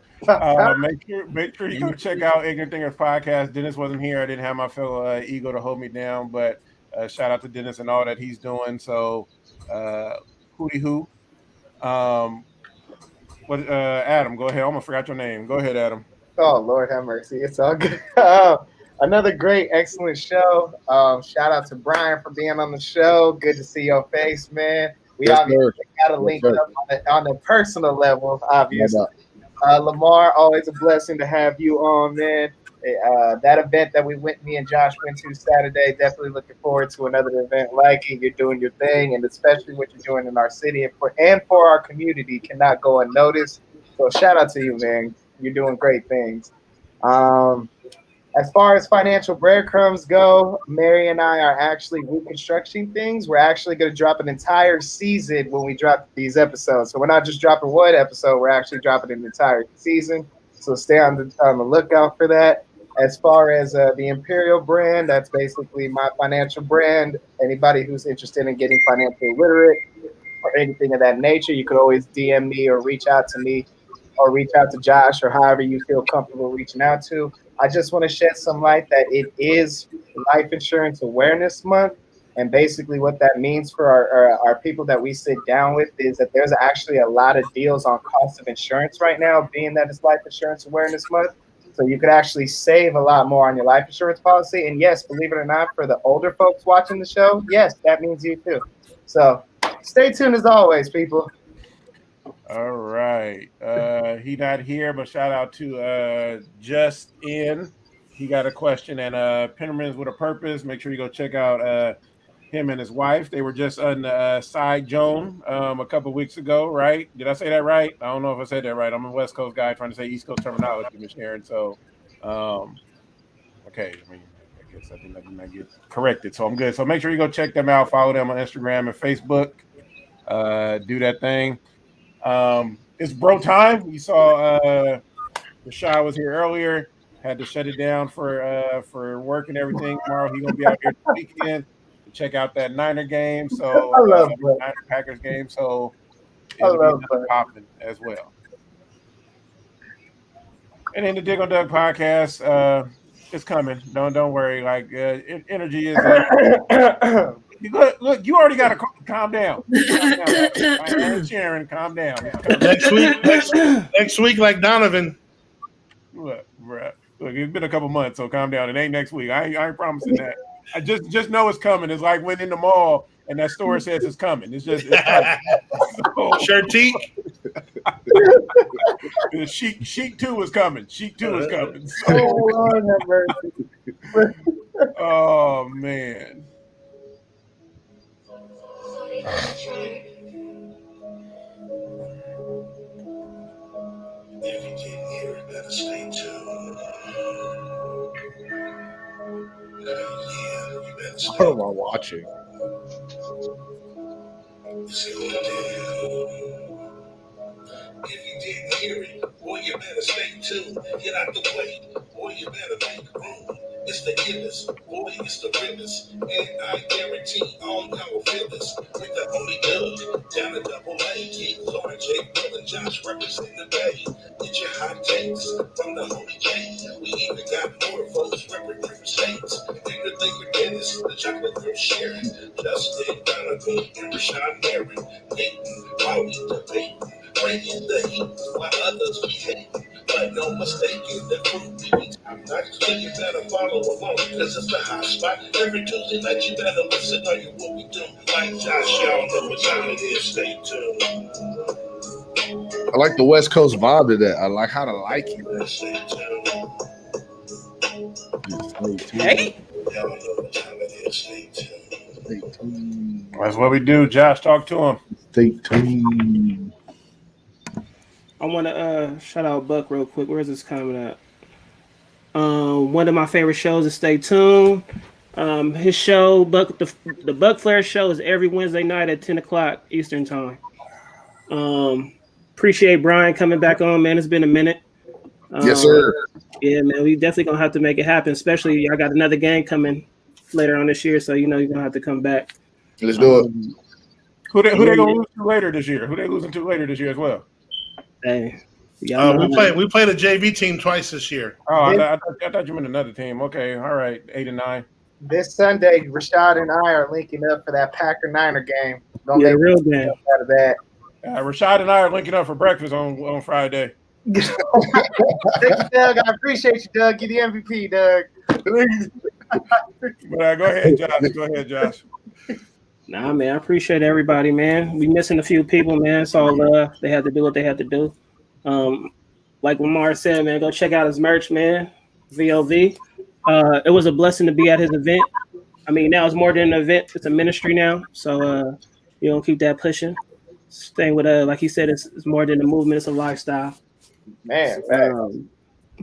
Make sure you go check out Ignorant Thinkers podcast. Dennis wasn't here. I didn't have my fellow ego to hold me down, but shout out to Dennis and all that he's doing. So, hootie hoo. Adam, go ahead. I almost forgot your name. Go ahead, Adam.
Oh, Lord have mercy. It's all good. Another great, excellent show. Shout out to Brian for being on the show. Good to see your face, man. We
Yes,
obviously
sir.
got to
Yes,
link
sir.
up on the personal level,
No
obviously.
doubt.
Lamar, always a blessing to have you on, man. That event that me and Josh went to Saturday, definitely looking forward to another event like it. You're doing your thing, and especially what you're doing in our city and for our community cannot go unnoticed. So shout out to you, man. You're doing great things. As far as financial breadcrumbs go, Mary and I are actually reconstructing things. We're actually going to drop an entire season when we drop these episodes. So we're not just dropping one episode, we're actually dropping an entire season. So stay on the lookout for that. As far as the Imperial brand, that's basically my financial brand. Anybody who's interested in getting financially literate or anything of that nature, you could always DM me or reach out to me or reach out to Josh or however you feel comfortable reaching out to. I just want to shed some light that it is Life Insurance Awareness Month. And basically what that means for our people that we sit down with is that there's actually a lot of deals on cost of insurance right now, being that it's Life Insurance Awareness Month. So you could actually save a lot more on your life insurance policy. And yes, believe it or not, for the older folks watching the show, yes, that means you too. So stay tuned as always, people.
All right. He not here, but shout out to Just In. He got a question, and Pennerman's with a Purpose. Make sure you go check out him and his wife. They were just on Side Joan a couple weeks ago, right? Did I say that right? I don't know if I said that right. I'm a West Coast guy trying to say East Coast terminology, Ms. Sharon. So, okay. I mean, I guess I did not get corrected, so I'm good. So make sure you go check them out. Follow them on Instagram and Facebook. Do that thing. It's bro time. You saw Rashad was here earlier. Had to shut it down for work and everything. Tomorrow he's gonna be out here this weekend to check out that Niner game. So
I love Bud.
Niner Packers game. So
I
it'll be
love Bud.
popping as well. And then the Dig on Doug podcast, it's coming. Don't worry. Like energy is. Look, you already got to calm down. Sharon, calm down.
Next week, like Donovan.
Look, it's been a couple months, so calm down. It ain't next week. I ain't promising that. I just know it's coming. It's like when in the mall and that store says it's coming. It's coming.
Shertique.
Sheet 2 is coming. Sheet 2 is coming. So,
Oh, Lord have mercy.
oh man.
If you didn't hear it, better stay tuned. Yeah, you better stay
What am I watching?
It's going down. If you didn't hear it, boy, you better stay tuned. Get out the way, boy, you better make room. It's the illest, boy, it's the realest. And I guarantee all y'all feel this. With the Holy Dub, down at Double A. Keep Lauren, J. Will, and Josh representing the Bay. Get your hot takes from the Holy J. We even got more folks representing different states. Bigger than your dentist, the chocolate girl sharing. Justin, Donovan, and Rashawn Marin. Peyton, Pauli, debating. Bringing the heat while others be hating. But no mistaking, the fruit we be top notch. So you better follow along, cause it's the hot spot. Every Tuesday night you better listen to you what we do. Like Josh, y'all know what time it is. Stay tuned.
I like the West Coast vibe to that. I like how to like it.
Stay tuned.
Hey.
Y'all know what time it is. Stay tuned.
Stay tuned.
That's what we do. Josh, talk to him.
Stay tuned.
I want to shout out Buck real quick. Where's this coming at? One of my favorite shows is Stay Tuned. His show, Buck, the Buck Flair show, is every Wednesday night at 10 o'clock Eastern time. Appreciate Brian coming back on, man. It's been a minute.
Yes, sir.
Yeah, man. We definitely gonna have to make it happen. Especially I got another game coming later on this year, so you know you're gonna have to come back.
Let's do it.
Who they gonna lose to later this year? Who they losing to later this year as well?
Hey,
We played a JV team twice this year.
Oh, I thought you meant another team. Okay, all right, 8 and 9.
This Sunday, Rashad and I are linking up for that Packer-Niner game.
Yeah, real game.
Out of that.
Rashad and I are linking up for breakfast on Friday.
Thank you, Doug. I appreciate you, Doug. You the MVP, Doug.
But go ahead, Josh. Go ahead, Josh.
Nah, man, I appreciate everybody, man. We missing a few people, man. It's all love. They had to do what they had to do. Like Lamar said, man, go check out his merch, man. VOV. It was a blessing to be at his event. I mean, now it's more than an event; it's a ministry now. So, keep that pushing. Staying with like he said, it's more than a movement; it's a lifestyle.
Man,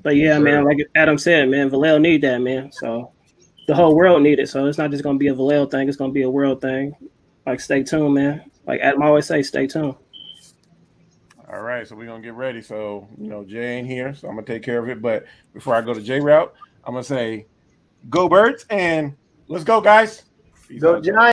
but yeah, man, like Adam said, man, Vallejo need that, man. So the whole world need it. So it's not just gonna be a Vallejo thing; it's gonna be a world thing. Like, stay tuned, man. Like Adam always say, stay tuned.
All right, so we're gonna get ready. So Jay ain't here, so I'm gonna take care of it. But before I go to Jay route, I'm gonna say, go Birds, and let's go, guys. Peace
go
out.
Giants.